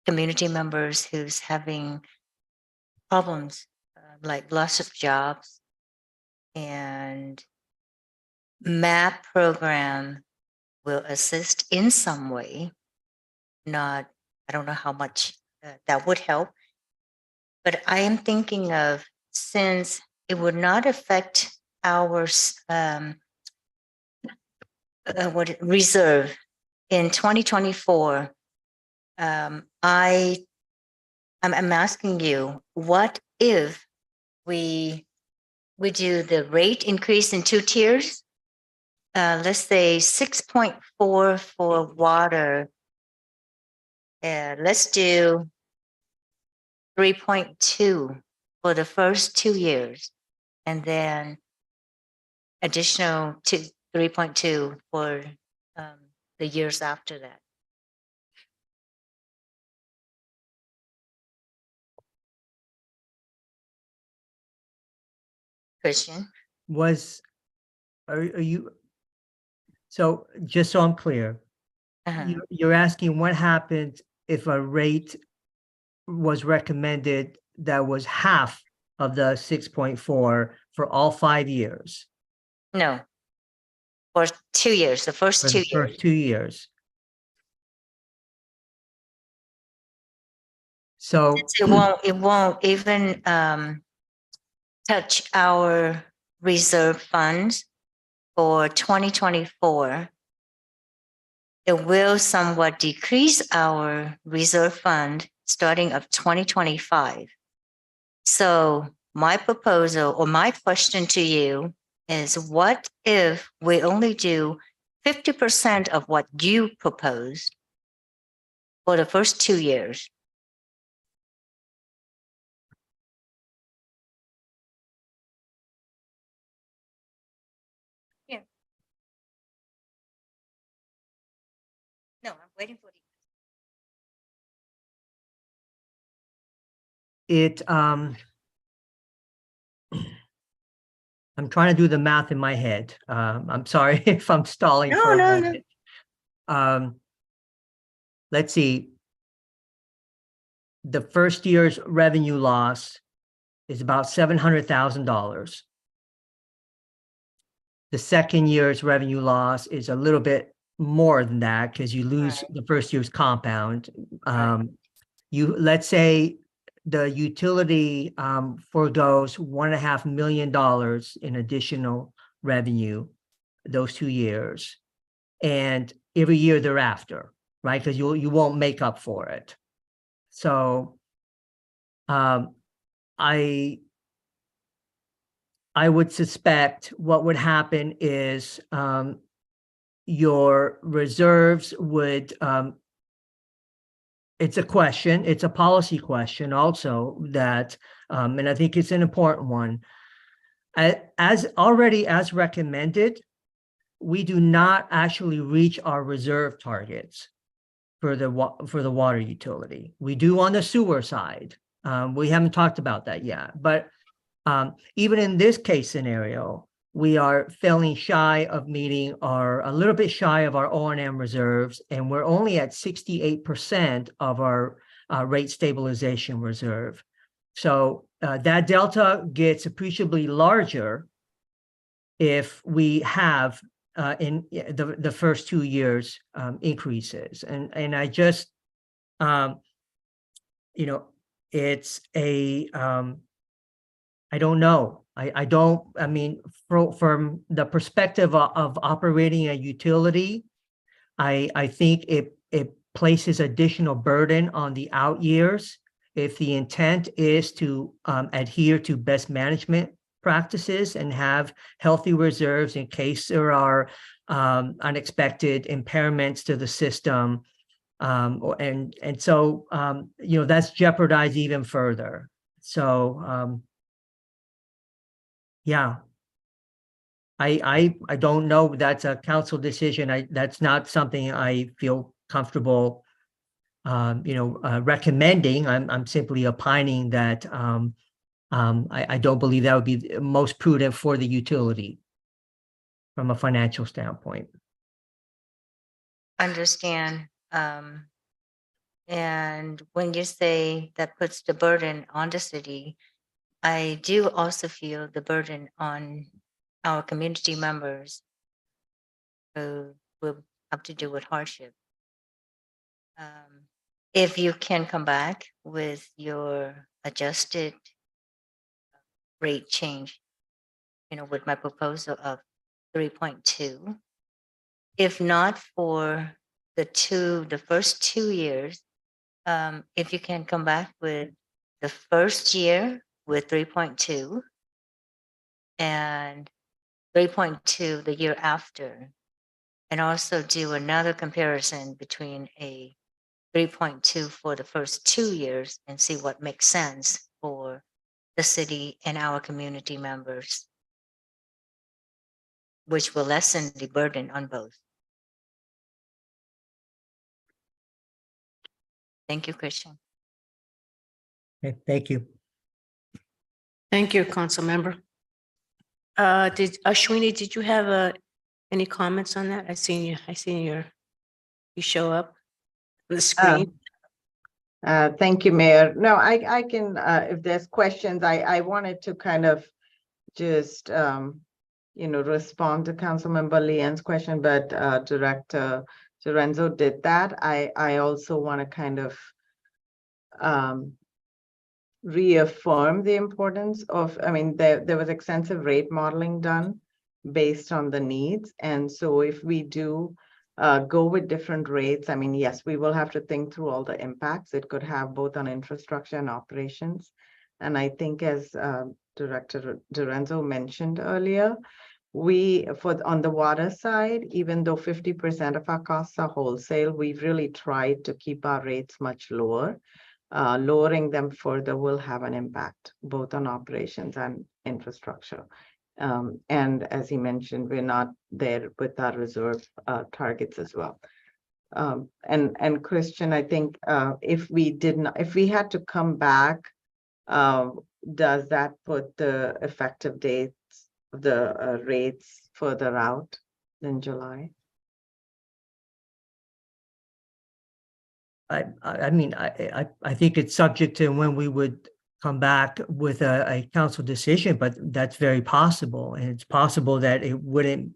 community members who's having problems like loss of jobs, and MAP program will assist in some way. I don't know how much that would help, but I am thinking of, since it would not affect our reserve in 2024, I'm asking you, what if we do the rate increase in 2 tiers? Let's say 6.4 for water. Let's do 3.2 for the first 2 years, and then additional to 3.2 for the years after that. Christian? Are you, so just so I'm clear, you're asking what happens if a rate was recommended that was half of the 6.4 for all 5 years? No, for 2 years, the first For 2 the years. first 2 years. So It won't even touch our reserve funds for 2024. It will somewhat decrease our reserve fund starting of 2025. So my proposal or my question to you is, what if we only do 50% of what you proposed for the first 2 years? Yeah. No, I'm waiting for the. I'm trying to do the math in my head. I'm sorry if I'm stalling No, for a no, no. moment. Let's see. The first year's revenue loss is about $700,000. The second year's revenue loss is a little bit more than that because you lose the first year's compound. Let's say the utility forgoes $1.5 million in additional revenue those 2 years, and every year thereafter, right? Because you won't make up for it. So I would suspect what would happen is your reserves would, it's a question, it's a policy question also that, and I think it's an important one. As recommended, we do not actually reach our reserve targets for the water utility. We do on the sewer side. We haven't talked about that yet, but even in this case scenario, we are falling shy of meeting a little bit shy of our O&M reserves, and we're only at 68% of our rate stabilization reserve. So that delta gets appreciably larger if we have in the first 2 years increases. And I just, it's a, I don't know. I mean, from the perspective of operating a utility, I think it places additional burden on the out years if the intent is to adhere to best management practices and have healthy reserves in case there are unexpected impairments to the system. And so, that's jeopardized even further. So, yeah, I don't know. That's a council decision. That's not something I feel comfortable, recommending. I'm simply opining that I don't believe that would be most prudent for the utility from a financial standpoint. Understand. And when you say that puts the burden on the city, I do also feel the burden on our community members who will have to deal with hardship. If you can come back with your adjusted rate change, with my proposal of 3.2, if not for the first 2 years, if you can come back with the first year with 3.2 and 3.2 the year after, and also do another comparison between a 3.2 for the first 2 years and see what makes sense for the city and our community members, which will lessen the burden on both. Thank you, Christian. Okay, thank you. Thank you, council member. Ashwini, did you have any comments on that? I seen you show up on the screen. Thank you, Mayor. No, I can, if there's questions, I wanted to kind of just, respond to Councilmember Leanne's question, but Director Lorenzo did that. I also want to kind of reaffirm the importance of, I mean, there was extensive rate modeling done based on the needs. And so if we do go with different rates, I mean, yes, we will have to think through all the impacts it could have both on infrastructure and operations. And I think as Director Dorenzo mentioned earlier, on the water side, even though 50% of our costs are wholesale, we've really tried to keep our rates much lower. Lowering them further will have an impact both on operations and infrastructure. And as he mentioned, we're not there with our reserve targets as well. And Christian, I think if we had to come back, does that put the effective dates of the rates further out than July? I mean, I think it's subject to when we would come back with a council decision, but that's very possible. And it's possible that it wouldn't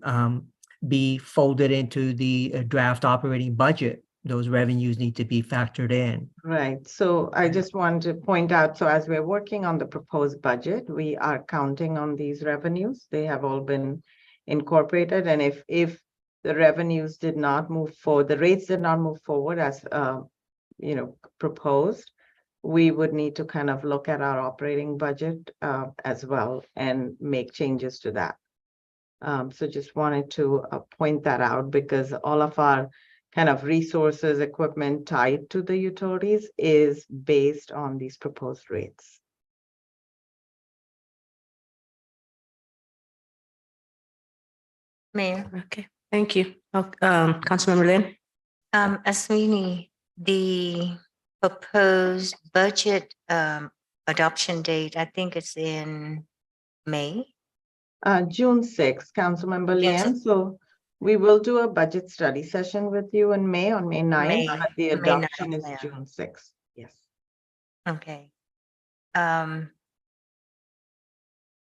be folded into the draft operating budget. Those revenues need to be factored in. Right. So I just want to point out, so as we're working on the proposed budget, we are counting on these revenues. They have all been incorporated. And if the revenues did not move forward, the rates did not move forward as proposed, we would need to kind of look at our operating budget as well and make changes to that. So just wanted to point that out because all of our kind of resources, equipment tied to the utilities is based on these proposed rates. Mayor. Okay, thank you. Councilmember Lynn. Aswini, the proposed budget adoption date, I think it's in May. June 6th, Councilmember Yes. Lian. So we will do a budget study session with you in May, on May 9th, but the May 9th, adoption is yeah. June 6th. Yes. Okay.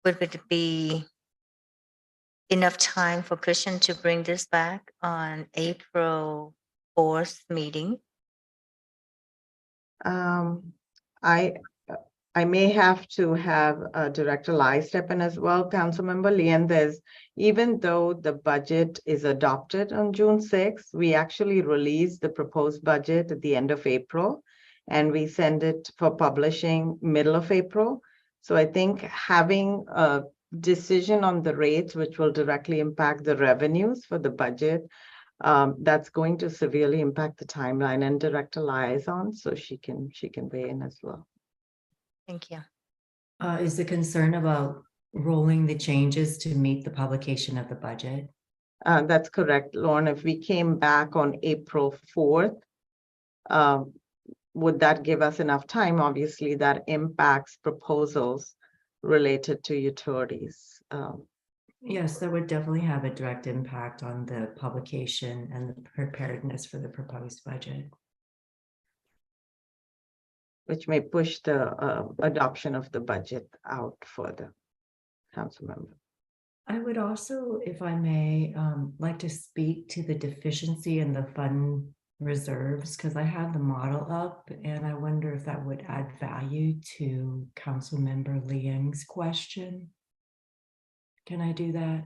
Would it be enough time for Christian to bring this back on April 4th meeting? I may have to have Director Lai step in as well, Councilmember Lian. Even though the budget is adopted on June 6th, we actually release the proposed budget at the end of April, and we send it for publishing middle of April. So I think having a decision on the rates, which will directly impact the revenues for the budget, that's going to severely impact the timeline, and Director Lai is on, so she can weigh in as well. Thank you. Is the concern about rolling the changes to meet the publication of the budget? That's correct, Lauren. If we came back on April 4th, would that give us enough time? Obviously, that impacts proposals related to utilities. Yes, that would definitely have a direct impact on the publication and the preparedness for the proposed budget. Which may push the adoption of the budget out further. Councilmember. I would also, if I may, like to speak to the deficiency in the fund reserves, because I have the model up and I wonder if that would add value to Councilmember Liang's question. Can I do that?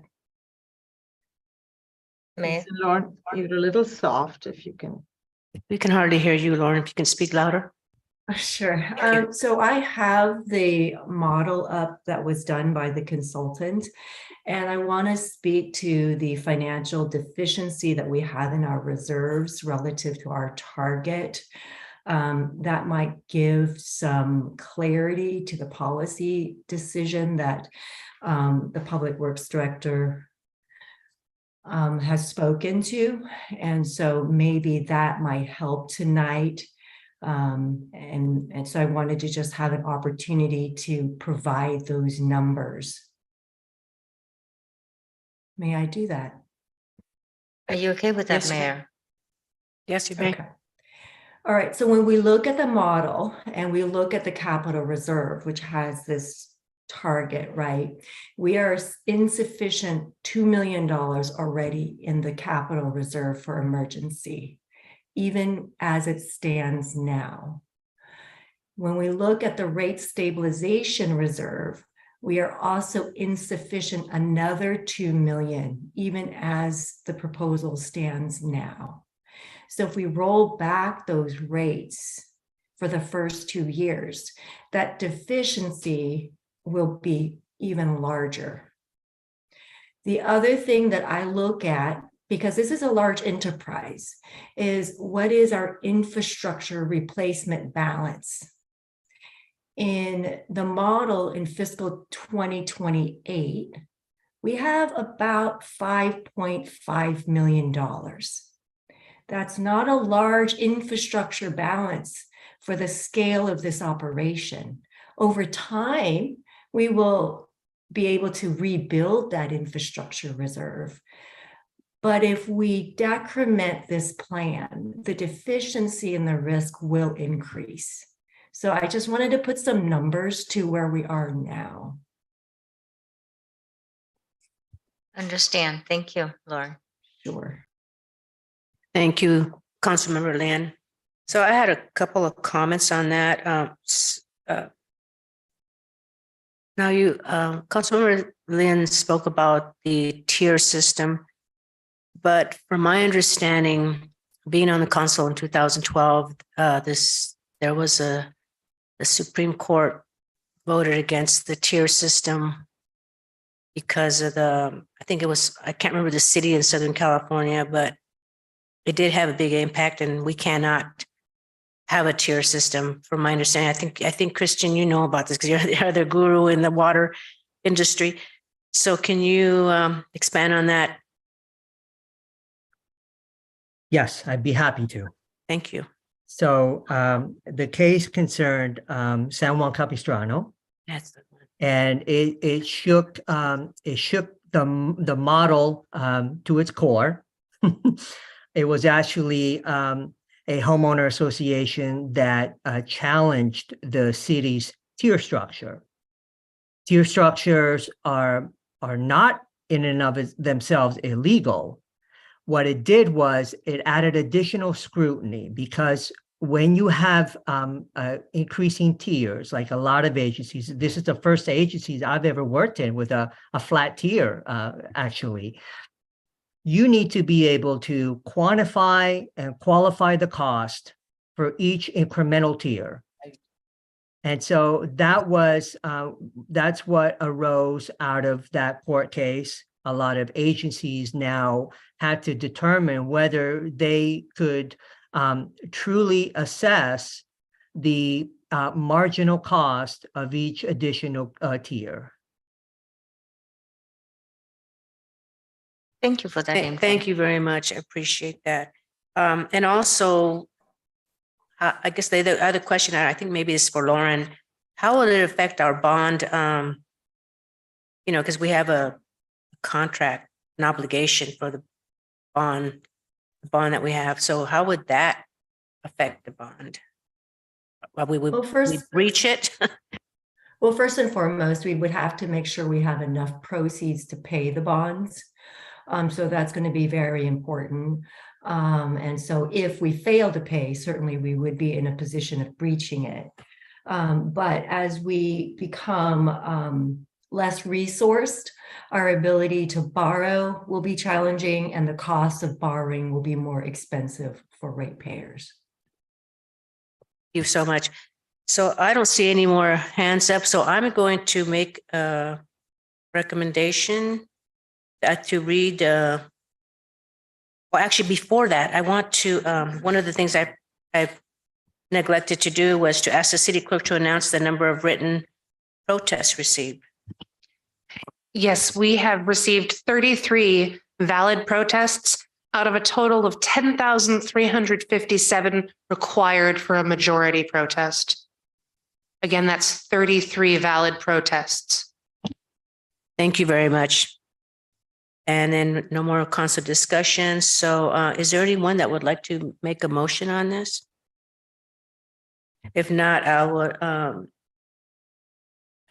Mayor. Lauren, you're a little soft if you can. We can hardly hear you, Lauren, if you can speak louder. Sure. So I have the model up that was done by the consultant, and I want to speak to the financial deficiency that we have in our reserves relative to our target. That might give some clarity to the policy decision that the Public Works Director has spoken to. And so maybe that might help tonight. And so I wanted to just have an opportunity to provide those numbers. May I do that? Are you okay with that, Yes, Mayor? Yes, you may. Okay. All right, so when we look at the model and we look at the capital reserve, which has this target, right? We are insufficient $2 million already in the capital reserve for emergency, even as it stands now. When we look at the rate stabilization reserve, we are also insufficient another 2 million, even as the proposal stands now. So if we roll back those rates for the first 2 years, that deficiency will be even larger. The other thing that I look at, because this is a large enterprise, is what is our infrastructure replacement balance? In the model in fiscal 2028, we have about $5.5 million. That's not a large infrastructure balance for the scale of this operation. Over time, we will be able to rebuild that infrastructure reserve. But if we decrement this plan, the deficiency and the risk will increase. So I just wanted to put some numbers to where we are now. Understand. Thank you, Lauren. Sure. Thank you, Councilmember Lynn. So I had a couple of comments on that. Now Councilmember Lynn spoke about the tier system, but from my understanding, being on the council in 2012, there was the Supreme Court voted against the tier system because of I can't remember the city in Southern California, but it did have a big impact, and we cannot have a tier system from my understanding. I think Christian, you know about this because you're the other guru in the water industry. So can you expand on that? Yes, I'd be happy to. Thank you. So the case concerned San Juan Capistrano, That's the one. and it shook the model to its core. It was actually a homeowner association that challenged the city's tier structure. Tier structures are not in and of themselves illegal. What it did was it added additional scrutiny, because when you have increasing tiers, like a lot of agencies, this is the first agencies I've ever worked in with a flat tier, actually. You need to be able to quantify and qualify the cost for each incremental tier. And so that's what arose out of that court case. A lot of agencies now had to determine whether they could truly assess the marginal cost of each additional tier. Thank you for that info. Thank you very much. I appreciate that. And also, I guess the other question I think maybe is for Lauren. How will it affect our bond? Because we have a contract, an obligation for the bond that we have. So how would that affect the bond? We breach it? Well, first and foremost, we would have to make sure we have enough proceeds to pay the bonds. So that's going to be very important. And so if we fail to pay, certainly we would be in a position of breaching it. But as we become less resourced, our ability to borrow will be challenging, and the cost of borrowing will be more expensive for ratepayers. Thank you so much. So I don't see any more hands up. So I'm going to make a recommendation to read. Well, actually, before that, I want to. One of the things I've neglected to do was to ask the city clerk to announce the number of written protests received. Yes, we have received 33 valid protests out of a total of 10,357 required for a majority protest. Again, that's 33 valid protests. Thank you very much. And then no more council discussion. So is there anyone that would like to make a motion on this? If not,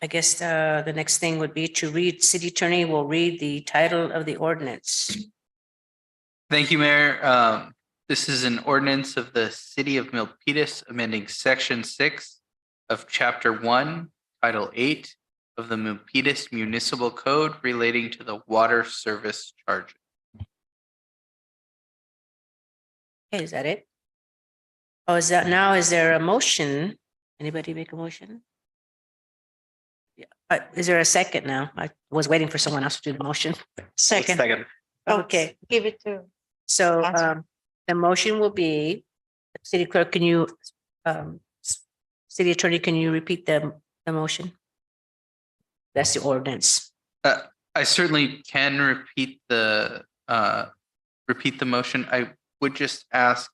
I guess the next thing would be to read, city attorney will read the title of the ordinance. Thank you, Mayor. This is an ordinance of the city of Milpitas amending section 6 of Chapter 1, Title 8 of the Milpitas Municipal Code relating to the water service charges. Okay, is that it? Oh, is there a motion? Anybody make a motion? Yeah, is there a second now? I was waiting for someone else to do the motion. Second. Okay, Give it to. so Council. the motion will be, City Clerk, can you, City Attorney, can you repeat the motion? That's the ordinance. I certainly can repeat the motion. I would just ask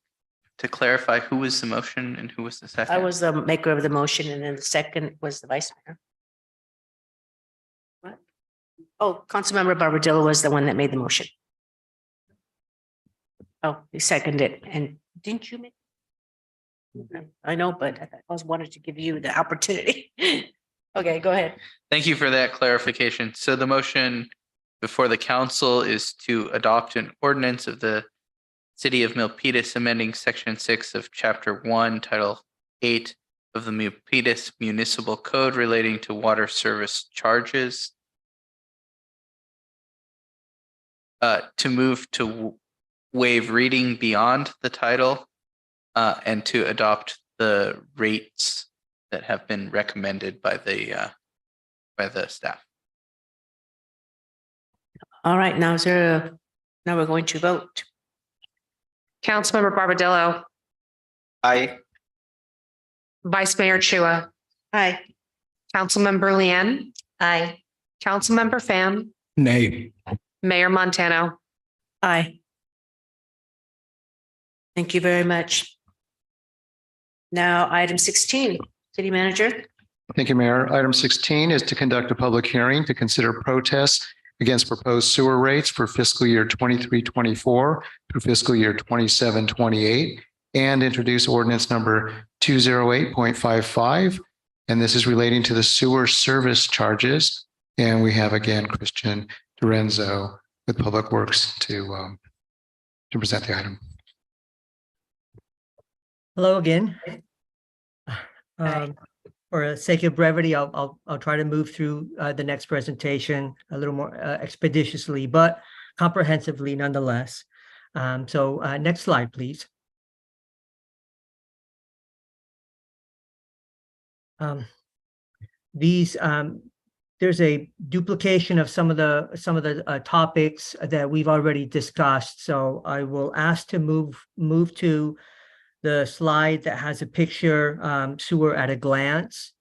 to clarify who was the motion and who was the second. I was the maker of the motion and then the second was the vice mayor. What? Oh, Councilmember Barbadillo was the one that made the motion. Oh, he seconded it. And didn't you make? I know, but I was wanted to give you the opportunity. Okay, go ahead. Thank you for that clarification. So the motion before the council is to adopt an ordinance of the City of Milpitas amending Section 6 of Chapter 1, Title 8 of the Milpitas Municipal Code relating to water service charges. To move to waive reading beyond the title and to adopt the rates that have been recommended by the staff. All right, now we're going to vote. Councilmember Barbadillo, Aye. Vice Mayor Chua, Aye. Councilmember Leanne, Aye. Councilmember Pham, Nay. Mayor Montano. Aye. Thank you very much. Now, item 16, City Manager. Thank you, Mayor. Item 16 is to conduct a public hearing to consider protests against proposed sewer rates for fiscal year 23-24 through fiscal year 27-28 and introduce ordinance number 208.55. And this is relating to the sewer service charges. And we have again, Christian Dorenzo with Public Works to present the item. Hello again. For the sake of brevity, I'll try to move through the next presentation a little more expeditiously, but comprehensively nonetheless. So next slide, please. There's a duplication of some of the topics that we've already discussed. So I will ask to move to the slide that has a picture, sewer at a glance.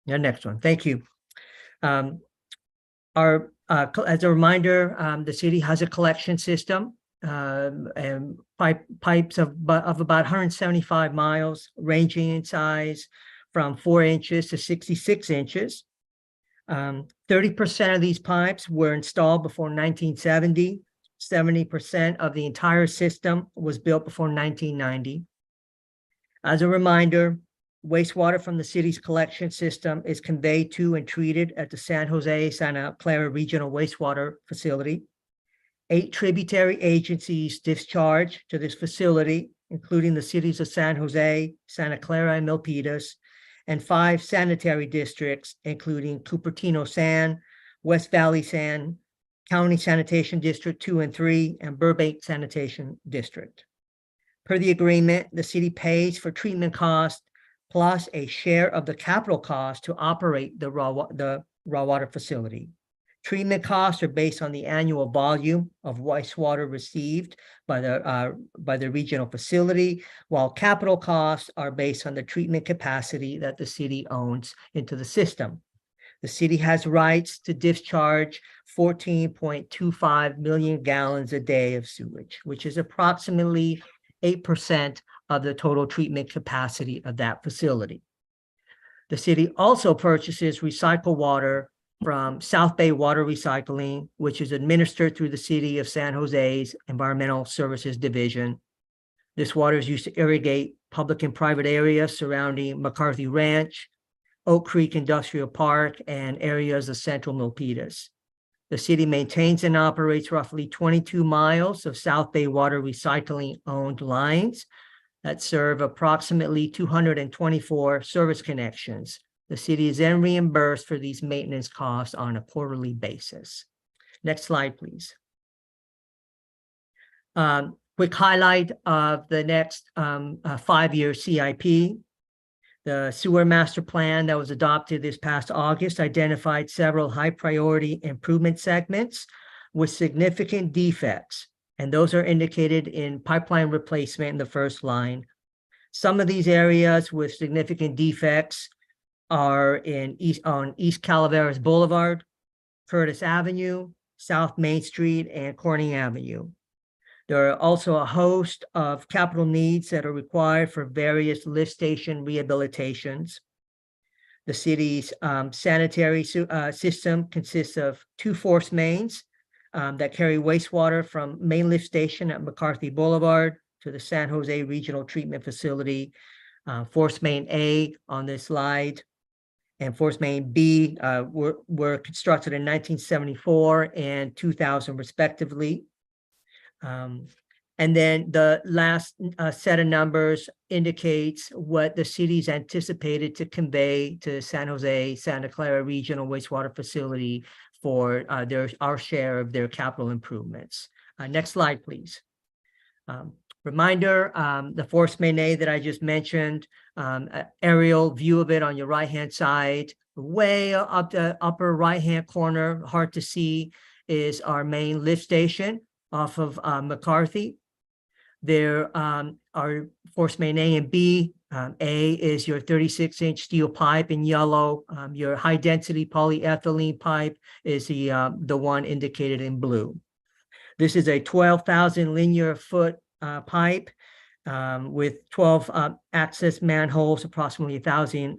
The next one, thank you. As a reminder, the city has a collection system and pipes of about 175 miles, ranging in size from 4 inches to 66 inches. 30% of these pipes were installed before 1970. 70% of the entire system was built before 1990. As a reminder, wastewater from the city's collection system is conveyed to and treated at the San Jose Santa Clara Regional Wastewater Facility. 8 tributary agencies discharge to this facility, including the cities of San Jose, Santa Clara, and Milpitas, and 5 sanitary districts, including Cupertino San, West Valley San, County Sanitation District 2 and 3, and Burbank Sanitation District. Per the agreement, the city pays for treatment costs plus a share of the capital cost to operate the raw water facility. Treatment costs are based on the annual volume of wastewater received by the regional facility, while capital costs are based on the treatment capacity that the city owns into the system. The city has rights to discharge 14.25 million gallons a day of sewage, which is approximately 8% of the total treatment capacity of that facility. The city also purchases recycled water from South Bay Water Recycling, which is administered through the City of San Jose's Environmental Services Division. This water is used to irrigate public and private areas surrounding McCarthy Ranch, Oak Creek Industrial Park, and areas of central Milpitas. The city maintains and operates roughly 22 miles of South Bay Water Recycling owned lines that serve approximately 224 service connections. The city is then reimbursed for these maintenance costs on a quarterly basis. Next slide, please. Quick highlight of the next 5-year CIP. The sewer master plan that was adopted this past August identified several high priority improvement segments with significant defects, and those are indicated in pipeline replacement in the first line. Some of these areas with significant defects are on East Calaveras Boulevard, Curtis Avenue, South Main Street, and Corning Avenue. There are also a host of capital needs that are required for various lift station rehabilitations. The city's sanitary system consists of 2 force mains that carry wastewater from main lift station at McCarthy Boulevard to the San Jose Regional Treatment Facility. Force main A on this slide and force main B were constructed in 1974 and 2000 respectively. And then the last set of numbers indicates what the city's anticipated to convey to San Jose, Santa Clara Regional Wastewater Facility for our share of their capital improvements. Next slide, please. Reminder, the force main A that I just mentioned, aerial view of it on your right-hand side, way up the upper right-hand corner, hard to see, is our main lift station off of McCarthy. There are force main A and B. A is your 36-inch steel pipe in yellow. Your high-density polyethylene pipe is the one indicated in blue. This is a 12,000 linear foot pipe with 12 access manholes, approximately 1,000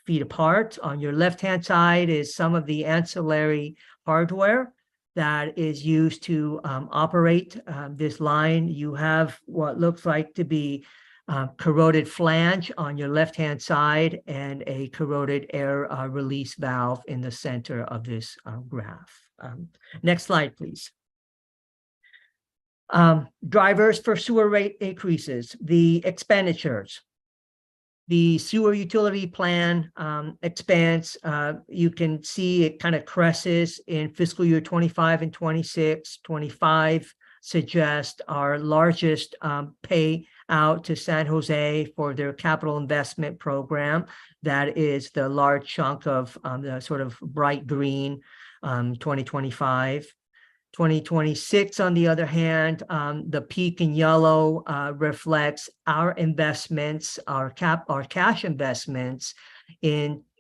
feet apart. On your left-hand side is some of the ancillary hardware that is used to operate this line. You have what looks like to be corroded flange on your left-hand side and a corroded air release valve in the center of this graph. Next slide, please. Drivers for sewer rate increases, the expenditures. The sewer utility plan expands. You can see it kind of cresces in fiscal year 25 and 26. 25 suggests our largest payout to San Jose for their capital investment program. That is the large chunk of the sort of bright green 2025. 2026, on the other hand, the peak in yellow reflects our investments, our cash investments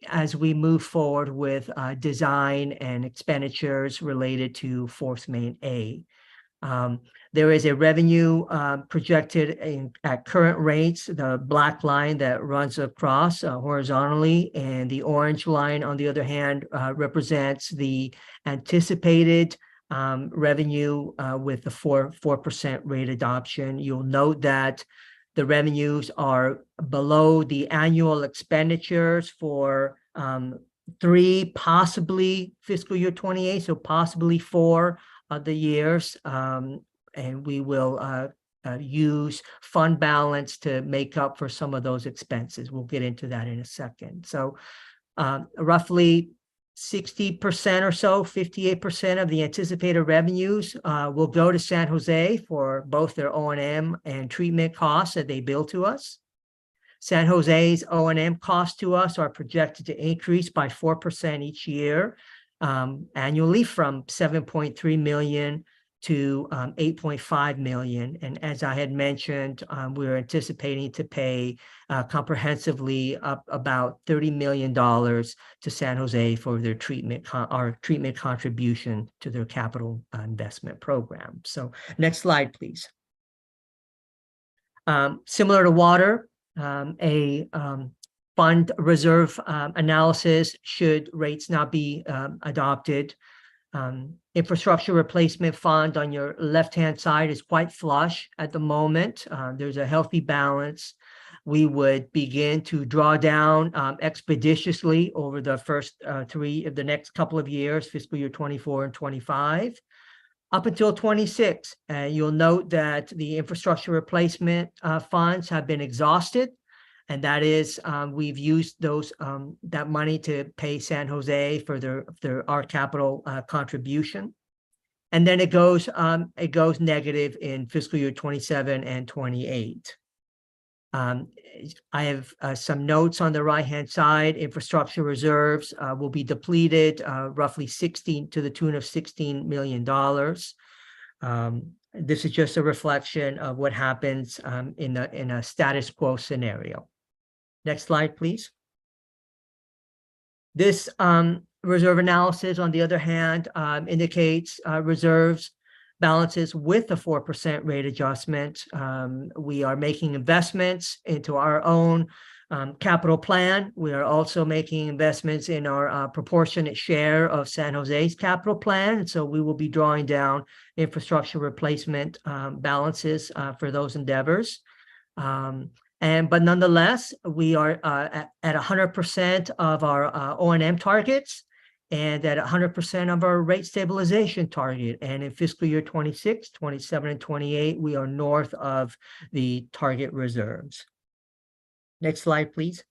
as we move forward with design and expenditures related to force main A. There is a revenue projected at current rates, the black line that runs across horizontally, and the orange line, on the other hand, represents the anticipated revenue with the 4% rate adoption. You'll note that the revenues are below the annual expenditures for 3, possibly fiscal year 28, so possibly 4 of the years. And we will use fund balance to make up for some of those expenses. We'll get into that in a second. So roughly 60% or so, 58% of the anticipated revenues will go to San Jose for both their O&M and treatment costs that they bill to us. San Jose's O&M costs to us are projected to increase by 4% each year annually, from $7.3 million to $8.5 million. And as I had mentioned, we're anticipating to pay comprehensively up about $30 million to San Jose for their treatment contribution to their capital investment program. So next slide, please. Similar to water, a fund reserve analysis should rates not be adopted. Infrastructure replacement fund on your left-hand side is quite flush at the moment. There's a healthy balance. We would begin to draw down expeditiously over the first 3 of the next couple of years, fiscal year 24 and 25. Up until 26, you'll note that the infrastructure replacement funds have been exhausted. And that is, we've used that money to pay San Jose for our capital contribution. And then it goes negative in fiscal year 27 and 28. I have some notes on the right-hand side. Infrastructure reserves will be depleted roughly to the tune of $16 million. This is just a reflection of what happens in a status quo scenario. Next slide, please. This reserve analysis, on the other hand, indicates reserves balances with a 4% rate adjustment. We are making investments into our own capital plan. We are also making investments in our proportionate share of San Jose's capital plan. And so we will be drawing down infrastructure replacement balances for those endeavors. But nonetheless, we are at 100% of our O&M targets and at 100% of our rate stabilization target. And in fiscal year 26, 27, and 28, we are north of the target reserves. Next slide, please.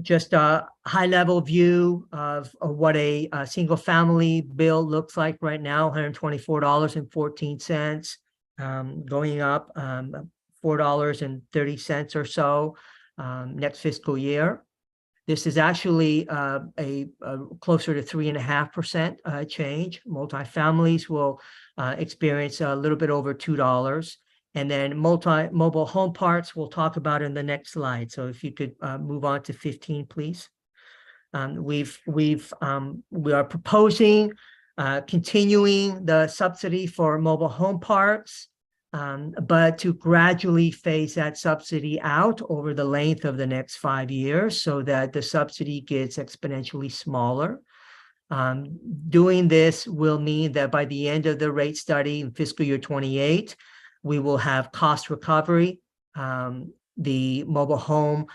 Just a high-level view of what a single-family bill looks like right now, $124.14. Going up $4.30 or so next fiscal year. This is actually a closer to 3.5% change. Multifamilies will experience a little bit over $2. And then mobile home parks we'll talk about in the next slide. So if you could move on to 15, please. We are proposing continuing the subsidy for mobile home parks, but to gradually phase that subsidy out over the length of the next 5 years so that the subsidy gets exponentially smaller. Doing this will mean that by the end of the rate study in fiscal year 28, we will have cost recovery. The mobile home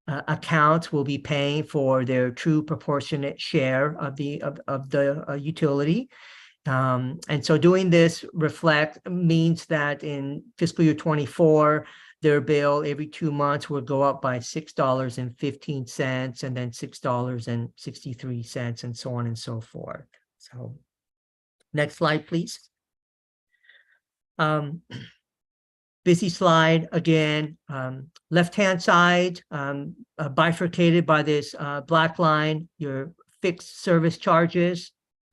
accounts will be paying for their true proportionate share of the utility. And so doing this means that in fiscal year 24, their bill every 2 months will go up by $6.15 and then $6.63 and so on and so forth. So next slide, please. Busy slide again, left-hand side, bifurcated by this black line, your fixed service charges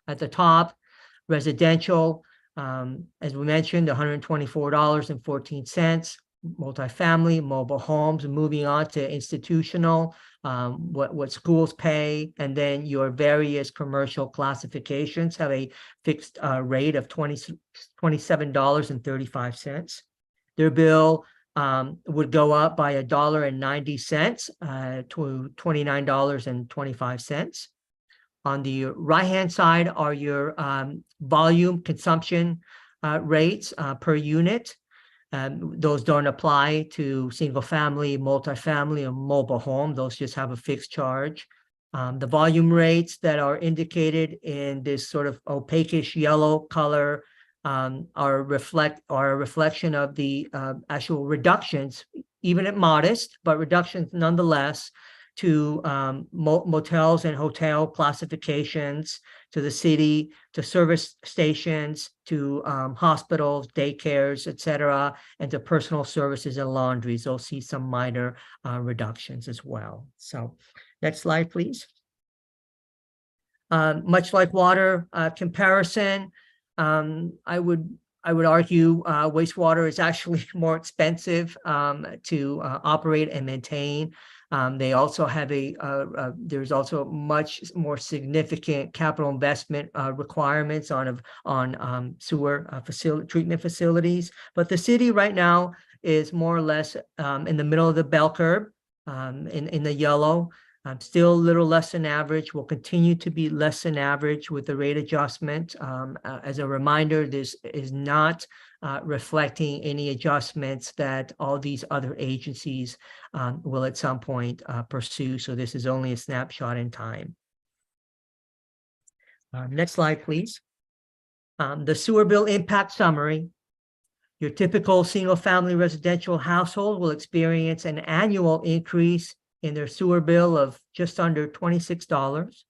at the top, residential, as we mentioned, $124.14, multifamily, mobile homes, moving on to institutional, what schools pay, and then your various commercial classifications have a fixed rate of $27.35. Their bill would go up by $1.90 to $29.25. On the right-hand side are your volume consumption rates per unit. Those don't apply to single-family, multifamily, or mobile home. Those just have a fixed charge. The volume rates that are indicated in this sort of opaquish yellow color are a reflection of the actual reductions, even at modest, but reductions nonetheless, to motels and hotel classifications, to the city, to service stations, to hospitals, daycares, et cetera, and to personal services and laundries. You'll see some minor reductions as well. So next slide, please. Much like water comparison, I would argue wastewater is actually more expensive to operate and maintain. They also have there's also much more significant capital investment requirements on sewer treatment facilities. But the city right now is more or less in the middle of the bell curve, in the yellow. Still a little less than average, will continue to be less than average with the rate adjustment. As a reminder, this is not reflecting any adjustments that all these other agencies will at some point pursue. So this is only a snapshot in time. Next slide, please. The sewer bill impact summary. Your typical single-family residential household will experience an annual increase in their sewer bill of just under $26.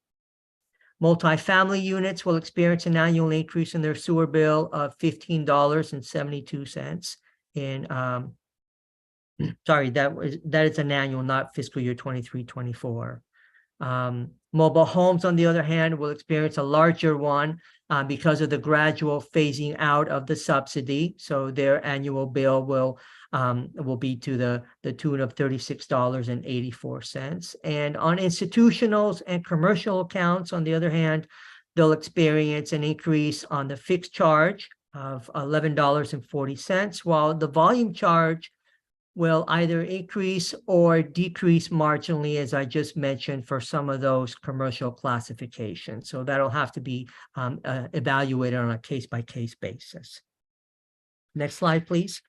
Multifamily units will experience an annual increase in their sewer bill of $15.72 in sorry, that is an annual, not fiscal year 23-24. Mobile homes, on the other hand, will experience a larger one because of the gradual phasing out of the subsidy. So their annual bill will be to the tune of $36.84. And on institutionals and commercial accounts, on the other hand, they'll experience an increase on the fixed charge of $11.40, while the volume charge will either increase or decrease marginally, as I just mentioned, for some of those commercial classifications. So that'll have to be evaluated on a case-by-case basis. Next slide, please.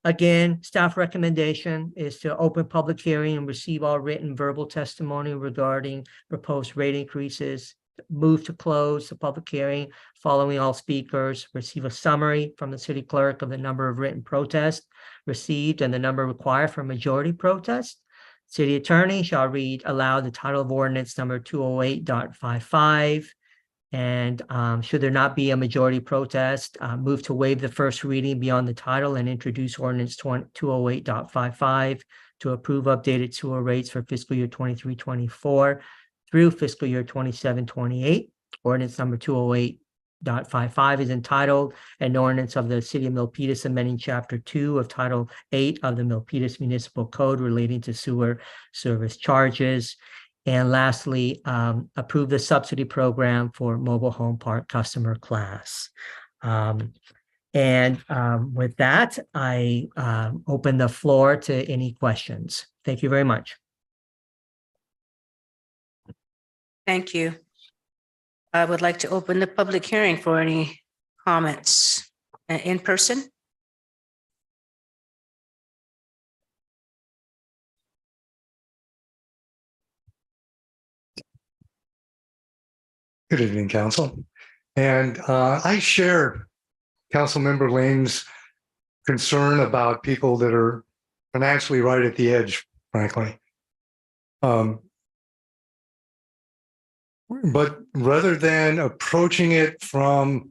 Again, staff recommendation is to open public hearing and receive all written verbal testimony regarding proposed rate increases. Move to close the public hearing following all speakers, receive a summary from the city clerk of the number of written protests received and the number required for majority protest. City attorney shall read aloud the title of ordinance number 208.55. And should there not be a majority protest, move to waive the first reading beyond the title and introduce ordinance 208.55 to approve updated sewer rates for fiscal year 23-24 through fiscal year 27-28. Ordinance number 208.55 is entitled an ordinance of the City of Milpitas amending Chapter 2 of Title 8 of the Milpitas Municipal Code relating to sewer service charges. And lastly, approve the subsidy program for mobile home park customer class. With that, I open the floor to any questions. Thank you very much. Thank you. I would like to open the public hearing for any comments in person. Good evening, Council. And I share Councilmember Lane's concern about people that are financially right at the edge, frankly. But rather than approaching it from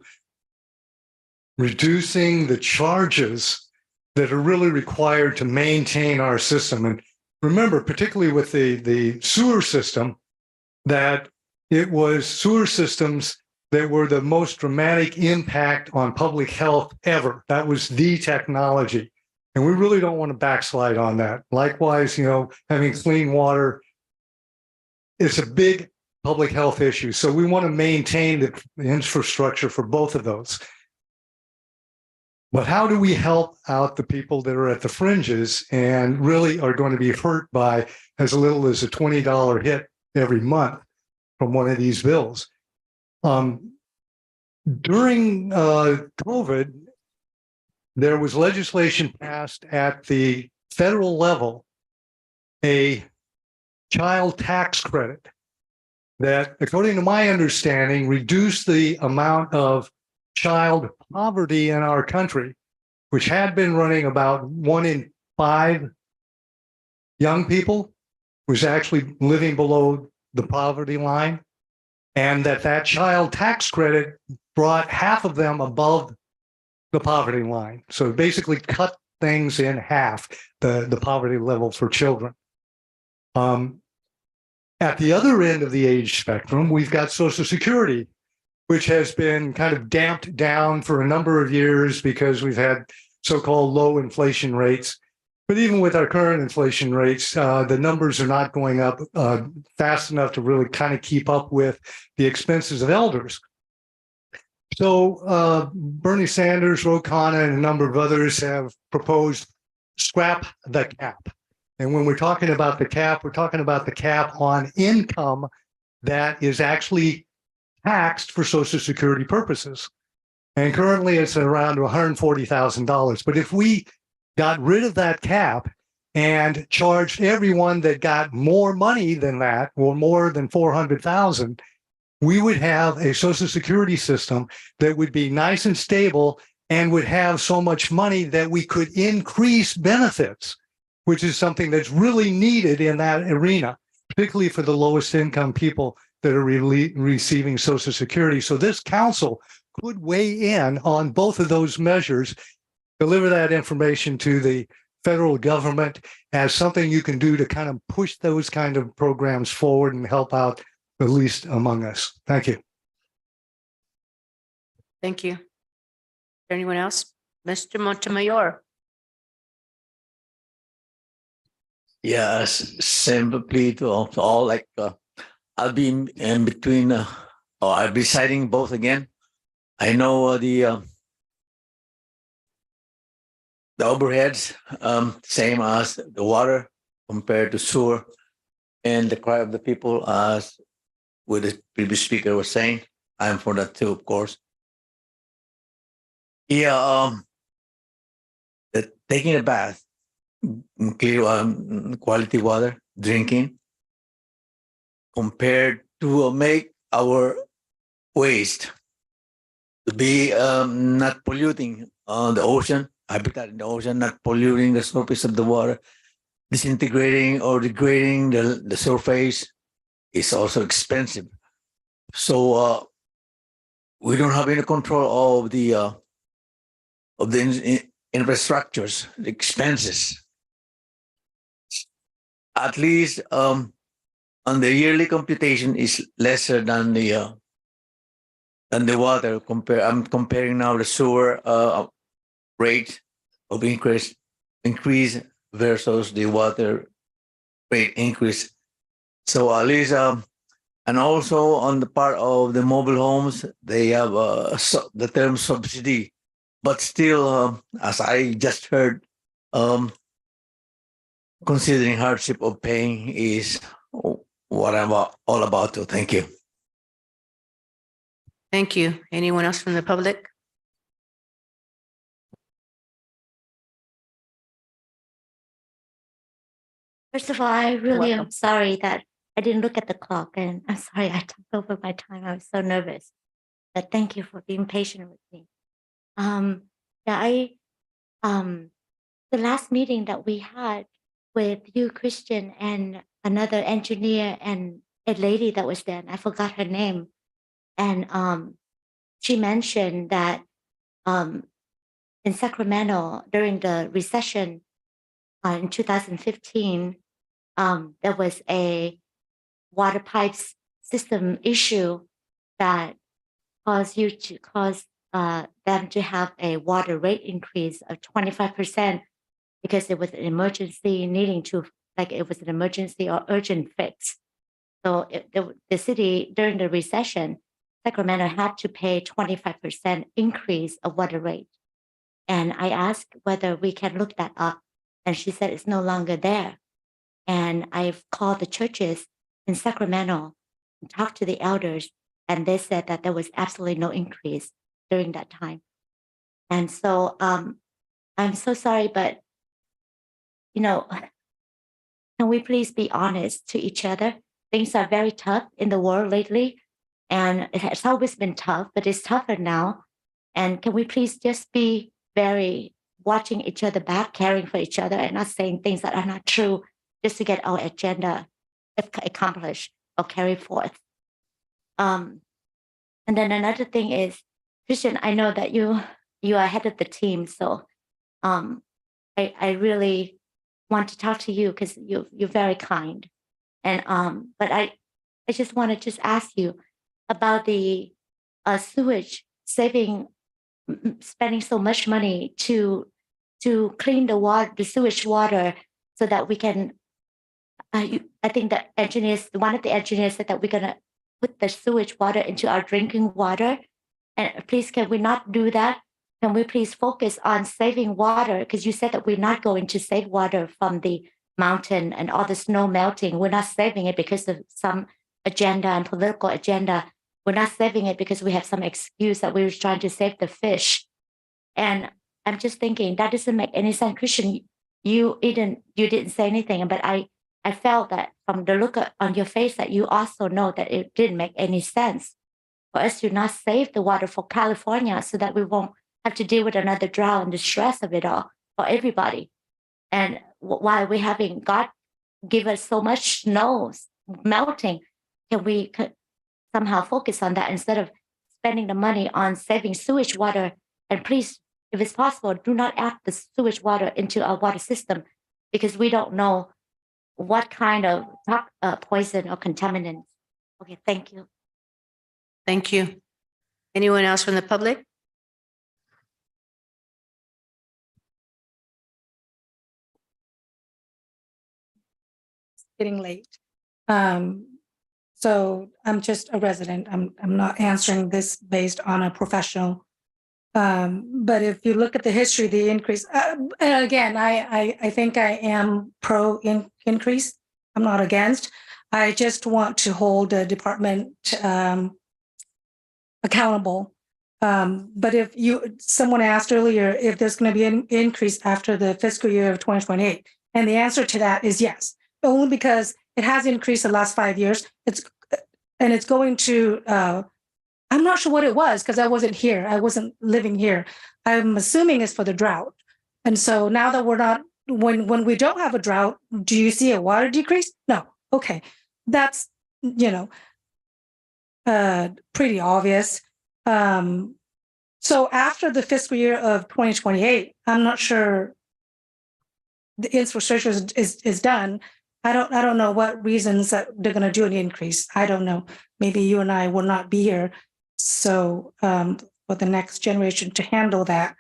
reducing the charges that are really required to maintain our system, and remember, particularly with the sewer system, that it was sewer systems that were the most dramatic impact on public health ever. That was the technology. And we really don't want to backslide on that. Likewise, having clean water is a big public health issue. So we want to maintain the infrastructure for both of those. But how do we help out the people that are at the fringes and really are going to be hurt by as little as a $20 hit every month from one of these bills? During COVID, there was legislation passed at the federal level, a child tax credit that, according to my understanding, reduced the amount of child poverty in our country, which had been running about 1 in 5 young people was actually living below the poverty line, and that child tax credit brought half of them above the poverty line. So basically cut things in half, the poverty level for children. At the other end of the age spectrum, we've got Social Security, which has been kind of damped down for a number of years because we've had so-called low inflation rates. But even with our current inflation rates, the numbers are not going up fast enough to really kind of keep up with the expenses of elders. So Bernie Sanders, Ro Khanna, and a number of others have proposed scrap the cap. And when we're talking about the cap, we're talking about the cap on income that is actually taxed for Social Security purposes. And currently it's around $140,000. But if we got rid of that cap and charged everyone that got more money than that, or more than $400,000, we would have a social security system that would be nice and stable and would have so much money that we could increase benefits, which is something that's really needed in that arena, particularly for the lowest income people that are receiving social security. So this council could weigh in on both of those measures, deliver that information to the federal government as something you can do to kind of push those kind of programs forward and help out the least among us. Thank you. Thank you. Anyone else? Mr. Montemayor. Yes, simply to all like I'll be in between, or I'll be citing both again. I know the overheads, same as the water compared to sewer, and the cry of the people, as with the previous speaker was saying. I'm for that too, of course. Yeah, taking a bath, clear quality water, drinking, compared to make our waste to be not polluting the ocean, habitat in the ocean, not polluting the surface of the water, disintegrating or degrading the surface is also expensive. So we don't have any control of the infrastructures, the expenses. At least on the yearly computation is lesser than the water. I'm comparing now the sewer rate of increase versus the water rate increase. So at least and also on the part of the mobile homes, they have the term subsidy, but still, as I just heard, considering hardship of paying is what I'm all about to. Thank you. Thank you. Anyone else from the public? First of all, I really am sorry that I didn't look at the clock, and I'm sorry I took over my time. I was so nervous. But thank you for being patient with me. The last meeting that we had with you, Christian, and another engineer and a lady that was there, and I forgot her name. And she mentioned that in Sacramento during the recession in 2015, there was a water pipes system issue that caused them to have a water rate increase of 25% because it was an emergency needing to, like it was an emergency or urgent fix. So the city during the recession, Sacramento had to pay 25% increase of water rate. And I asked whether we can look that up, and she said it's no longer there. And I've called the churches in Sacramento and talked to the elders, and they said that there was absolutely no increase during that time. And so I'm so sorry, but can we please be honest to each other? Things are very tough in the world lately, and it has always been tough, but it's tougher now. And can we please just be very watching each other back, caring for each other, and not saying things that are not true just to get our agenda accomplished or carried forth. And then another thing is, Christian, I know that you are head of the team, so I really want to talk to you because you're very kind. And but I just want to just ask you about the sewage saving, spending so much money to clean the water, the sewage water, so that we can. I think the engineers, one of the engineers said that we're gonna put the sewage water into our drinking water. And please, can we not do that? Can we please focus on saving water? Because you said that we're not going to save water from the mountain and all the snow melting. We're not saving it because of some agenda and political agenda. We're not saving it because we have some excuse that we were trying to save the fish. And I'm just thinking that doesn't make any sense. Christian, you didn't say anything, but I I felt that from the look on your face that you also know that it didn't make any sense for us to not save the water for California so that we won't have to deal with another drought and the stress of it all for everybody. And while we having God give us so much snow melting, can we somehow focus on that instead of spending the money on saving sewage water? And please, if it's possible, do not add the sewage water into our water system because we don't know what kind of poison or contaminants. Okay, thank you. Thank you. Anyone else from the public? Getting late. So I'm just a resident. I'm not answering this based on a professional. But if you look at the history, the increase, and again, I think I am pro increase. I'm not against. I just want to hold the department accountable. But if someone asked earlier if there's going to be an increase after the fiscal year of 2028, and the answer to that is yes, only because it has increased the last 5 years. It's going to. I'm not sure what it was because I wasn't here. I wasn't living here. I'm assuming it's for the drought. And so now that we're not, when we don't have a drought, do you see a water decrease? No. Okay, that's pretty obvious. So after the fiscal year of 2028, I'm not sure the infrastructure is done. I don't know what reasons that they're going to do an increase. I don't know. Maybe you and I will not be here. So for the next generation to handle that.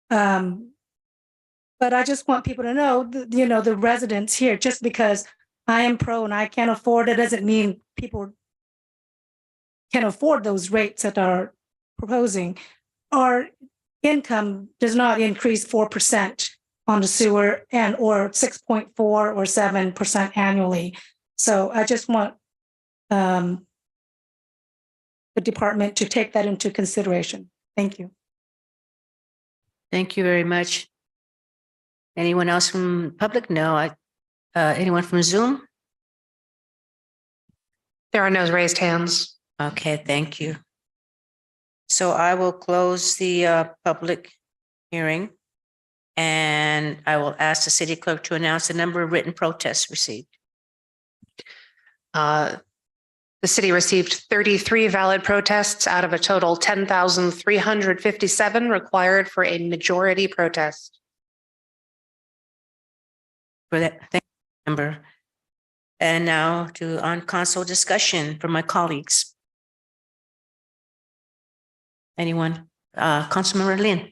But I just want people to know, the residents here, just because I am pro and I can't afford it doesn't mean people can afford those rates that are proposing. Our income does not increase 4% on the sewer or 6.4 or 7% annually. So I just want the department to take that into consideration. Thank you. Thank you very much. Anyone else from public? No. Anyone from Zoom? There are no raised hands. Okay, thank you. So I will close the public hearing and I will ask the city clerk to announce the number of written protests received. The city received 33 valid protests out of a total 10,357 required for a majority protest. For that, thank you, member. And now to on council discussion from my colleagues. Anyone? Councilmember Lin.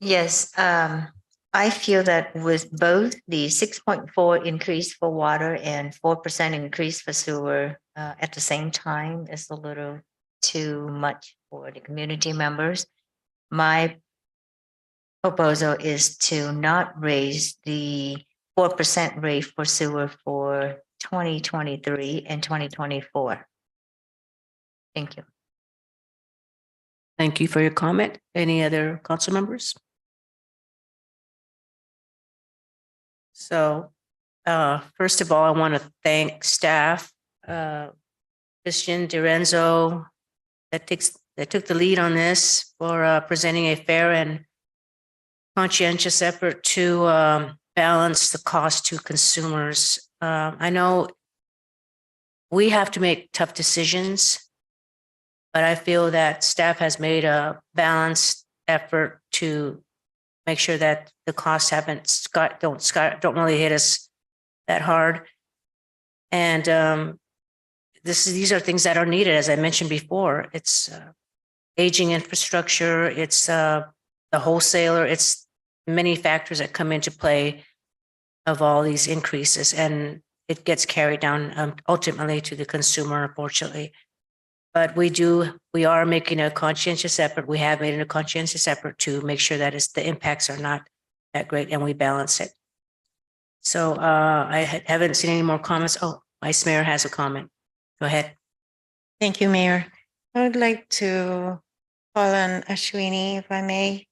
Yes, I feel that with both the 6.4 increase for water and 4% increase for sewer at the same time is a little too much for the community members. My proposal is to not raise the 4% rate for sewer for 2023 and 2024. Thank you. Thank you for your comment. Any other council members? So first of all, I want to thank staff, Christian Dorenzo, that took the lead on this for presenting a fair and conscientious effort to balance the cost to consumers. I know we have to make tough decisions, but I feel that staff has made a balanced effort to make sure that the costs don't really hit us that hard. And these are things that are needed, as I mentioned before. It's aging infrastructure, it's the wholesaler, it's many factors that come into play of all these increases, and it gets carried down ultimately to the consumer, unfortunately. But we are making a conscientious effort. We have made a conscientious effort to make sure that the impacts are not that great and we balance it. So I haven't seen any more comments. Oh, Vice Mayor has a comment. Go ahead. Thank you, Mayor. I would like to call on Ashwini, if I may.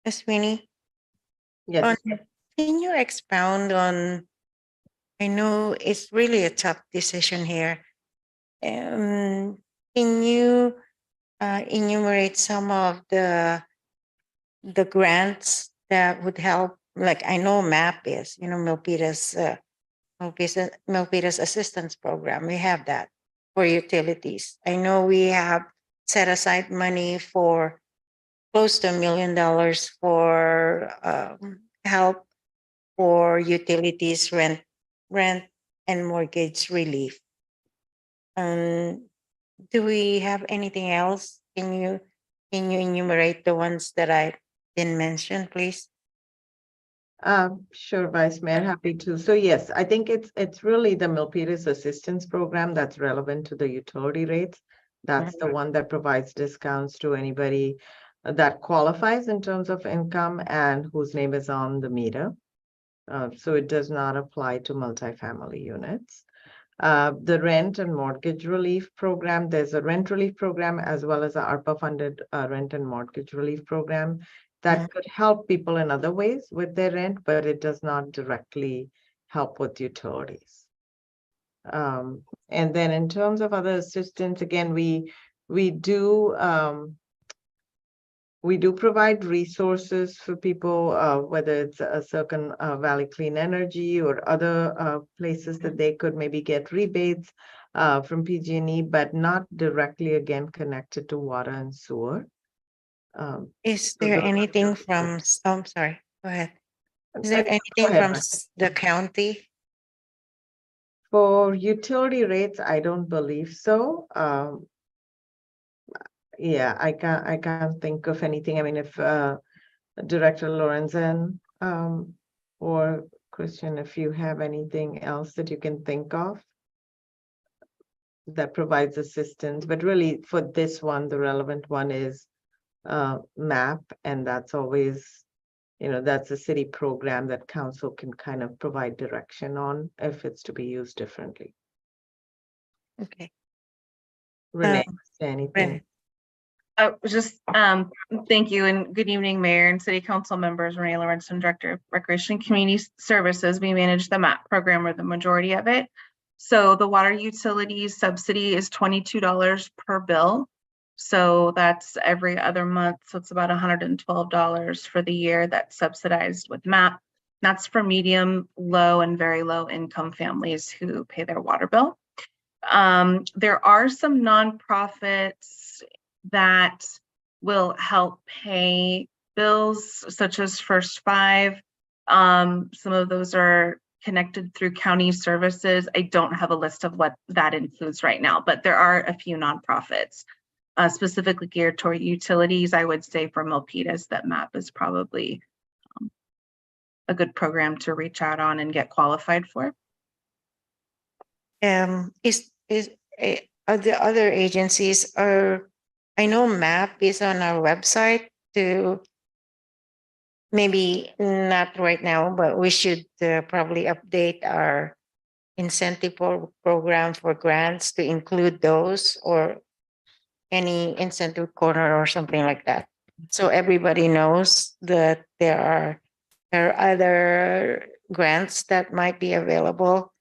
Ashwini? Yes. Can you expound on, I know it's really a tough decision here. Can you enumerate some of the grants that would help? Like I know MAP is, Milpitas Assistance Program. We have that for utilities. I know we have set aside money for close to $1 million for help for utilities, rent and mortgage relief. Do we have anything else? Can you enumerate the ones that I didn't mention, please? Sure, Vice Mayor, happy to. So yes, I think it's really the Milpitas Assistance Program that's relevant to the utility rates. That's the one that provides discounts to anybody that qualifies in terms of income and whose name is on the meter. So it does not apply to multifamily units. The rent and mortgage relief program, there's a rent relief program as well as a ARPA funded rent and mortgage relief program that could help people in other ways with their rent, but it does not directly help with utilities. And then in terms of other assistance, again, we do provide resources for people, whether it's a Silicon Valley Clean Energy or other places that they could maybe get rebates from PG&E, but not directly, again, connected to water and sewer. Is there anything from, I'm sorry, go ahead. Is there anything from the county? For utility rates, I don't believe so. Yeah, I can't think of anything. I mean, if Director Lorenzen or Christian, if you have anything else that you can think of that provides assistance, but really for this one, the relevant one is MAP, and that's always, that's a city program that council can kind of provide direction on if it's to be used differently. Okay. Renee, anything? Thank you and good evening, Mayor and City Council members. Renee Lorenzen, Director of Recreation and Community Services. We manage the MAP program, or the majority of it. So the water utilities subsidy is $22 per bill. So that's every other month. So it's about $112 for the year that's subsidized with MAP. That's for medium, low, and very low income families who pay their water bill. There are some nonprofits that will help pay bills, such as First Five. Some of those are connected through county services. I don't have a list of what that includes right now, but there are a few nonprofits specifically geared toward utilities. I would say for Milpitas that MAP is probably a good program to reach out on and get qualified for. Are the other agencies I know MAP is on our website to, maybe not right now, but we should probably update our incentive program for grants to include those, or any incentive corner or something like that. So everybody knows that there are other grants that might be available.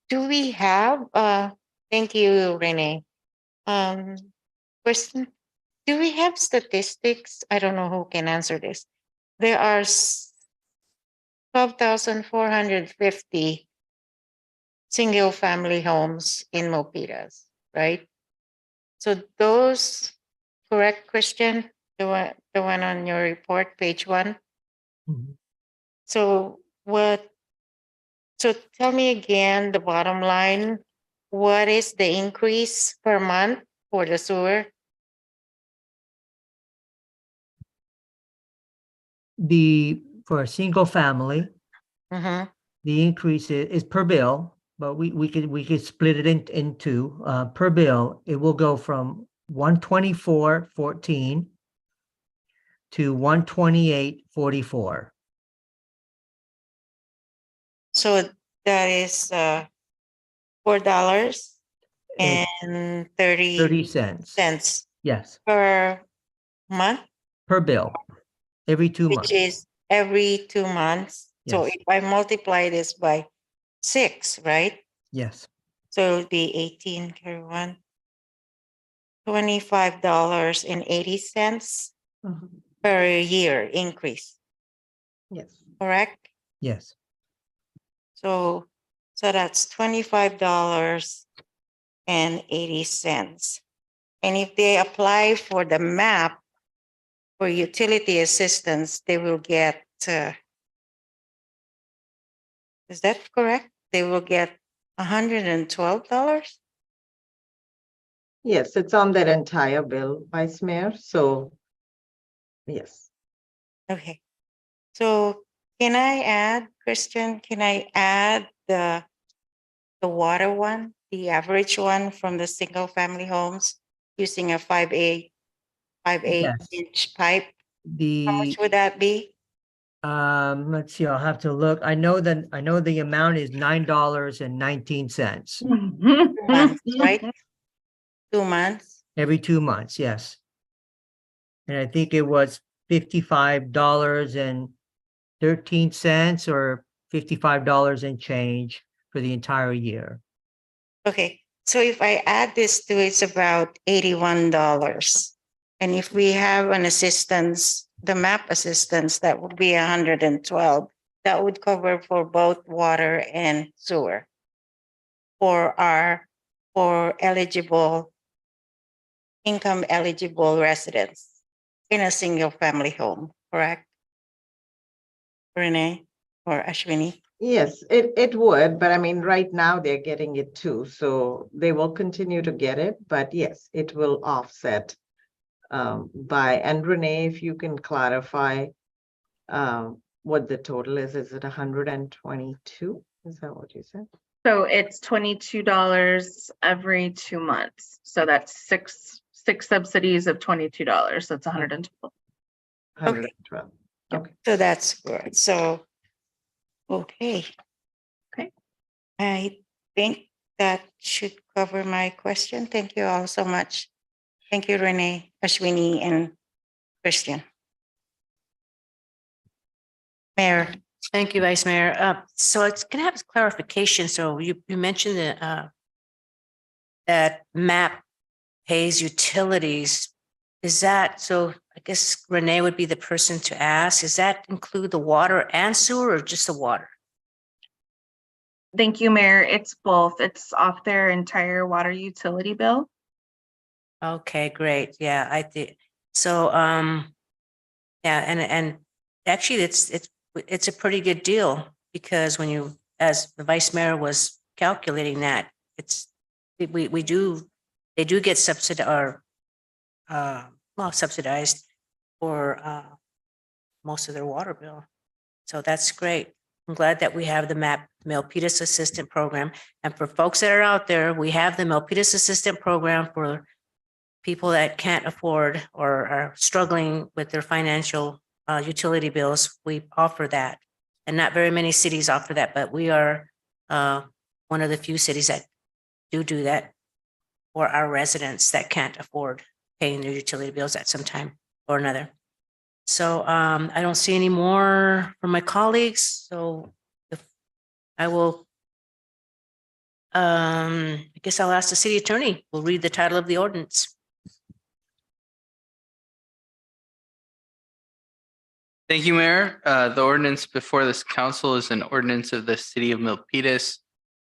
Do we have, thank you, Renee. Question, do we have statistics? I don't know who can answer this. There are 12,450 single family homes in Milpitas, right? So those, correct, Christian? The one on your report, page 1. So tell me again, the bottom line, what is the increase per month for the sewer? For a single family, the increase is per bill, but we could split it into per bill. It will go from $124.14 to $128.44. So that is $4. It's and 30 30 cents. cents Yes, per month, per bill, every 2 which months. is every 2 months. So Yes. if I multiply this by 6, right? Yes, So it would be 18 per one. $25.80 per year increase, Yes. correct? yes. So that's $25.80. And if they apply for the MAP for utility assistance, they will get, is that correct? They will get $112? Yes, it's on that entire bill, Vice Mayor. So, yes. Okay. So can I add, Christian, can I add the water one, the average one from the single family homes using a 5/8 Yes. inch pipe? How The much would that be? let's see, I'll have to look. I know the amount is $9.19 2 months, right? 2 months. every 2 months, yes. And I think it was $55.13 or $55 and change for the entire year. Okay, so if I add this to, it's about $81. And if we have an assistance, the MAP assistance, that would be 112. That would cover for both water and sewer for eligible, income eligible residents in a single family home, correct? Renee or Ashwini? Yes, it would, but I mean, right now they're getting it too, so they will continue to get it, but yes, it will offset and Renee, if you can clarify what the total is it 122? Is that what you said? So it's $22 every 2 months. So that's six subsidies of $22. So it's 112. 112. Okay. So that's good. So, okay. Okay. I think that should cover my question. Thank you all so much. Thank you, Renee, Ashwini, and Christian. Mayor. Thank you, Vice Mayor. So it's going to have a clarification. So you mentioned that that MAP pays utilities. Is that, so I guess Renee would be the person to ask, does that include the water and sewer or just the water? Thank you, Mayor. It's both. It's off their entire water utility bill. Okay, great. Yeah, I did. So, yeah, and actually it's a pretty good deal because when you, as the Vice Mayor was calculating that, they do get subsidized or subsidized for most of their water bill. So that's great. I'm glad that we have the MAP Milpitas Assistant Program. And for folks that are out there, we have the Milpitas Assistant Program for people that can't afford or are struggling with their financial utility bills. We offer that. And not very many cities offer that, but we are one of the few cities that do that for our residents that can't afford paying their utility bills at some time or another. So I don't see any more from my colleagues. So if I will, I guess I'll ask the city attorney. We'll read the title of the ordinance. Thank you, Mayor. The ordinance before this council is an ordinance of the city of Milpitas,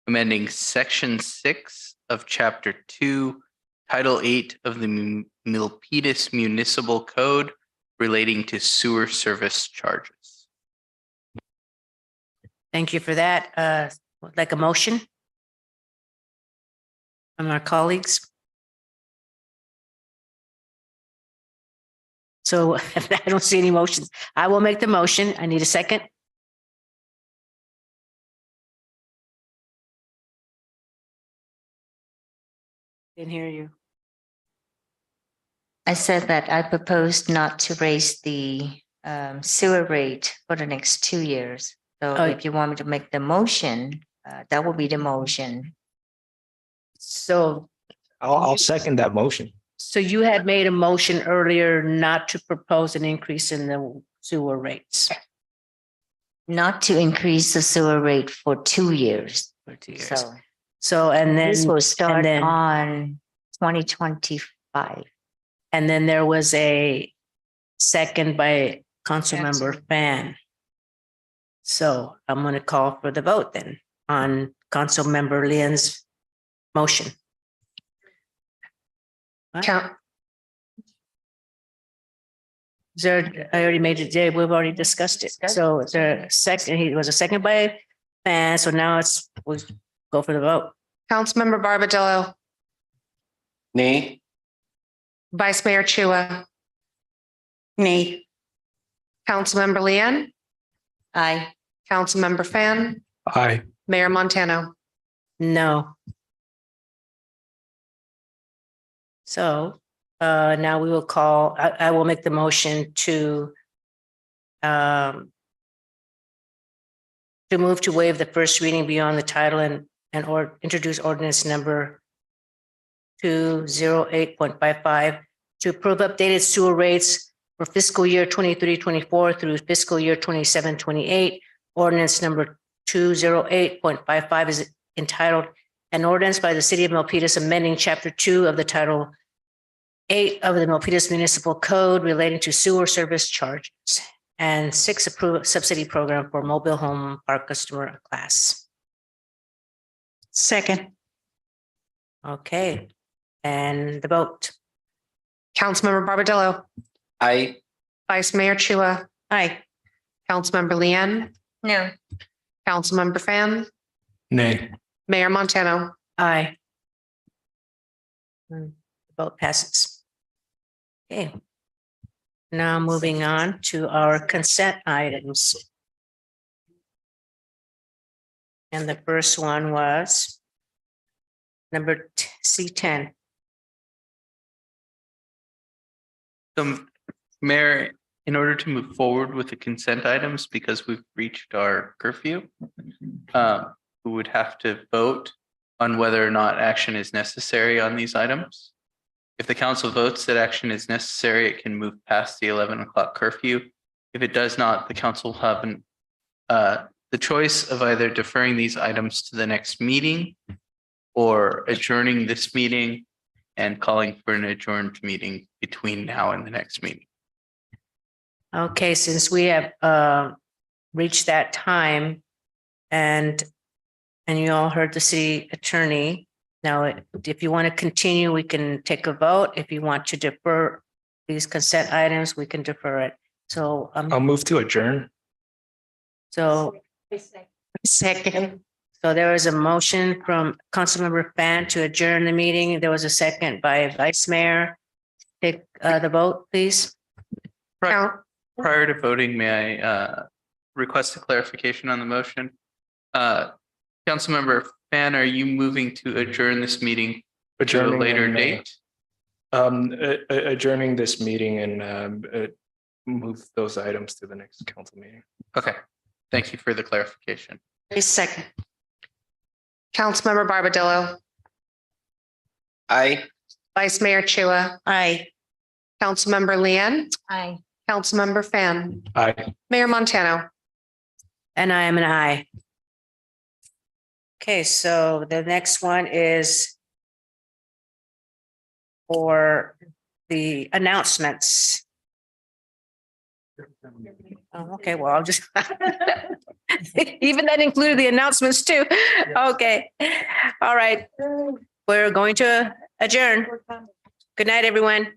amending Section 6 of Chapter 2, Title 8 of the Milpitas Municipal Code relating to sewer service charges. Thank you for that. Would like a motion from our colleagues. So if I don't see any motions, I will make the motion. I need a second. Didn't hear you. I said that I proposed not to raise the sewer rate for the next 2 years. So if you want me to make the motion, that will be the motion. So I'll second that motion. So you had made a motion earlier not to propose an increase in the sewer rates Not to increase the sewer rate for 2 years. for 2 years. So So, and then. this will start and then- on 2025. And then there was a second by Councilmember Fan. So I'm going to call for the vote then on Councilmember Lian's motion. Count, Is there, I already made it, we've already discussed it. So is there a second, he was a second by Fan, so now we'll go for the vote. Councilmember Barbadillo, Nay. Vice Mayor Chua, Nay. Councilmember Leon, Aye. Councilmember Fan, Aye. Mayor Montano. No. So now we will call, I will make the motion to move to waive the first reading beyond the title and or introduce ordinance number 208.55 to approve updated sewer rates for fiscal year 23-24 through fiscal year 27-28. Ordinance number 208.55 is entitled An Ordinance by the City of Milpitas amending Chapter 2 of the Title 8 of the Milpitas Municipal Code relating to sewer service charges, and 6, approve subsidy program for mobile home park customer class. Second. Okay, and the vote. Councilmember Barbadillo, Aye. Vice Mayor Chua, Aye. Councilmember Leon, No. Councilmember Fan, Nay. Mayor Montano. Aye. The vote passes. Okay. Now moving on to our consent items. And the first one was number C10. So, Mayor, in order to move forward with the consent items, because we've reached our curfew, we would have to vote on whether or not action is necessary on these items. If the council votes that action is necessary, it can move past the 11 o'clock curfew. If it does not, the council will have the choice of either deferring these items to the next meeting or adjourning this meeting and calling for an adjourned meeting between now and the next meeting. Okay, since we have reached that time and you all heard the city attorney. Now, if you want to continue, we can take a vote. If you want to defer these consent items, we can defer it. So I'll move to adjourn. so Second. so there was a motion from Councilmember Fan to adjourn the meeting. There was a second by Vice Mayor. Take the vote, please. Prior to voting, may I request a clarification on the motion? Councilmember Fan, are you moving to adjourn this meeting to a later date? Adjourning this meeting and move those items to the next council meeting. Okay, thank you for the clarification. Second. Councilmember Barbadillo, Aye. Vice Mayor Chua, Aye. Councilmember Leon, Aye. Councilmember Fan, Aye. Mayor Montano. And I am an aye. Okay, so the next one is for the announcements. Oh, okay, well, I'll just, even that included the announcements too. Okay, all right. We're going to adjourn. Good night, everyone.